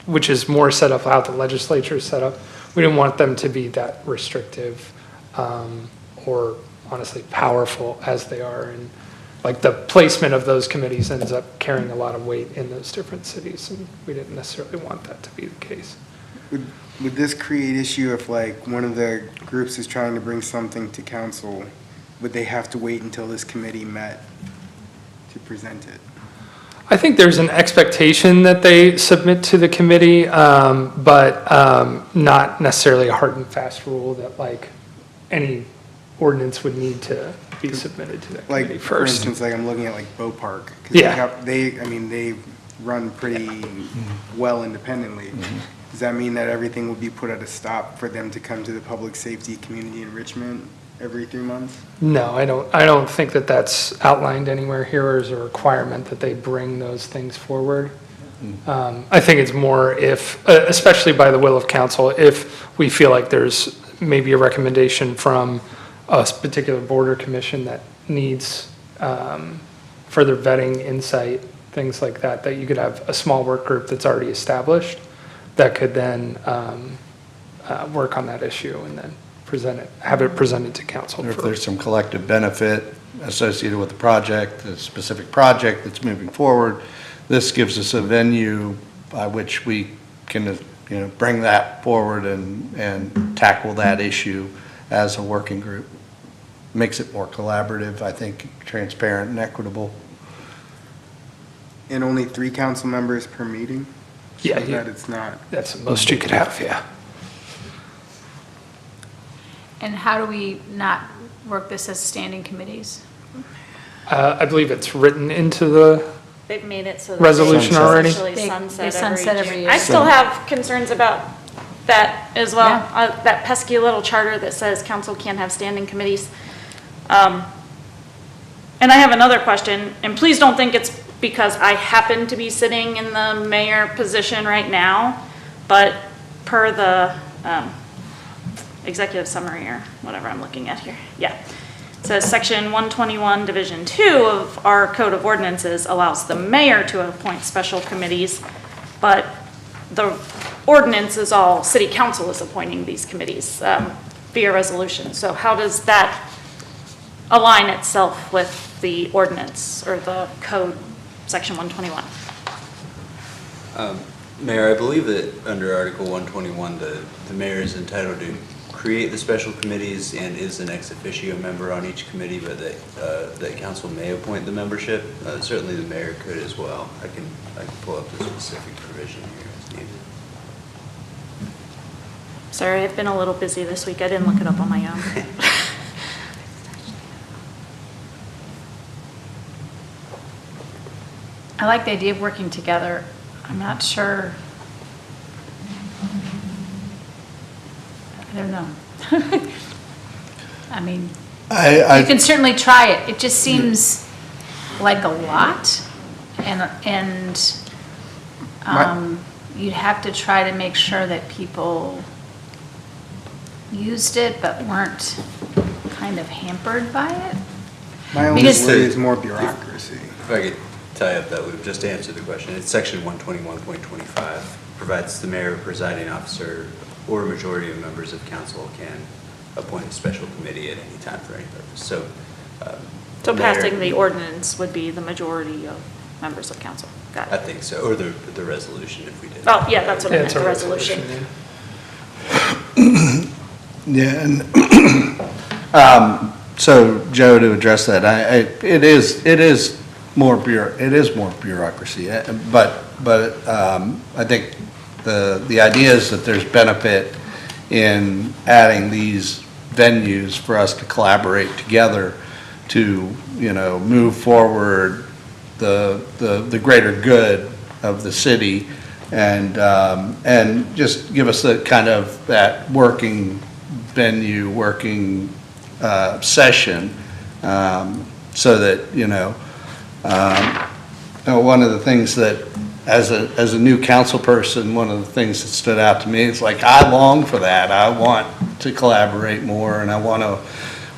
which is more set up how the legislature is set up. We didn't want them to be that restrictive or honestly powerful as they are. And like the placement of those committees ends up carrying a lot of weight in those different cities. And we didn't necessarily want that to be the case. Would this create issue if like one of the groups is trying to bring something to council? Would they have to wait until this committee met to present it? I think there's an expectation that they submit to the committee, but not necessarily a hard and fast rule that like any ordinance would need to be submitted to that committee Like, for first. instance, like I'm looking at like Bow Park. 'Cause Yeah. they run pretty well independently. Does that mean that everything would be put at a stop for them to come to the public safety community enrichment every 3 months? No, I don't think that that's outlined anywhere here or as a requirement that they bring those things forward. I think it's more if, especially by the will of council, if we feel like there's maybe a recommendation from a particular board or commission that needs further vetting, insight, things like that, that you could have a small work group that's already established that could then work on that issue and then have it presented to council. Or if there's some collective benefit associated with the project, a specific project that's moving forward, this gives us a venue by which we can, bring that forward and tackle that issue as a working group. Makes it more collaborative, I think, transparent and equitable. And only 3 council members per meeting? Yeah, So that it's not. that's the most you could have, yeah. And how do we not work this as standing committees? I believe it's written into the They've made it so that resolution they already. essentially They sunset sunset every every year. I still have concerns about that as well. Yeah. That pesky little charter that says council can't have standing committees. And I have another question, and please don't think it's because I happen to be sitting in the mayor position right now, But per the executive summary or whatever I'm looking at here, yeah. It says section 121, division 2 of our code of ordinances allows the mayor to appoint special committees, but the ordinance is all city council is appointing these committees via resolution. So how does that align itself with the ordinance or the code, section 121? Mayor, I believe that under Article 121, the mayor is entitled to create the special committees and is an ex officio member on each committee, but that council may appoint the membership. Certainly the mayor could as well. I can pull up the specific provision here as needed. Sorry, I've been a little busy this week. I didn't look it up on my own. I like the idea of working together. I'm not sure. I don't know. I mean, you can certainly try it. It just seems like a lot, and you'd have to try to make sure that people used it but weren't kind of hampered by it. My only Because- worry is more bureaucracy. If I could tie up that loop, just to answer the question, it's section 121.25, provides the mayor or presiding officer or a majority of members of council can appoint a special committee at any time for any purpose. So, So mayor- passing the ordinance would be the majority of members of council. Got I it. think so, or the resolution if we did. Oh, yeah, that's what I Yeah, meant, it's a the resolution. Yeah, and so Joe, to address that, it is more bureaucracy, but I think the idea is that there's benefit in adding these venues for us to collaborate together to, move forward the greater good of the city and just give us the kind of that working venue, working session, so that, one of the things that, as a new council person, one of the things that stood out to me is like, I long for that. I want to collaborate more and I want to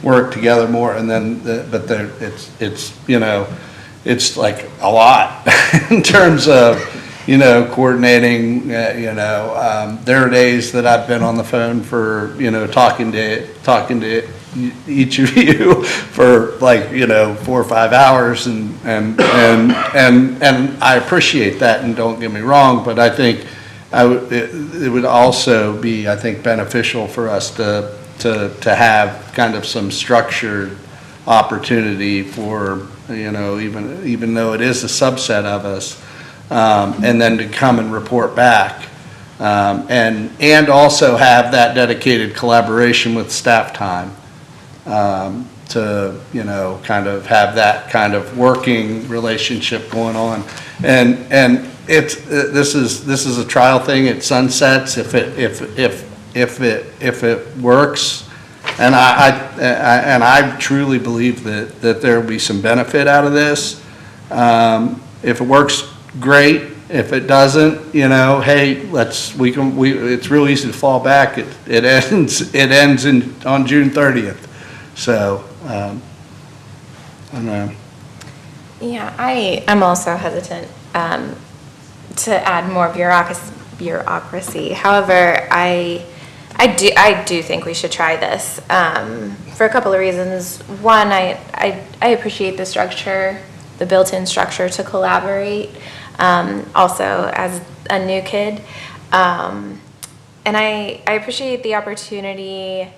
work together more. And then, it's like a lot in terms of, coordinating, there are days that I've been on the phone for, talking to each of you for like, 4 or 5 hours and I appreciate that, and don't get me wrong, but I think it would also be, I think, beneficial for us to have kind of some structured opportunity for, even though it is a subset of us, and then to come and report back. And also have that dedicated collaboration with staff time, to, kind of have that kind of working relationship going on. And this is a trial thing. It sunsets if it works. And I truly believe that there will be some benefit out of this. If it works, great. If it doesn't, hey, it's real easy to fall back. It ends on June 30th. So, I don't know. Yeah, I'm also hesitant to add more bureaucracy. However, I do think we should try this for a couple of reasons. One, I appreciate the structure, the built-in structure to collaborate. Also, as a new kid, and I appreciate the opportunity,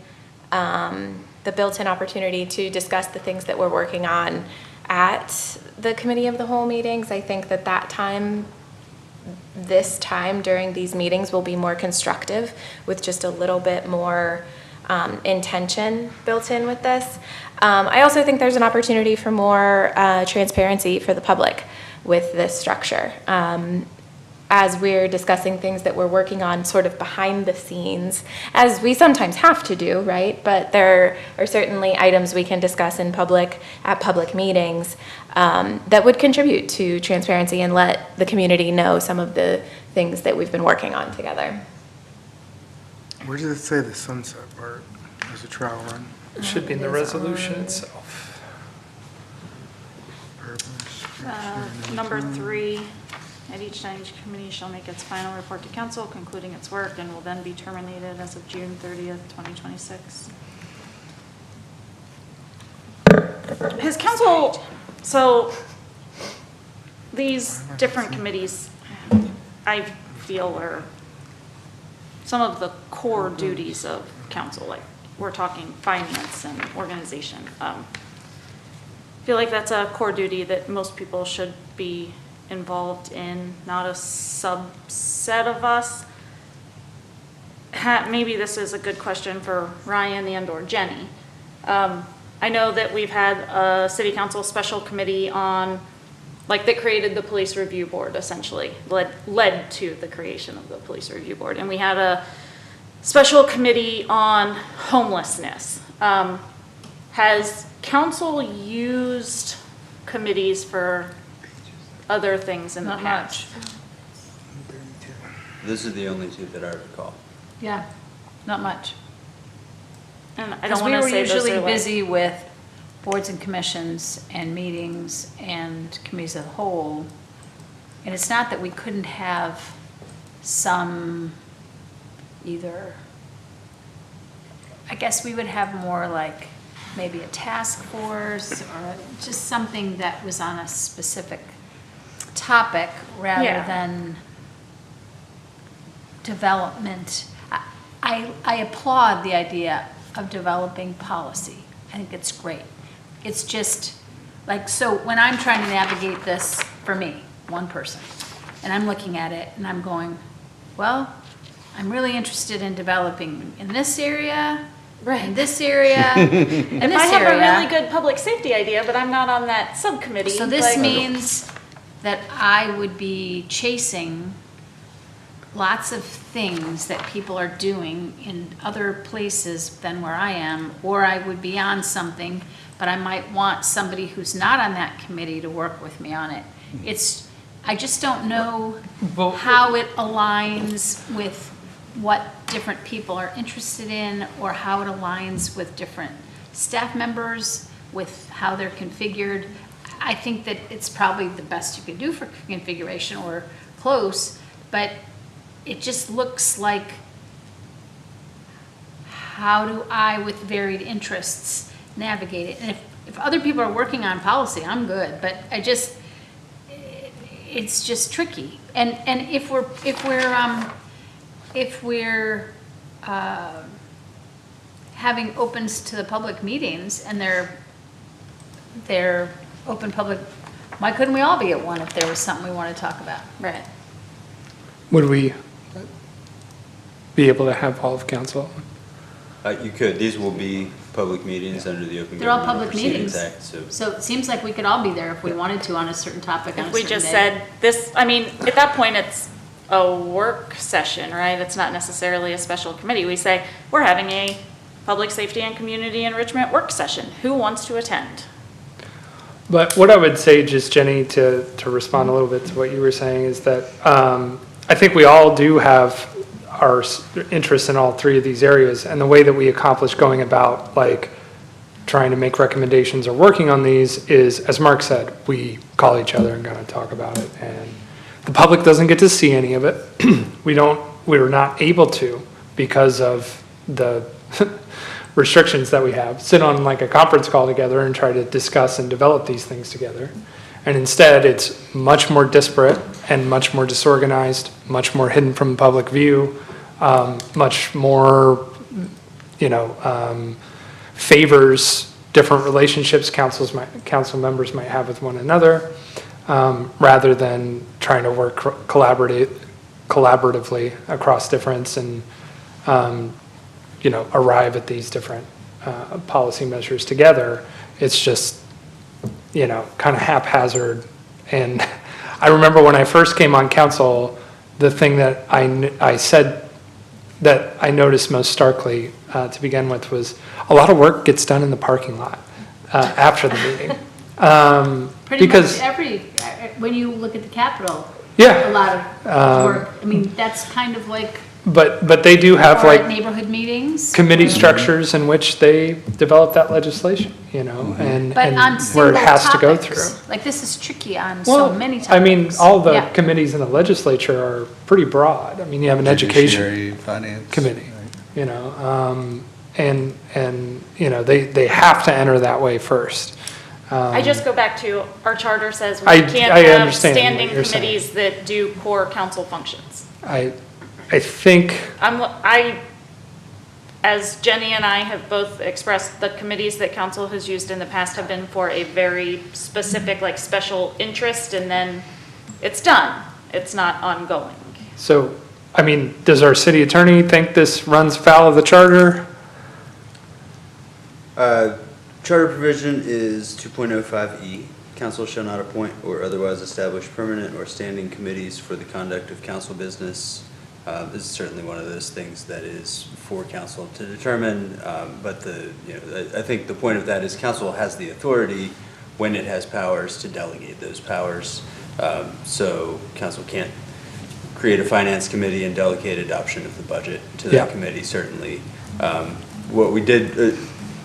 the built-in opportunity to discuss the things that we're working on at the committee of the whole meetings. I think that time, this time during these meetings will be more constructive with just a little bit more intention built in with this. I also think there's an opportunity for more transparency for the public with this structure. As we're discussing things that we're working on sort of behind the scenes, as we sometimes have to do, right? But there are certainly items we can discuss in public, at public meetings, that would contribute to transparency and let the community know some of the things that we've been working on together. Where does it say the sunset part? There's a trial run. It should be in the It is resolution on- itself. Purpose, Number 3, at each time each committee shall make its final report to council, concluding its work, and will then be terminated as of June 30th, 2026. Has council, so these different committees, I feel are some of the core duties of council, like we're talking finance and organization. I feel like that's a core duty that most people should be involved in, not a subset of us. Maybe this is a good question for Ryan and/or Jenny. I know that we've had a city council special committee on, like, that created the police review board, essentially, led to the creation of the police review board. And we had a special committee on homelessness. Has council used committees for other things in the Not past? much. Those are the only two that I recall. Yeah, not much. And I Because don't we want to were say those usually are like- busy with boards and commissions and meetings and committees of the whole. And it's not that we couldn't have some either, I guess we would have more like maybe a task force or just something that was on a specific topic rather Yeah. than development. I applaud the idea of developing policy. I think it's great. It's just, like, so when I'm trying to navigate this for me, one person, and I'm looking at it and I'm going, well, I'm really interested in developing in this area, in this area, in If this I have a really area. good public safety idea, but I'm not on that subcommittee. So this like- means that I would be chasing lots of things that people are doing in other places than where I am, or I would be on something, but I might want somebody who's not on that committee to work with me on it. It's, I just don't know Well- how it aligns with what different people are interested in, or how it aligns with different staff members, with how they're configured. I think that it's probably the best you could do for configuration or close, but it just looks like, how do I, with varied interests, navigate it? And if other people are working on policy, I'm good, but it's just tricky. And if we're having opens to the public meetings and they're open public, why couldn't we all be at one if there was something we want to talk about? Right. Would we be able to have all of council? You could, these will be public meetings under the Open They're all Government public Proceedings meetings. Act, so. So it seems like we could all be there if we wanted to on a certain topic on a If we certain just day. said this, I mean, at that point, it's a work session, right? It's not necessarily a special committee. We say, we're having a public safety and community enrichment work session. Who wants to attend? But what I would say, just Jenny, to respond a little bit to what you were saying, is that I think we all do have our interests in all three of these areas, and the way that we accomplish going about, like, trying to make recommendations or working on these is, as Mark said, we call each other and kind of talk about it, and the public doesn't get to see any of it. We're not able to, because of the restrictions that we have, sit on like a conference call together and try to discuss and develop these things together. And instead, it's much more disparate and much more disorganized, much more hidden from public view, much more, favors different relationships council members might have with one another, rather than trying to work collaboratively across difference and, arrive at these different policy measures together. It's just, kind of haphazard. And I remember when I first came on council, the thing that I said that I noticed most starkly to begin with was a lot of work gets done in the parking lot after the meeting. Pretty Because much when you look at the Capitol, Yeah. A lot of work. I mean, that's kind of like But they do have our like neighborhood meetings. committee structures in which they develop that legislation, you know, and But on where single it has to go topics. through. Like this is tricky on so many topics. I mean, all the Yeah. committees in the legislature are pretty broad. I mean, you have an education Judiciary, finance. committee, you know, and, you know, they have to enter that way first. I just go back to, our charter says we I can't have understand what standing you're saying. committees that do core council functions. I think, As Jenny and I have both expressed, the committees that council has used in the past have been for a very specific, like, special interest, and then it's done. It's not ongoing. so, I mean, does our city attorney think this runs foul of the charter? Charter provision is 2.05E. Council shall not appoint or otherwise establish permanent or standing committees for the conduct of council business. This is certainly one of those things that is for council to determine, but I think the point of that is council has the authority when it has powers to delegate those powers. So council can't create a finance committee and delegate adoption of the budget to that committee, certainly. What we did,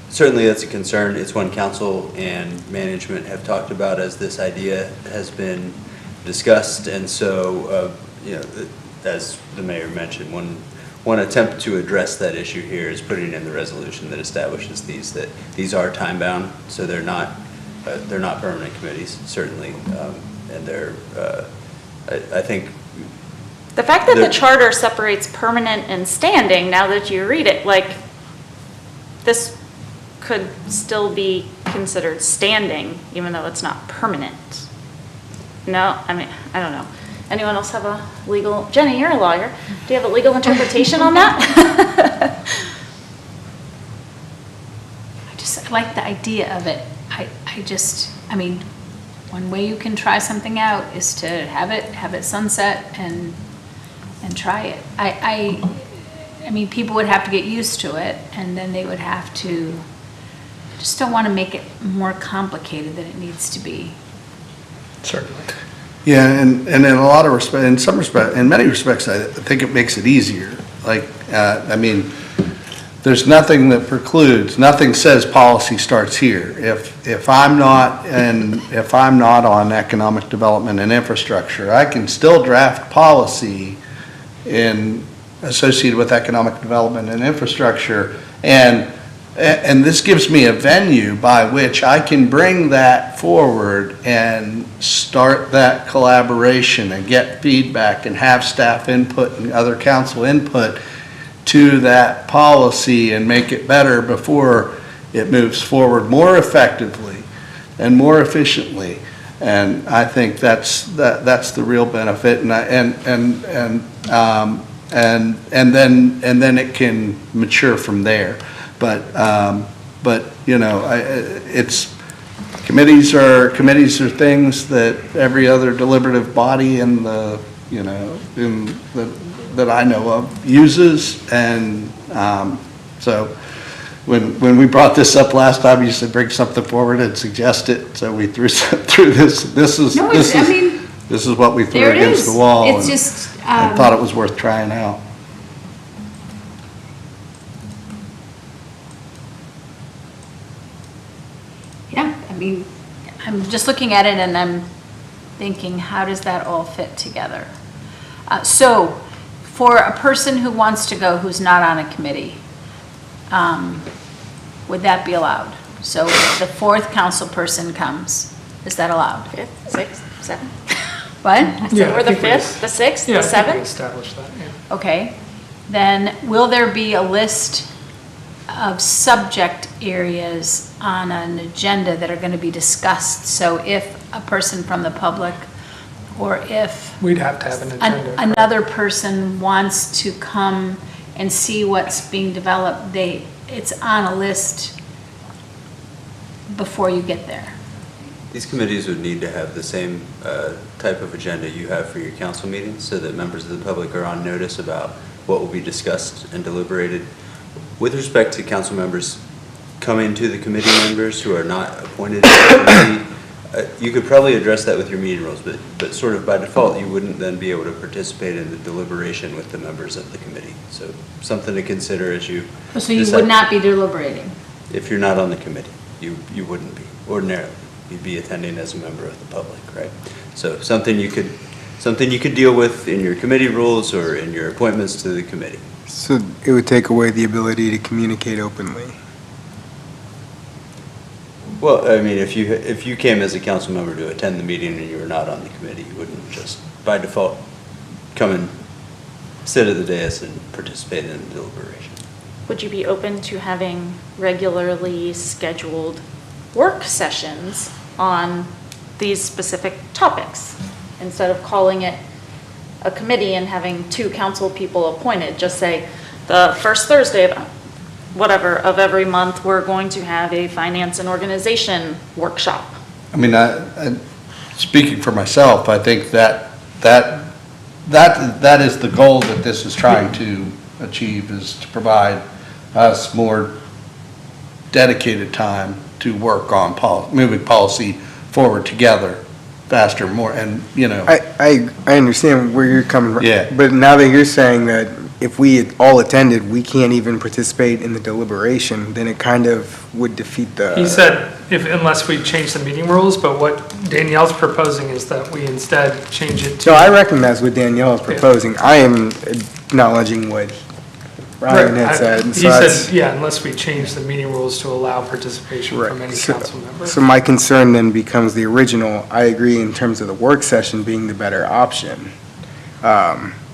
certainly that's a concern. It's one council and management have talked about as this idea has been discussed. And so, as the mayor mentioned, one attempt to address that issue here is putting in the resolution that establishes that these are time bound, so they're not permanent committees, certainly, and they're I think The fact that the charter separates permanent and standing, now that you read it, like, this could still be considered standing, even though it's not permanent. No, I mean, I don't know. Anyone else have a legal, Jenny, you're a lawyer. Do you have a legal interpretation on that? I like the idea of it. I mean, one way you can try something out is to have it sunset and try it. I mean, people would have to get used to it, and then they would have to, just don't want to make it more complicated than it needs to be. Certainly. Yeah, and in a lot of respect, in many respects, I think it makes it easier. Like, I mean, there's nothing that precludes, nothing says policy starts here. If I'm not on economic development and infrastructure, I can still draft policy associated with economic development and infrastructure, and this gives me a venue by which I can bring that forward and start that collaboration and get feedback and have staff input and other council input to that policy and make it better before it moves forward more effectively and more efficiently. And I think that's the real benefit, and then it can mature from there. But it's committees are things that every other deliberative body that I know of uses, and so when we brought this up last time, you said bring something forward and suggest it. So we threw this. This is what we threw against the wall. It's just I thought it was worth trying out. Yeah, I mean, I'm just looking at it and I'm thinking, how does that all fit together? So, for a person who wants to go who's not on a committee, would that be allowed? So the fourth council person comes, is that allowed? Fifth, sixth, seventh? What? Yeah, Or I the think we fifth, the sixth, Yeah, the I think we seventh? established that, yeah. Okay, then will there be a list of subject areas on an agenda that are going to be discussed? So if a person from the public, or if We'd have to have an agenda. another person wants to come and see what's being developed, it's on a list before you get there. These committees would need to have the same type of agenda you have for your council meetings, so that members of the public are on notice about what will be discussed and deliberated. With respect to council members coming to the committee members who are not appointed to the committee, You could probably address that with your meeting rules, but sort of by default, you wouldn't then be able to participate in the deliberation with the members of the committee. So something to consider as you. So you decide. would not be deliberating? If you're not on the committee, you wouldn't be ordinarily. You'd be attending as a member of the public, right? So something you could deal with in your committee rules or in your appointments to the committee. So it would take away the ability to communicate openly. Well, I mean, if you came as a council member to attend the meeting and you were not on the committee, you wouldn't just by default come and sit at the dais and participate in the deliberation. Would you be open to having regularly scheduled work sessions on these specific topics? Instead of calling it a committee and having 2 council people appointed, just say the first Thursday of whatever of every month, we're going to have a finance and organization workshop. I mean, speaking for myself, I think that is the goal that this is trying to achieve, is to provide us more dedicated time to work on moving policy forward together faster, more, and, you know. I understand where you're coming from. Yeah. But now that you're saying that if we had all attended, we can't even participate in the deliberation, then it kind of would defeat the. He said unless we change the meeting rules, but what Danielle's proposing is that we instead change it to. No, I recognize what Danielle is proposing. I am acknowledging what Ryan had said. and He so that's- said, yeah, unless we change the meeting rules to allow participation from any council member. So my concern then becomes the original. I agree in terms of the work session being the better option,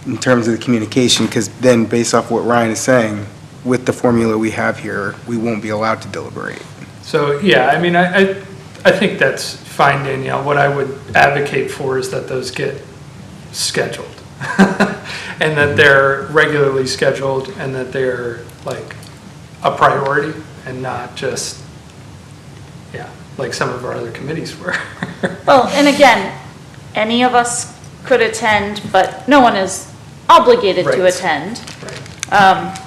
in terms of the communication, because then based off what Ryan is saying, with the formula we have here, we won't be allowed to deliberate. So, yeah, I mean, I think that's fine, Danielle. What I would advocate for is that those get scheduled. And that they're regularly scheduled and that they're like a priority and not just, yeah, like some of our other committees were. Well, and again, any of us could attend, but no one is obligated to Right. attend. Right.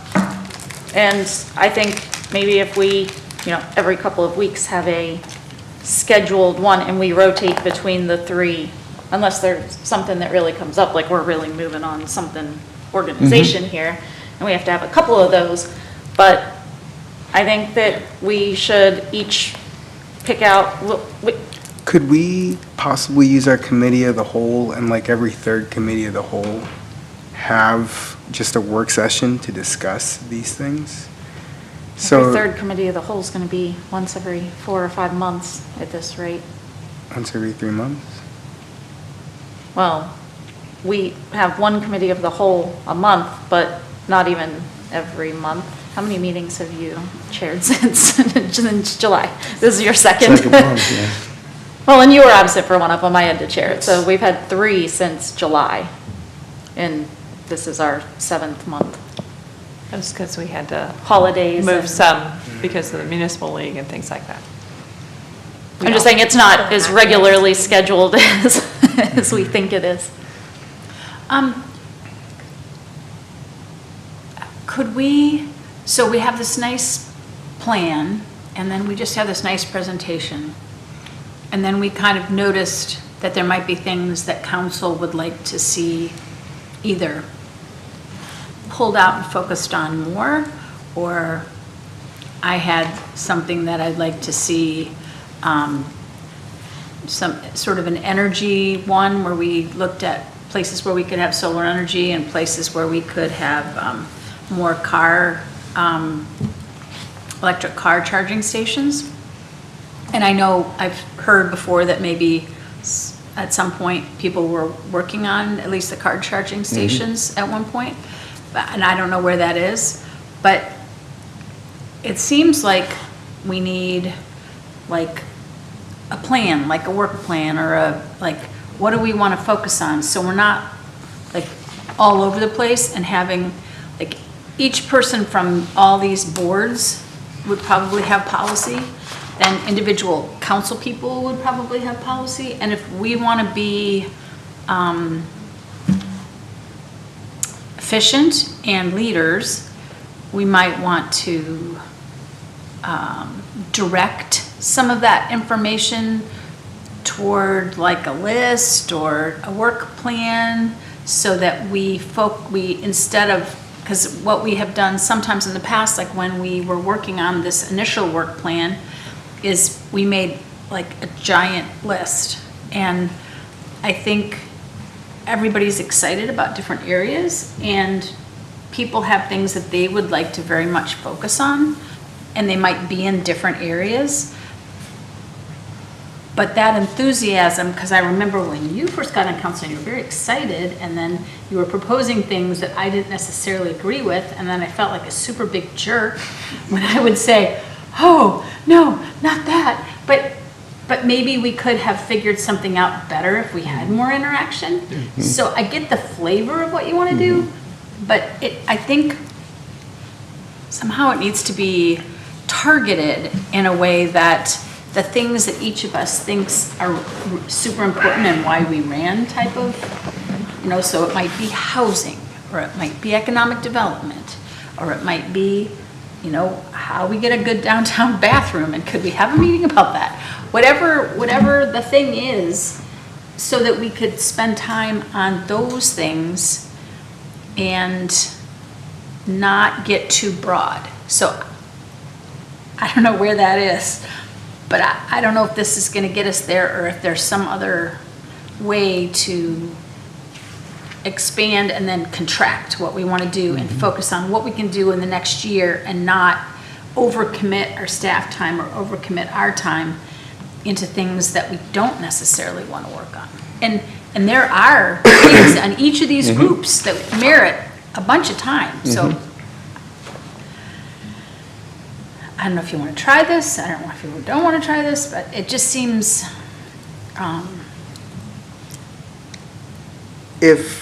And I think maybe if we, every couple of weeks have a scheduled one and we rotate between the 3, unless there's something that really comes up, like we're really moving on something organization here, and we have to have a couple of those. But I think that we should each pick out, Could we possibly use our committee of the whole and like every third committee of the whole have just a work session to discuss these things? every So third committee of the whole is going to be once every 4 or 5 months at this rate. once every 3 months? Well, we have one committee of the whole a month, but not even every month. How many meetings have you chaired since July? This is your second? Second one, yeah. Well, and you were absent for one of them, I had to chair it. So we've had 3 since July, and this is our 7th month. That's because we had to Holidays move and- some because of the municipal league and things like that. I'm just saying it's not as regularly scheduled as we think it is. Could we, so we have this nice plan, and then we just have this nice presentation, and then we kind of noticed that there might be things that council would like to see either pulled out and focused on more, or I had something that I'd like to see, some sort of an energy one where we looked at places where we could have solar energy and places where we could have more electric car charging stations. And I know I've heard before that maybe at some point people were working on at least the car charging stations at one point, and I don't know where that is, but it seems like we need like a plan, like a work plan or what do we want to focus on? So we're not like all over the place and having like each person from all these boards would probably have policy, then individual council people would probably have policy. And if we want to be efficient and leaders, we might want to direct some of that information toward like a list or a work plan so that we instead of, because what we have done sometimes in the past, like when we were working on this initial work plan, is we made like a giant list. And I think everybody's excited about different areas, and people have things that they would like to very much focus on, and they might be in different areas. But that enthusiasm, because I remember when you first got on council, you were very excited, and then you were proposing things that I didn't necessarily agree with, and then I felt like a super big jerk when I would say, oh, no, not that. But maybe we could have figured something out better if we had more interaction. So I get the flavor of what you want to do, but I think somehow it needs to be targeted in a way that the things that each of us thinks are super important and why we ran type of, so it might be housing, or it might be economic development, or it might be, how we get a good downtown bathroom, and could we have a meeting about that? Whatever the thing is, so that we could spend time on those things and not get too broad. So I don't know where that is, but I don't know if this is gonna get us there, or if there's some other way to expand and then contract what we want to do and focus on what we can do in the next year, and not overcommit our staff time or overcommit our time into things that we don't necessarily want to work on. And there are things on each of these groups that merit a bunch of time. So I don't know if you want to try this. I don't know if you don't want to try this, but it just seems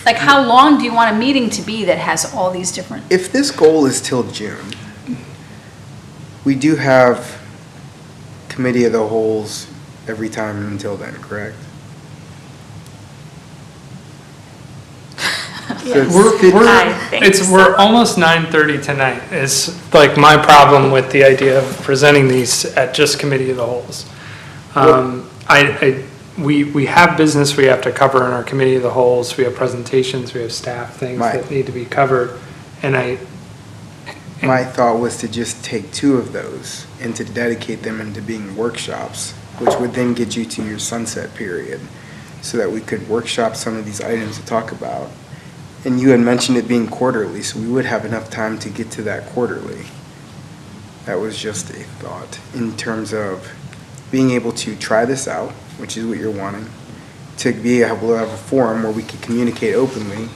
like, how long do you want a meeting to be that has all these different? If this goal is till June, we do have committee of the holes every time until then, correct? We're almost 9:30 tonight. Is like my problem with the idea of presenting these at just committee of the holes. We have business we have to cover in our committee of the holes. We have presentations, we have staff things that need to be covered. My thought was to just take 2 of those and to dedicate them into being workshops, which would then get you to your sunset period, so that we could workshop some of these items to talk about. And you had mentioned it being quarterly, so we would have enough time to get to that quarterly. That was just a thought in terms of being able to try this out, which is what you're wanting, to be able to have a forum where we could communicate openly,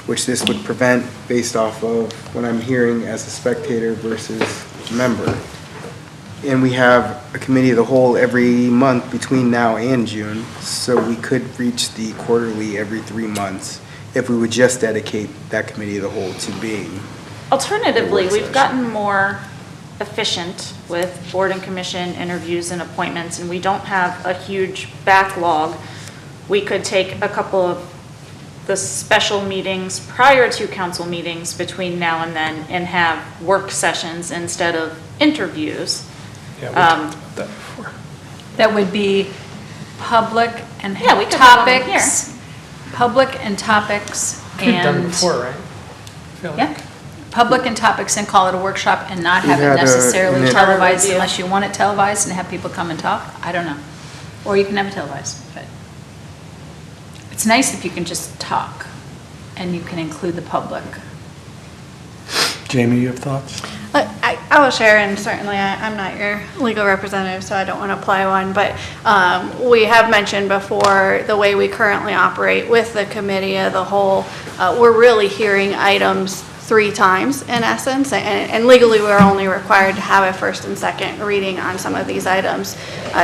which this would prevent based off of what I'm hearing as a spectator versus member. And we have a committee of the whole every month between now and June, so we could reach the quarterly every 3 months if we would just dedicate that committee of the whole to being. Alternatively, we've gotten more efficient with board and commission interviews and appointments, and we don't have a huge backlog. We could take a couple of the special meetings prior to council meetings between now and then and have work sessions instead of interviews. Yeah, we talked about that before. That would be public and Yeah, we could have them here. topics. Public and topics We've done and, before, right? I feel yeah, like. public and topics, and call it a workshop and not have We it had necessarily an- televised Review. unless you want it televised and have people come and talk. I don't know. Or you can have it televised, but it's nice if you can just talk and you can include the public. Jamie, you have thoughts? I will share, and certainly I'm not your legal representative, so I don't want to apply one, but we have mentioned before the way we currently operate with the committee of the whole. We're really hearing items 3 times in essence, and legally we're only required to have a first and second reading on some of these items.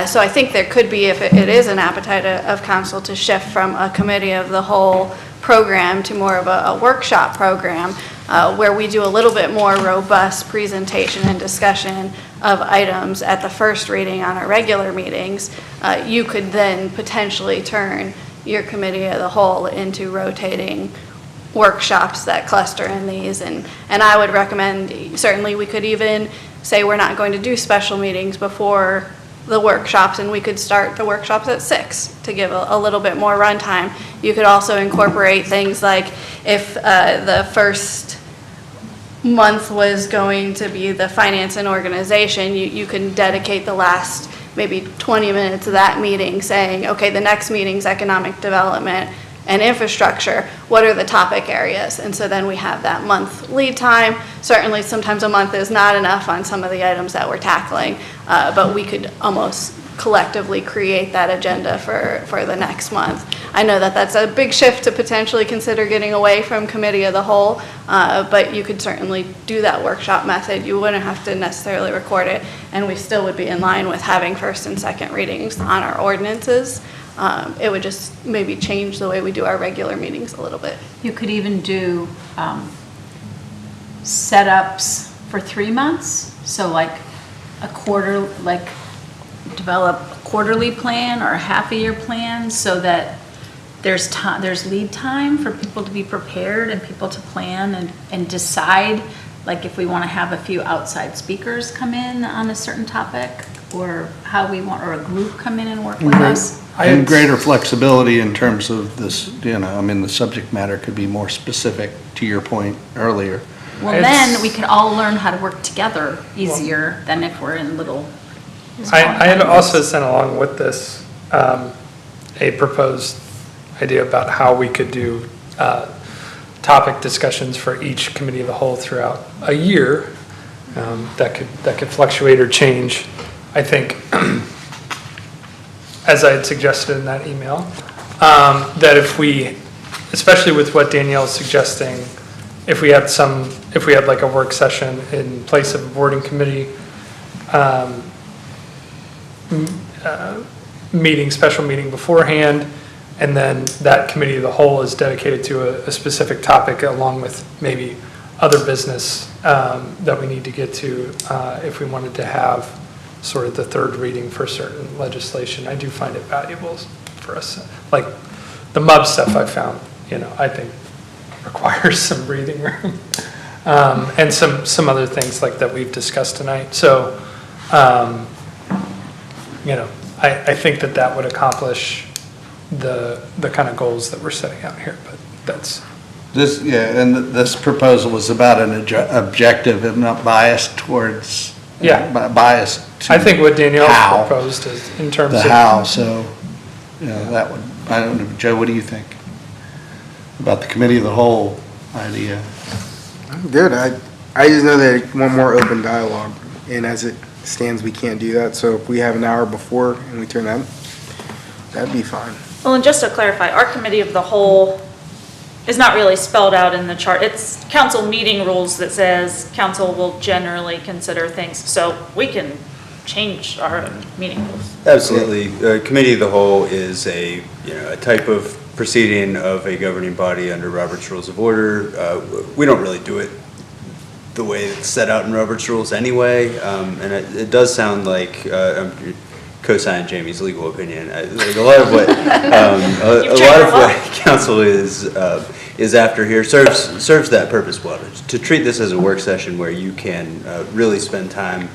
So I think there could be, if it is an appetite of council, to shift from a committee of the whole program to more of a workshop program, where we do a little bit more robust presentation and discussion of items at the first reading on our regular meetings. You could then potentially turn your committee of the whole into rotating workshops that cluster in these, and I would recommend, certainly we could even say we're not going to do special meetings before the workshops, and we could start the workshops at 6 to give a little bit more runtime. You could also incorporate things like if the first month was going to be the finance and organization, you can dedicate the last maybe 20 minutes of that meeting saying, okay, the next meeting's economic development and infrastructure. What are the topic areas? And so then we have that month lead time. Certainly sometimes a month is not enough on some of the items that we're tackling, but we could almost collectively create that agenda for the next month. I know that that's a big shift to potentially consider getting away from committee of the whole, but you could certainly do that workshop method. You wouldn't have to necessarily record it, and we still would be in line with having first and second readings on our ordinances. It would just maybe change the way we do our regular meetings a little bit. You could even do setups for 3 months, so like a quarter, like develop a quarterly plan or a half-a-year plan so that there's time, there's lead time for people to be prepared and people to plan and decide, like if we want to have a few outside speakers come in on a certain topic, or how we want, or a group come in and work with us. And greater flexibility in terms of this, I mean, the subject matter could be more specific, to your point earlier. Well, then we could all learn how to work together easier than if we're in little. I had also sent along with this a proposed idea about how we could do topic discussions for each committee of the whole throughout a year that could fluctuate or change. I think, as I had suggested in that email, that if we, especially with what Danielle's suggesting, if we had like a work session in place of a boarding committee special meeting beforehand, and then that committee of the whole is dedicated to a specific topic along with maybe other business that we need to get to if we wanted to have sort of the third reading for certain legislation. I do find it valuable for us. Like the MUB stuff I found, I think requires some breathing room. And some other things like that we've discussed tonight. So, I think that would accomplish the kind of goals that we're setting out here, but that's. And this proposal was about an objective and not biased towards, biased to I think what Danielle proposed is in terms of. The how, so, that would, I don't know, Joe, what do you think about the committee of the whole idea? I'm good. I just know that I want more open dialogue, and as it stands, we can't do that. So if we have an hour before and we turn that, that'd be fine. Well, and just to clarify, our committee of the whole is not really spelled out in the chart. It's council meeting rules that says council will generally consider things, so we can change our meeting rules. Absolutely. Committee of the whole is a type of proceeding of a governing body under Robert's Rules of Order. We don't really do it the way it's set out in Robert's Rules anyway, and it does sound like I'm co-signing Jamie's legal opinion. Like a lot of what council is after here serves that purpose well. To treat this as a work session where you can really spend time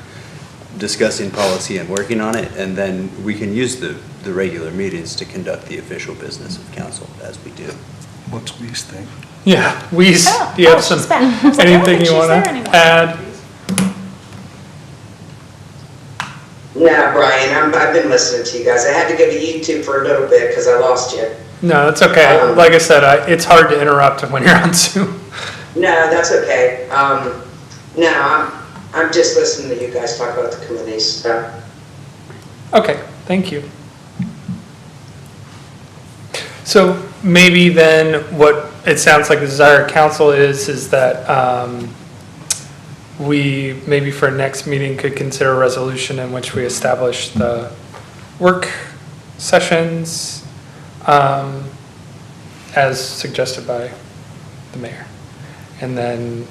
discussing policy and working on it, and then we can use the regular meetings to conduct the official business of council as we do. What's Wee's thing? Yeah, Wees, do you have anything you want to add? No, Brian, I've been listening to you guys. I had to go to YouTube for a little bit because I lost you. No, that's okay. Like I said, it's hard to interrupt when you're on Zoom. No, that's okay. No, I'm just listening to you guys talk about the committees stuff. Okay, thank you. So maybe then what it sounds like the desire of council is that we maybe for next meeting could consider a resolution in which we establish the work sessions as suggested by the mayor. And then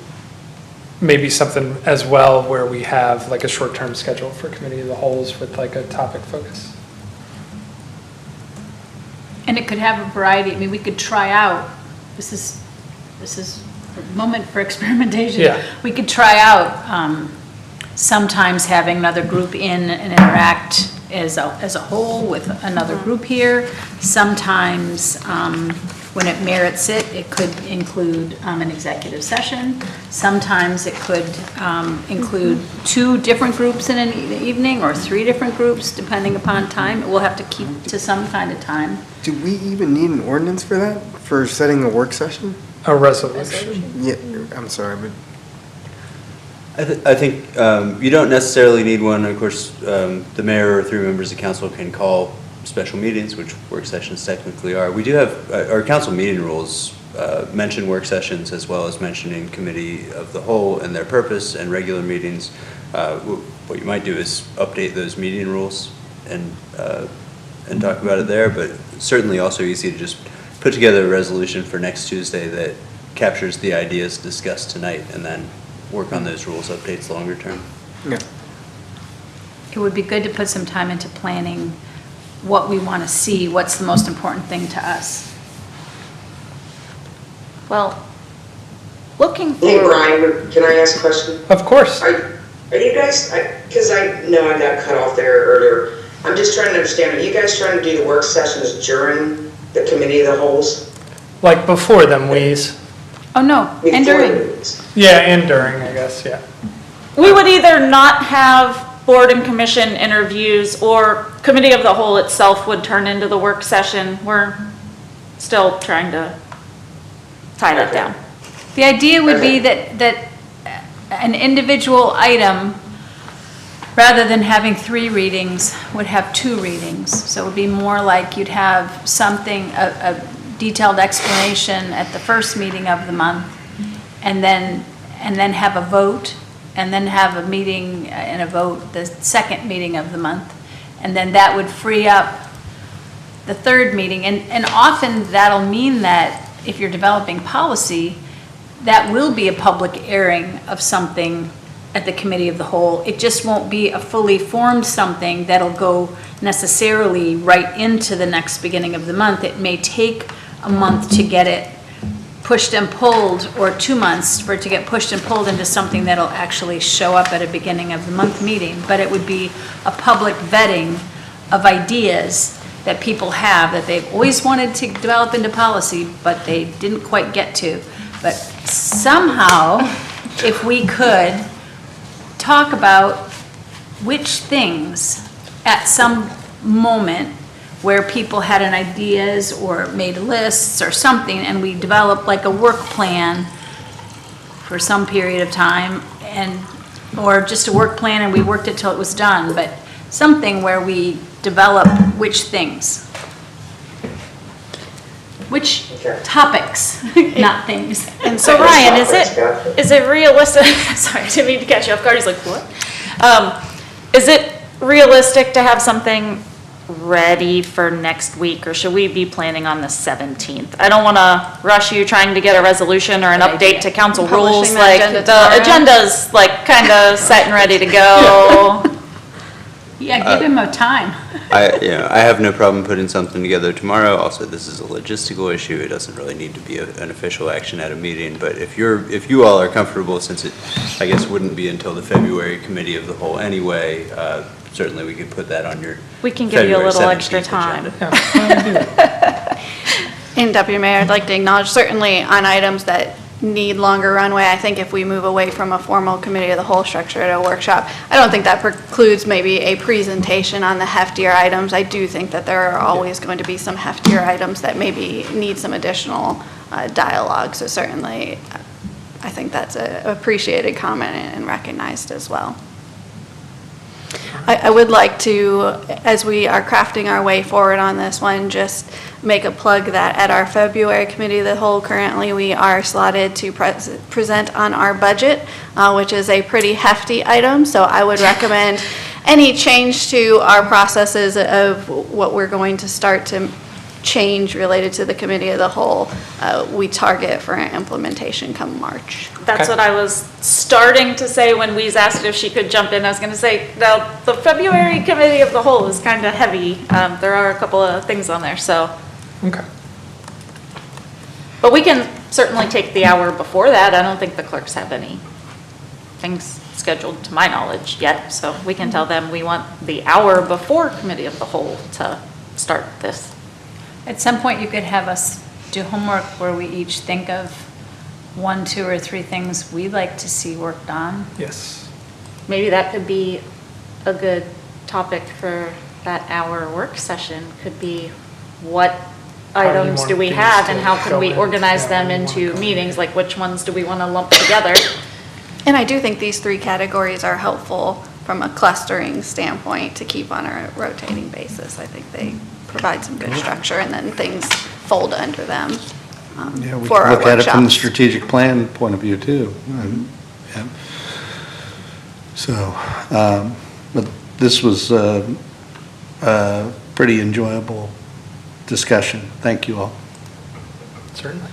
maybe something as well where we have like a short-term schedule for committee of the wholes with like a topic focus. And it could have a variety. I mean, we could try out, this is a moment for experimentation. Yeah. We could try out sometimes having another group in and interact as a whole with another group here. Sometimes, when it merits it, it could include an executive session. Sometimes it could include 2 different groups in an evening or 3 different groups, depending upon time. We'll have to keep to some kind of time. Do we even need an ordinance for that, for setting a work session? A resolution. Yeah, I'm sorry, but I think you don't necessarily need one. Of course, the mayor or 3 members of council can call special meetings, which work sessions technically are. We do have, our council meeting rules mention work sessions as well as mentioning committee of the whole and their purpose and regular meetings. What you might do is update those meeting rules and talk about it there, but certainly also easy to just put together a resolution for next Tuesday that captures the ideas discussed tonight and then work on those rules updates longer term. yeah. It would be good to put some time into planning what we want to see, what's the most important thing to us. Well, looking Hey, forward. Brian, can I ask a question? Of course. Are you guys, because I know I got cut off there earlier, I'm just trying to understand, are you guys trying to do the work sessions during the committee of the holes? Like before them, Weeze. Oh, no, and Before during. the meetings? Yeah, and during, I guess, yeah. We would either not have board and commission interviews, or committee of the whole itself would turn into the work session. We're still trying to tie that down. The idea would be that an individual item, rather than having 3 readings, would have 2 readings. So it would be more like you'd have something, a detailed explanation at the first meeting of the month, and then have a vote, and then have a meeting and a vote the second meeting of the month. And then that would free up the 3rd meeting. And often that'll mean that if you're developing policy, that will be a public airing of something at the committee of the whole. It just won't be a fully formed something that'll go necessarily right into the next beginning of the month. It may take a month to get it pushed and pulled, or 2 months for it to get pushed and pulled into something that'll actually show up at a beginning of the month meeting. But it would be a public vetting of ideas that people have that they've always wanted to develop into policy, but they didn't quite get to. But somehow, if we could talk about which things at some moment where people had an ideas or made lists or something, and we developed like a work plan for some period of time, or just a work plan and we worked it till it was done, but something where we develop which things. Which topics, not things. And so Ryan, is it realistic, sorry, I didn't mean to catch you off guard, he's like, what? Is it realistic to have something ready for next week, or should we be planning on the 17th? I don't want to rush you trying to get a resolution or an update to council rules, Publishing the like agenda the tomorrow. agenda's like kind of set and ready to go. Yeah, give him a time. I have no problem putting something together tomorrow. Also, this is a logistical issue. It doesn't really need to be an official action at a meeting, but if you all are comfortable, since it, I guess, wouldn't be until the February committee of the whole anyway, certainly we could put that on your We can give you a February little 17th extra time. agenda. And Deputy Mayor, I'd like to acknowledge, certainly on items that need longer runway, I think if we move away from a formal committee of the whole structure at a workshop, I don't think that precludes maybe a presentation on the heftier items. I do think that there are always going to be some heftier items that maybe need some additional dialogue. So certainly, I think that's an appreciated comment and recognized as well. I would like to, as we are crafting our way forward on this one, just make a plug that at our February Committee of the Whole, currently we are slotted to present on our budget, which is a pretty hefty item. So I would recommend any change to our processes of what we're going to start to change related to the Committee of the Whole, we target for implementation come March. That's what I was starting to say when Weeze asked if she could jump in. I was going to say, now, the February Committee of the Whole is kind of heavy. There are a couple of things on there, so. Okay. But we can certainly take the hour before that. I don't think the clerks have any things scheduled, to my knowledge, yet, so we can tell them we want the hour before committee of the whole to start this. At some point, you could have us do homework where we each think of 1, 2, or 3 things we'd like to see worked on. Yes. Maybe that could be a good topic for that hour work session, could be what How do you items want do we things have to and how can go we in? organize Yeah, them where do you wanna into go? meetings, like which ones do we want to lump together? And I do think these 3 categories are helpful from a clustering standpoint to keep on a rotating basis. I think they provide some good structure, and then things fold under them Yeah, we for can our look at it from the workshops. strategic plan point of view, too. Yeah. So, but this was a pretty enjoyable discussion. Thank you all. Certainly.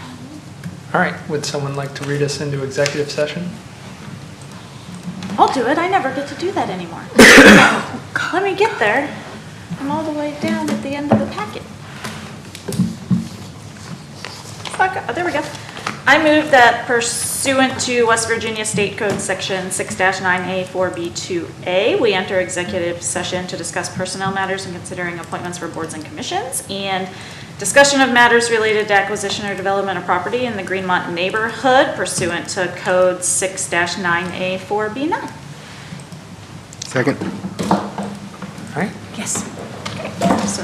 All right, would someone like to read us into executive session? I'll do it, I never get to do that anymore. Let me get there. I'm all the way down at the end of the packet. There we go. I move that pursuant to West Virginia State Code Section 6-9A 4B2A, we enter executive session to discuss personnel matters and considering appointments for boards and commissions, and discussion of matters related to acquisition or development of property in the Greenmont neighborhood pursuant to Code 6-9A 4B9. Second. All right, Yes. Okay, so.